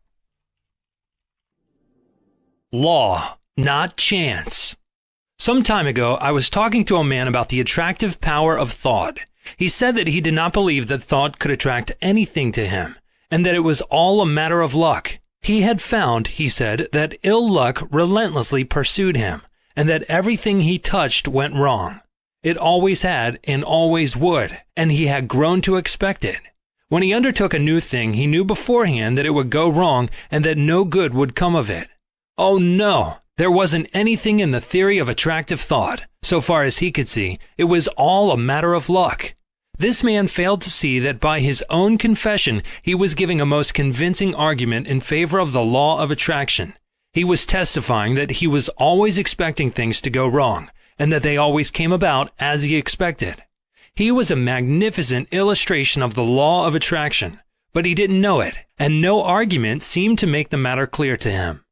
Law, not chance. Some time ago, I was talking to a man about the attractive power of thought. He said that he did not believe that thought could attract anything to him, and that it was all a matter of luck. He had found, he said, that ill luck relentlessly pursued him, and that everything he touched went wrong. It always had and always would, and he had grown to expect it. When he undertook a new thing, he knew beforehand that it would go wrong and that no good would come of it. Oh no, there wasn't anything in the theory of attractive thought. So far as he could see, it was all a matter of luck. This man failed to see that by his own confession, he was giving a most convincing argument in favor of the law of attraction. He was testifying that he was always expecting things to go wrong, and that they always came about as he expected. He was a magnificent illustration of the law of attraction, but he didn't know it, and no argument seemed to make the matter clear to him.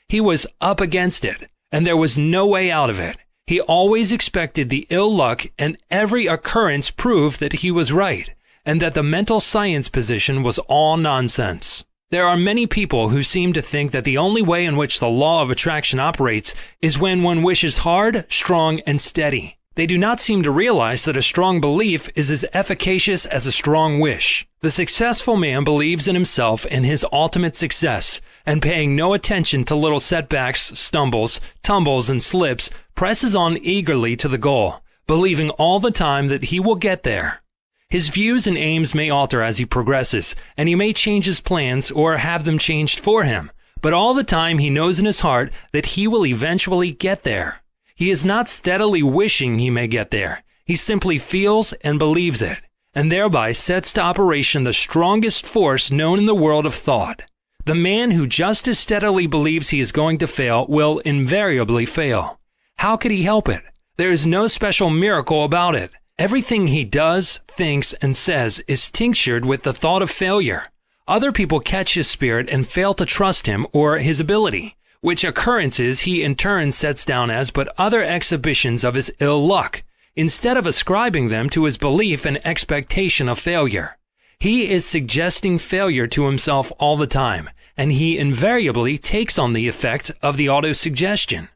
He was up against it, and there was no way out of it. He always expected the ill luck, and every occurrence proved that he was right, and that the mental science position was all nonsense. There are many people who seem to think that the only way in which the law of attraction operates is when one wishes hard, strong, and steady. They do not seem to realize that a strong belief is as efficacious as a strong wish. The successful man believes in himself and his ultimate success, and paying no attention to little setbacks, stumbles, tumbles, and slips, presses on eagerly to the goal, believing all the time that he will get there. His views and aims may alter as he progresses, and he may change his plans or have them changed for him, but all the time he knows in his heart that he will eventually get there. He is not steadily wishing he may get there. He simply feels and believes it, and thereby sets to operation the strongest force known in the world of thought. The man who just as steadily believes he is going to fail will invariably fail. How could he help it? There is no special miracle about it. Everything he does, thinks, and says is tinctured with the thought of failure. Other people catch his spirit and fail to trust him or his ability, which occurrences he in turn sets down as but other exhibitions of his ill luck, instead of ascribing them to his belief and expectation of failure. He is suggesting failure to himself all the time, and he invariably takes on the effect of the autosuggestion.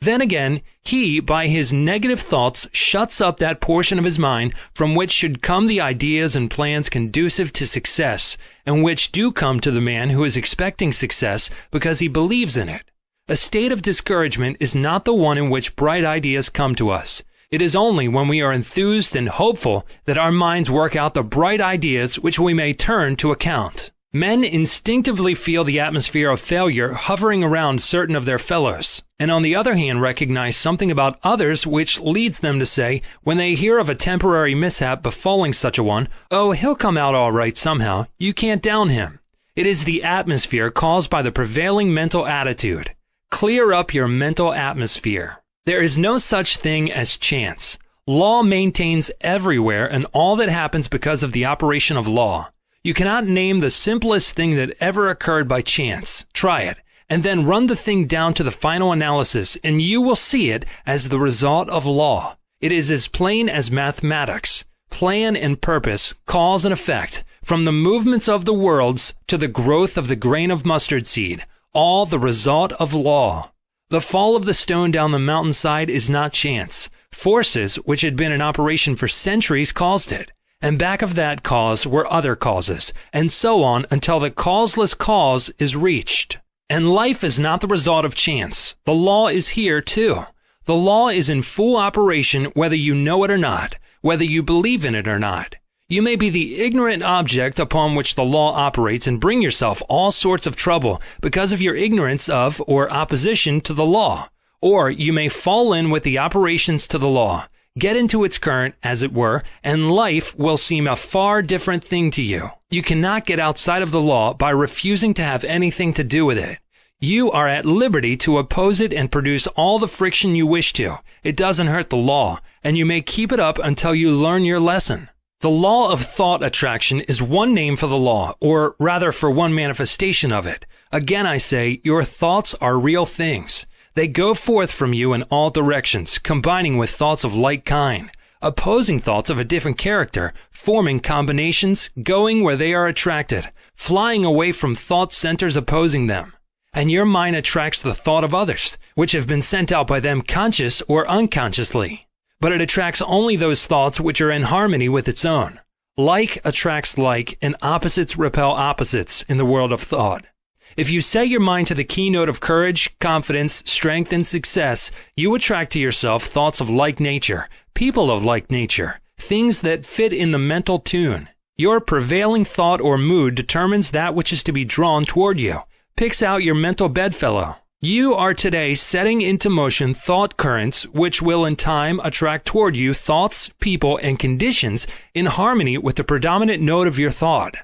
Then again, he, by his negative thoughts, shuts up that portion of his mind from which should come the ideas and plans conducive to success, and which do come to the man who is expecting success because he believes in it. A state of discouragement is not the one in which bright ideas come to us. It is only when we are enthused and hopeful that our minds work out the bright ideas which we may turn to account. Men instinctively feel the atmosphere of failure hovering around certain of their fellows, and on the other hand recognize something about others which leads them to say, when they hear of a temporary mishap befalling such a one, "Oh, he'll come out all right somehow. You can't down him." It is the atmosphere caused by the prevailing mental attitude. Clear up your mental atmosphere. There is no such thing as chance. Law maintains everywhere, and all that happens because of the operation of law. You cannot name the simplest thing that ever occurred by chance. Try it, and then run the thing down to the final analysis, and you will see it as the result of law. It is as plain as mathematics. Plan and purpose, cause and effect, from the movements of the worlds to the growth of the grain of mustard seed, all the result of law. The fall of the stone down the mountainside is not chance. Forces which had been in operation for centuries caused it. And back of that cause were other causes, and so on until the causeless cause is reached. And life is not the result of chance. The law is here too. The law is in full operation whether you know it or not, whether you believe in it or not. You may be the ignorant object upon which the law operates and bring yourself all sorts of trouble because of your ignorance of or opposition to the law. Or you may fall in with the operations to the law, get into its current, as it were, and life will seem a far different thing to you. You cannot get outside of the law by refusing to have anything to do with it. You are at liberty to oppose it and produce all the friction you wish to. It doesn't hurt the law, and you may keep it up until you learn your lesson. The law of thought attraction is one name for the law, or rather for one manifestation of it. Again, I say, your thoughts are real things. They go forth from you in all directions, combining with thoughts of like kind, opposing thoughts of a different character, forming combinations, going where they are attracted, flying away from thought centers opposing them. And your mind attracts the thought of others, which have been sent out by them conscious or unconsciously. but it attracts only those thoughts which are in harmony with its own. Like attracts like, and opposites repel opposites in the world of thought. If you set your mind to the keynote of courage, confidence, strength, and success, you attract to yourself thoughts of like nature, people of like nature, things that fit in the mental tune. Your prevailing thought or mood determines that which is to be drawn toward you, picks out your mental bedfellow. You are today setting into motion thought currents which will in time attract toward you thoughts, people, and conditions in harmony with the predominant note of your thought.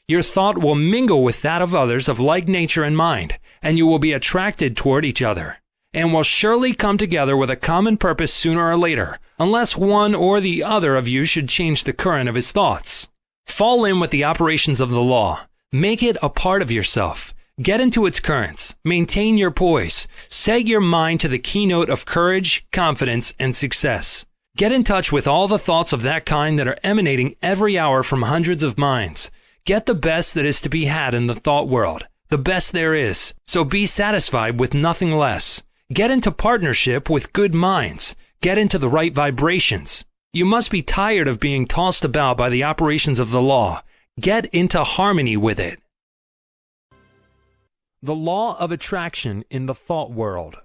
Your thought will mingle with that of others of like nature and mind, and you will be attracted toward each other, and will surely come together with a common purpose sooner or later, unless one or the other of you should change the current of his thoughts. Fall in with the operations of the law. Make it a part of yourself. Get into its currents, maintain your poise, set your mind to the keynote of courage, confidence, and success. Get in touch with all the thoughts of that kind that are emanating every hour from hundreds of minds. Get the best that is to be had in the thought world, the best there is, so be satisfied with nothing less. Get into partnership with good minds. Get into the right vibrations. You must be tired of being tossed about by the operations of the law. Get into harmony with it. The law of attraction in the thought world.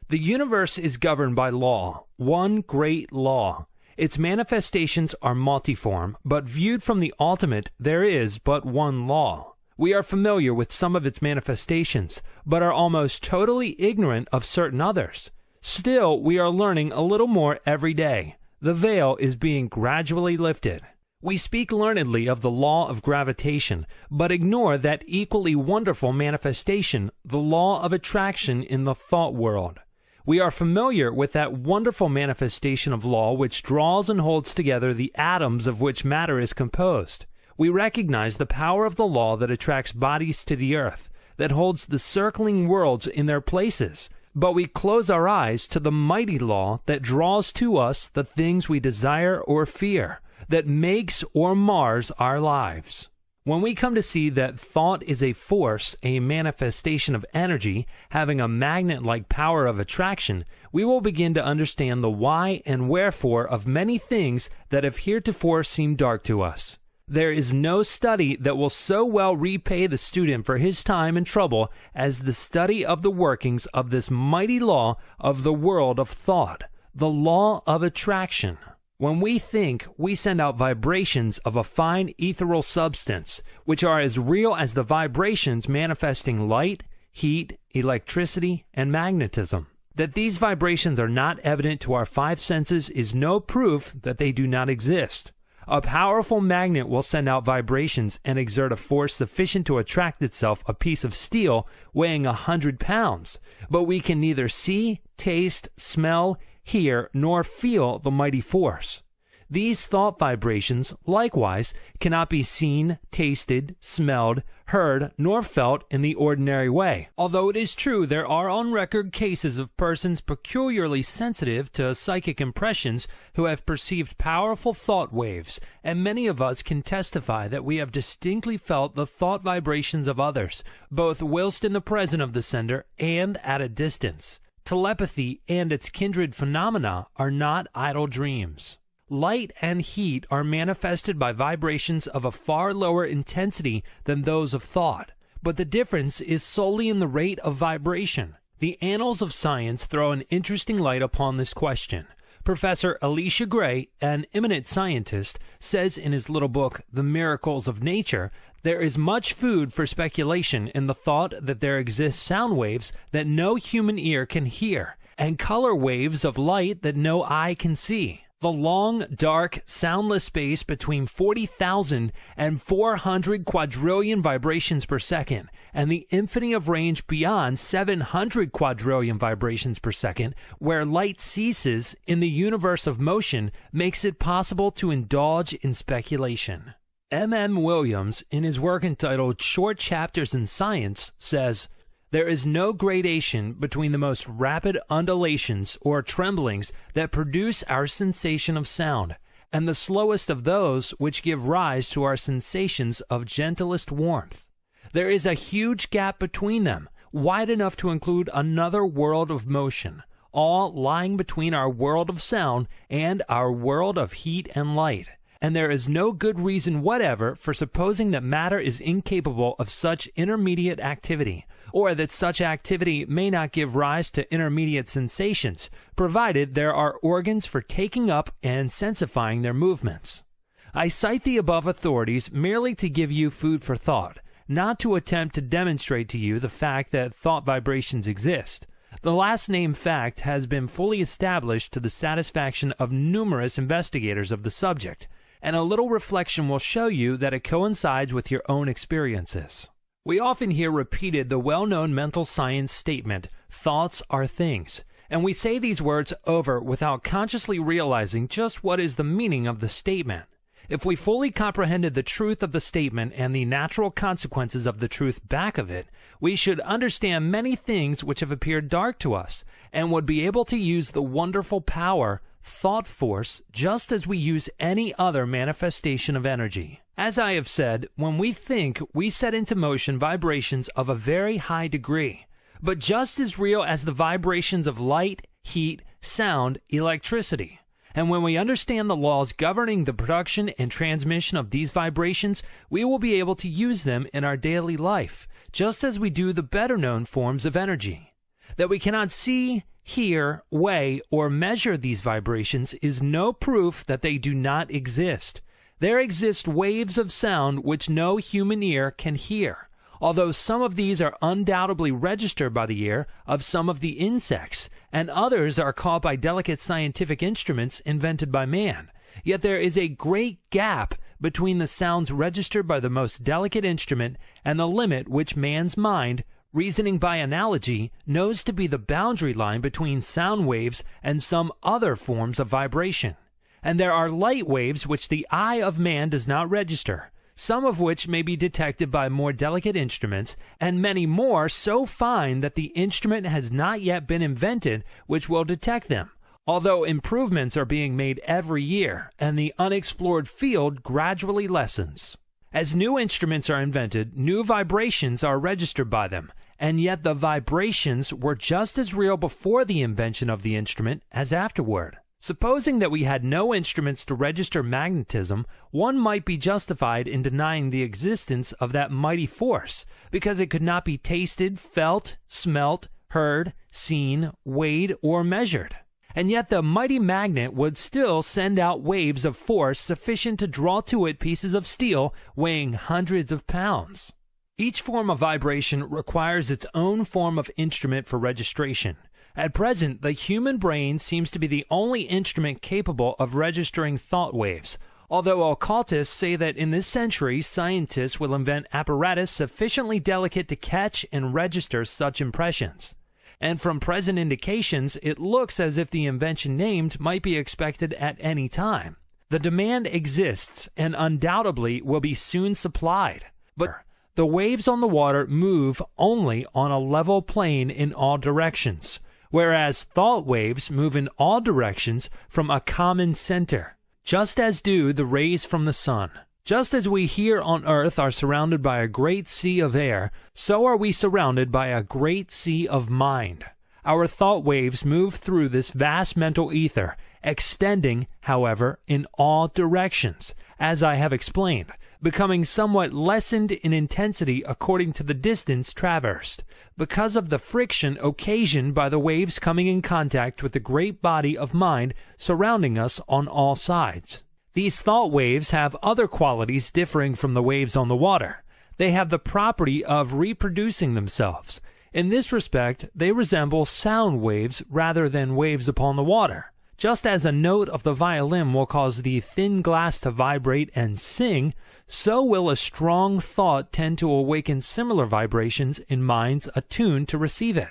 The universe is governed by law, one great law. Its manifestations are multiform, but viewed from the ultimate, there is but one law. We are familiar with some of its manifestations, but are almost totally ignorant of certain others. Still, we are learning a little more every day. The veil is being gradually lifted. We speak learnedly of the law of gravitation, but ignore that equally wonderful manifestation, the law of attraction in the thought world. We are familiar with that wonderful manifestation of law which draws and holds together the atoms of which matter is composed. We recognize the power of the law that attracts bodies to the earth, that holds the circling worlds in their places, but we close our eyes to the mighty law that draws to us the things we desire or fear, that makes or mars our lives. When we come to see that thought is a force, a manifestation of energy, having a magnet-like power of attraction, we will begin to understand the why and wherefore of many things that have heretofore seemed dark to us. There is no study that will so well repay the student for his time and trouble as the study of the workings of this mighty law of the world of thought, the law of attraction. When we think, we send out vibrations of a fine ethereal substance, which are as real as the vibrations manifesting light, heat, electricity, and magnetism. That these vibrations are not evident to our five senses is no proof that they do not exist. A powerful magnet will send out vibrations and exert a force sufficient to attract itself a piece of steel weighing 100 pounds, but we can neither see, taste, smell, hear, nor feel the mighty force. These thought vibrations, likewise, cannot be seen, tasted, smelled, heard, nor felt in the ordinary way. Although it is true there are on record cases of persons peculiarly sensitive to psychic impressions who have perceived powerful thought waves, and many of us can testify that we have distinctly felt the thought vibrations of others, both whilst in the presence of the sender and at a distance. Telepathy and its kindred phenomena are not idle dreams. Light and heat are manifested by vibrations of a far lower intensity than those of thought, but the difference is solely in the rate of vibration. The annals of science throw an interesting light upon this question. Professor Elisha Gray, an eminent scientist, says in his little book, The Miracles of Nature, there is much food for speculation in the thought that there exist sound waves that no human ear can hear, and color waves of light that no eye can see. The long, dark, soundless space between 40,000 and 400 quadrillion vibrations per second, and the infinity of range beyond 700 quadrillion vibrations per second, where light ceases in the universe of motion, makes it possible to indulge in speculation. M. Williams, in his work entitled Short Chapters in Science, says, there is no gradation between the most rapid undulations or tremblings that produce our sensation of sound, and the slowest of those which give rise to our sensations of gentlest warmth. There is a huge gap between them, wide enough to include another world of motion. all lying between our world of sound and our world of heat and light. And there is no good reason whatever for supposing that matter is incapable of such intermediate activity, or that such activity may not give rise to intermediate sensations, provided there are organs for taking up and sensifying their movements. I cite the above authorities merely to give you food for thought, not to attempt to demonstrate to you the fact that thought vibrations exist. The last named fact has been fully established to the satisfaction of numerous investigators of the subject, and a little reflection will show you that it coincides with your own experiences. We often hear repeated the well-known mental science statement, "Thoughts are things," and we say these words over without consciously realizing just what is the meaning of the statement. If we fully comprehended the truth of the statement and the natural consequences of the truth back of it, we should understand many things which have appeared dark to us, and would be able to use the wonderful power, thought force, just as we use any other manifestation of energy. As I have said, when we think, we set into motion vibrations of a very high degree, but just as real as the vibrations of light, heat, sound, electricity. And when we understand the laws governing the production and transmission of these vibrations, we will be able to use them in our daily life, just as we do the better-known forms of energy. That we cannot see, hear, weigh, or measure these vibrations is no proof that they do not exist. There exist waves of sound which no human ear can hear, although some of these are undoubtedly registered by the ear of some of the insects, and others are caught by delicate scientific instruments invented by man. Yet there is a great gap between the sounds registered by the most delicate instrument and the limit which man's mind, reasoning by analogy, knows to be the boundary line between sound waves and some other forms of vibration. And there are light waves which the eye of man does not register, some of which may be detected by more delicate instruments, and many more so fine that the instrument has not yet been invented which will detect them, although improvements are being made every year, and the unexplored field gradually lessens. As new instruments are invented, new vibrations are registered by them, and yet the vibrations were just as real before the invention of the instrument as afterward. Supposing that we had no instruments to register magnetism, one might be justified in denying the existence of that mighty force, because it could not be tasted, felt, smelt, heard, seen, weighed, or measured. And yet the mighty magnet would still send out waves of force sufficient to draw to it pieces of steel weighing hundreds of pounds. Each form of vibration requires its own form of instrument for registration. At present, the human brain seems to be the only instrument capable of registering thought waves, although occultists say that in this century scientists will invent apparatus sufficiently delicate to catch and register such impressions. And from present indications, it looks as if the invention named might be expected at any time. The demand exists and undoubtedly will be soon supplied, but the waves on the water move only on a level plane in all directions, whereas thought waves move in all directions from a common center, just as do the rays from the sun. Just as we here on earth are surrounded by a great sea of air, so are we surrounded by a great sea of mind. Our thought waves move through this vast mental ether, extending, however, in all directions, as I have explained, becoming somewhat lessened in intensity according to the distance traversed, because of the friction occasioned by the waves coming in contact with the great body of mind surrounding us on all sides. These thought waves have other qualities differing from the waves on the water. They have the property of reproducing themselves. In this respect, they resemble sound waves rather than waves upon the water. Just as a note of the violin will cause the thin glass to vibrate and sing, so will a strong thought tend to awaken similar vibrations in minds attuned to receive it.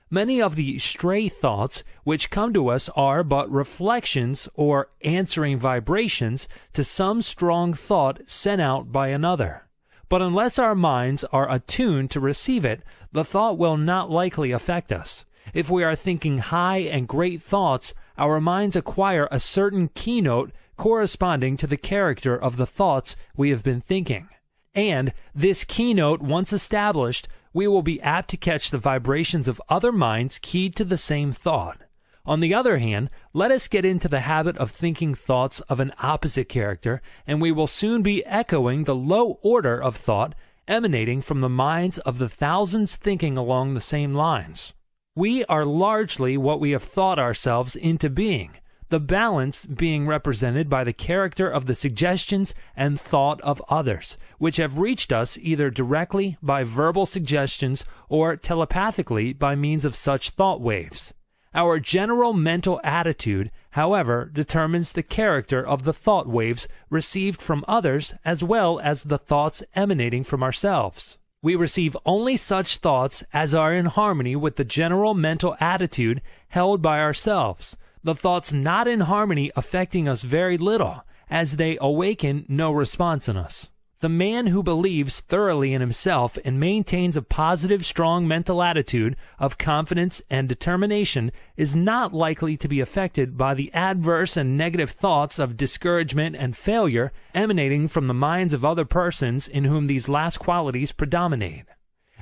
Many of the stray thoughts which come to us are but reflections or answering vibrations to some strong thought sent out by another. But unless our minds are attuned to receive it, the thought will not likely affect us. If we are thinking high and great thoughts, our minds acquire a certain keynote corresponding to the character of the thoughts we have been thinking. And, this keynote once established, we will be apt to catch the vibrations of other minds keyed to the same thought. On the other hand, let us get into the habit of thinking thoughts of an opposite character, and we will soon be echoing the low order of thought emanating from the minds of the thousands thinking along the same lines. We are largely what we have thought ourselves into being, the balance being represented by the character of the suggestions and thought of others, which have reached us either directly by verbal suggestions or telepathically by means of such thought waves. Our general mental attitude, however, determines the character of the thought waves received from others as well as the thoughts emanating from ourselves. We receive only such thoughts as are in harmony with the general mental attitude held by ourselves, the thoughts not in harmony affecting us very little, as they awaken no response in us. The man who believes thoroughly in himself and maintains a positive, strong mental attitude of confidence and determination is not likely to be affected by the adverse and negative thoughts of discouragement and failure emanating from the minds of other persons in whom these last qualities predominate.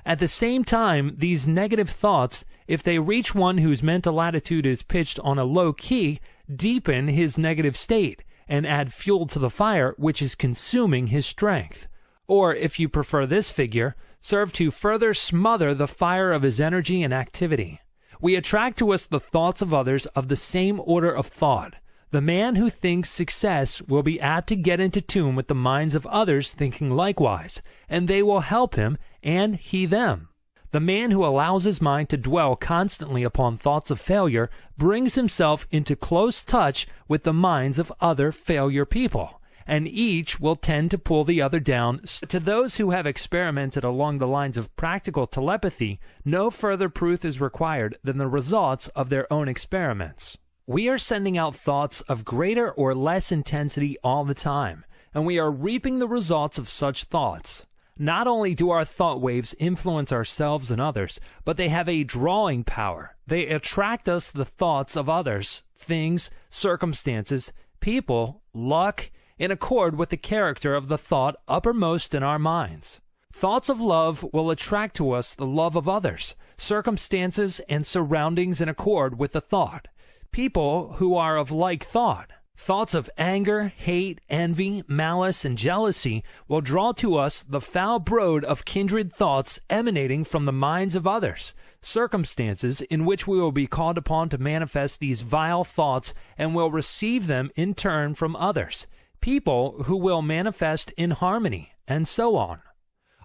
At the same time, these negative thoughts, if they reach one whose mental attitude is pitched on a low key, deepen his negative state and add fuel to the fire which is consuming his strength. Or, if you prefer this figure, serve to further smother the fire of his energy and activity. We attract to us the thoughts of others of the same order of thought. The man who thinks success will be apt to get into tune with the minds of others thinking likewise, and they will help him, and he them. The man who allows his mind to dwell constantly upon thoughts of failure brings himself into close touch with the minds of other failure people, and each will tend to pull the other down. To those who have experimented along the lines of practical telepathy, no further proof is required than the results of their own experiments. We are sending out thoughts of greater or less intensity all the time, and we are reaping the results of such thoughts. Not only do our thought waves influence ourselves and others, but they have a drawing power. They attract us the thoughts of others, things, circumstances, people, luck, in accord with the character of the thought uppermost in our minds. Thoughts of love will attract to us the love of others, circumstances and surroundings in accord with the thought. People who are of like thought. Thoughts of anger, hate, envy, malice, and jealousy will draw to us the foul brood of kindred thoughts emanating from the minds of others, circumstances in which we will be called upon to manifest these vile thoughts and will receive them in turn from others, people who will manifest in harmony, and so on.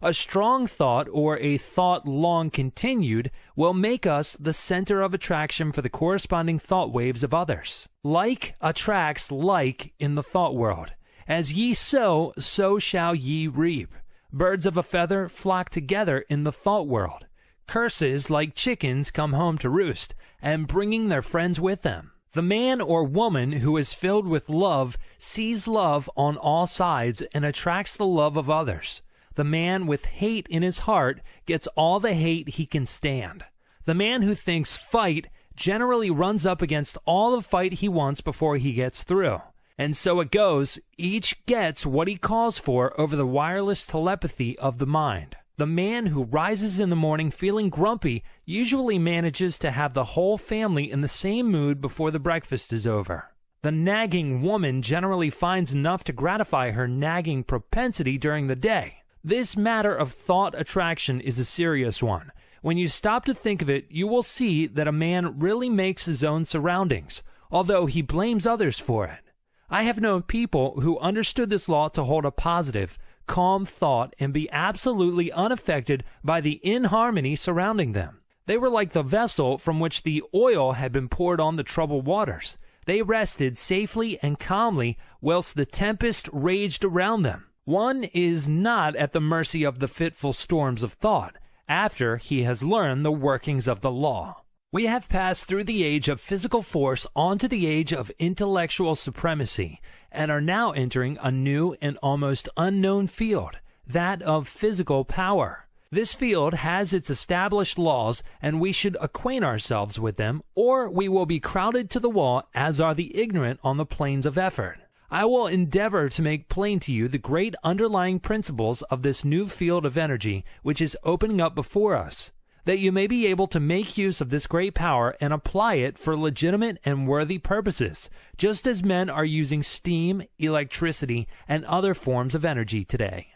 A strong thought, or a thought long continued, will make us the center of attraction for the corresponding thought waves of others. Like attracts like in the thought world. As ye sow, so shall ye reap. Birds of a feather flock together in the thought world. Curses, like chickens, come home to roost, and bringing their friends with them. The man or woman who is filled with love sees love on all sides and attracts the love of others. The man with hate in his heart gets all the hate he can stand. The man who thinks fight generally runs up against all the fight he wants before he gets through. And so it goes, each gets what he calls for over the wireless telepathy of the mind. The man who rises in the morning feeling grumpy usually manages to have the whole family in the same mood before the breakfast is over. The nagging woman generally finds enough to gratify her nagging propensity during the day. This matter of thought attraction is a serious one. When you stop to think of it, you will see that a man really makes his own surroundings, although he blames others for it. I have known people who understood this law to hold a positive, calm thought and be absolutely unaffected by the inharmony surrounding them. They were like the vessel from which the oil had been poured on the troubled waters. They rested safely and calmly whilst the tempest raged around them. One is not at the mercy of the fitful storms of thought after he has learned the workings of the law. We have passed through the age of physical force onto the age of intellectual supremacy and are now entering a new and almost unknown field, that of physical power. This field has its established laws, and we should acquaint ourselves with them, or we will be crowded to the wall as are the ignorant on the plains of effort. I will endeavor to make plain to you the great underlying principles of this new field of energy which is opening up before us. that you may be able to make use of this great power and apply it for legitimate and worthy purposes, just as men are using steam, electricity, and other forms of energy today.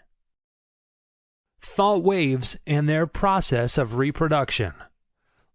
Thought waves and their process of reproduction.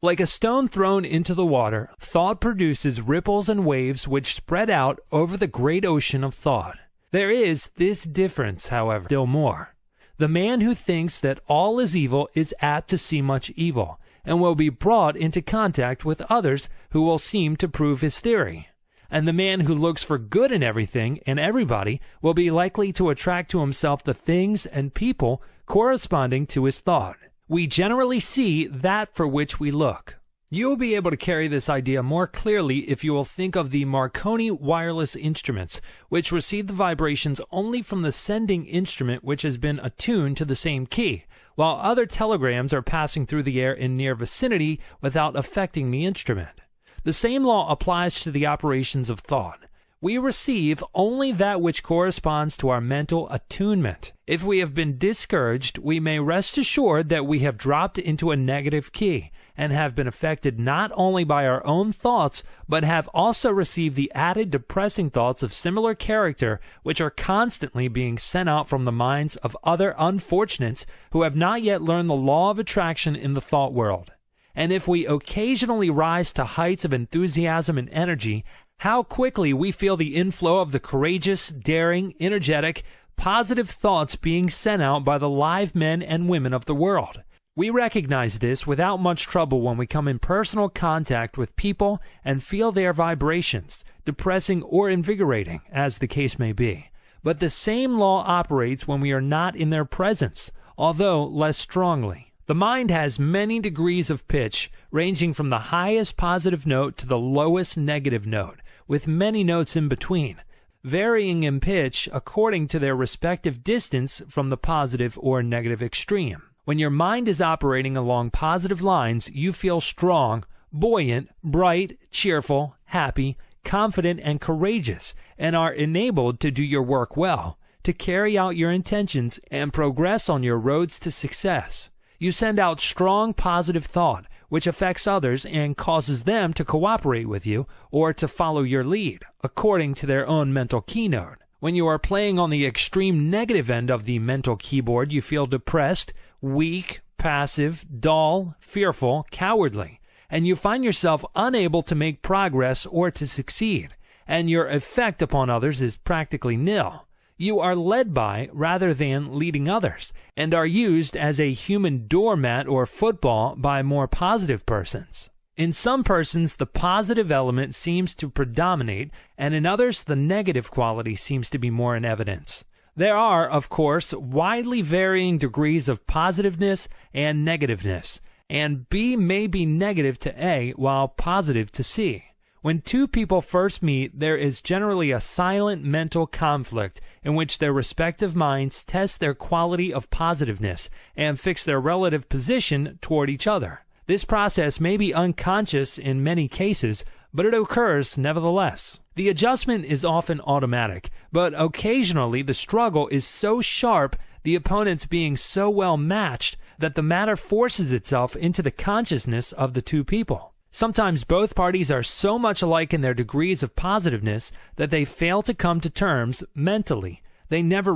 Like a stone thrown into the water, thought produces ripples and waves which spread out over the great ocean of thought. There is this difference, however, still more. The man who thinks that all is evil is apt to see much evil, and will be brought into contact with others who will seem to prove his theory. And the man who looks for good in everything and everybody will be likely to attract to himself the things and people corresponding to his thought. We generally see that for which we look. You will be able to carry this idea more clearly if you will think of the Marconi wireless instruments, which receive the vibrations only from the sending instrument which has been attuned to the same key, while other telegrams are passing through the air in near vicinity without affecting the instrument. The same law applies to the operations of thought. We receive only that which corresponds to our mental attunement. If we have been discouraged, we may rest assured that we have dropped into a negative key, and have been affected not only by our own thoughts, but have also received the added depressing thoughts of similar character which are constantly being sent out from the minds of other unfortunates who have not yet learned the law of attraction in the thought world. And if we occasionally rise to heights of enthusiasm and energy, how quickly we feel the inflow of the courageous, daring, energetic, positive thoughts being sent out by the live men and women of the world. We recognize this without much trouble when we come in personal contact with people and feel their vibrations, depressing or invigorating, as the case may be. But the same law operates when we are not in their presence, although less strongly. The mind has many degrees of pitch, ranging from the highest positive note to the lowest negative note, with many notes in between, varying in pitch according to their respective distance from the positive or negative extreme. When your mind is operating along positive lines, you feel strong, buoyant, bright, cheerful, happy, confident, and courageous, and are enabled to do your work well, to carry out your intentions, and progress on your roads to success. You send out strong positive thought, which affects others and causes them to cooperate with you or to follow your lead, according to their own mental keynote. When you are playing on the extreme negative end of the mental keyboard, you feel depressed, weak, passive, dull, fearful, cowardly, and you find yourself unable to make progress or to succeed, and your effect upon others is practically nil. You are led by rather than leading others, and are used as a human doormat or football by more positive persons. In some persons, the positive element seems to predominate, and in others, the negative quality seems to be more in evidence. There are, of course, widely varying degrees of positiveness and negativeness, and B may be negative to A while positive to C. When two people first meet, there is generally a silent mental conflict in which their respective minds test their quality of positiveness and fix their relative position toward each other. This process may be unconscious in many cases, but it occurs nevertheless. The adjustment is often automatic, but occasionally the struggle is so sharp, the opponents being so well matched, that the matter forces itself into the consciousness of the two people. Sometimes both parties are so much alike in their degrees of positiveness that they fail to come to terms mentally. They never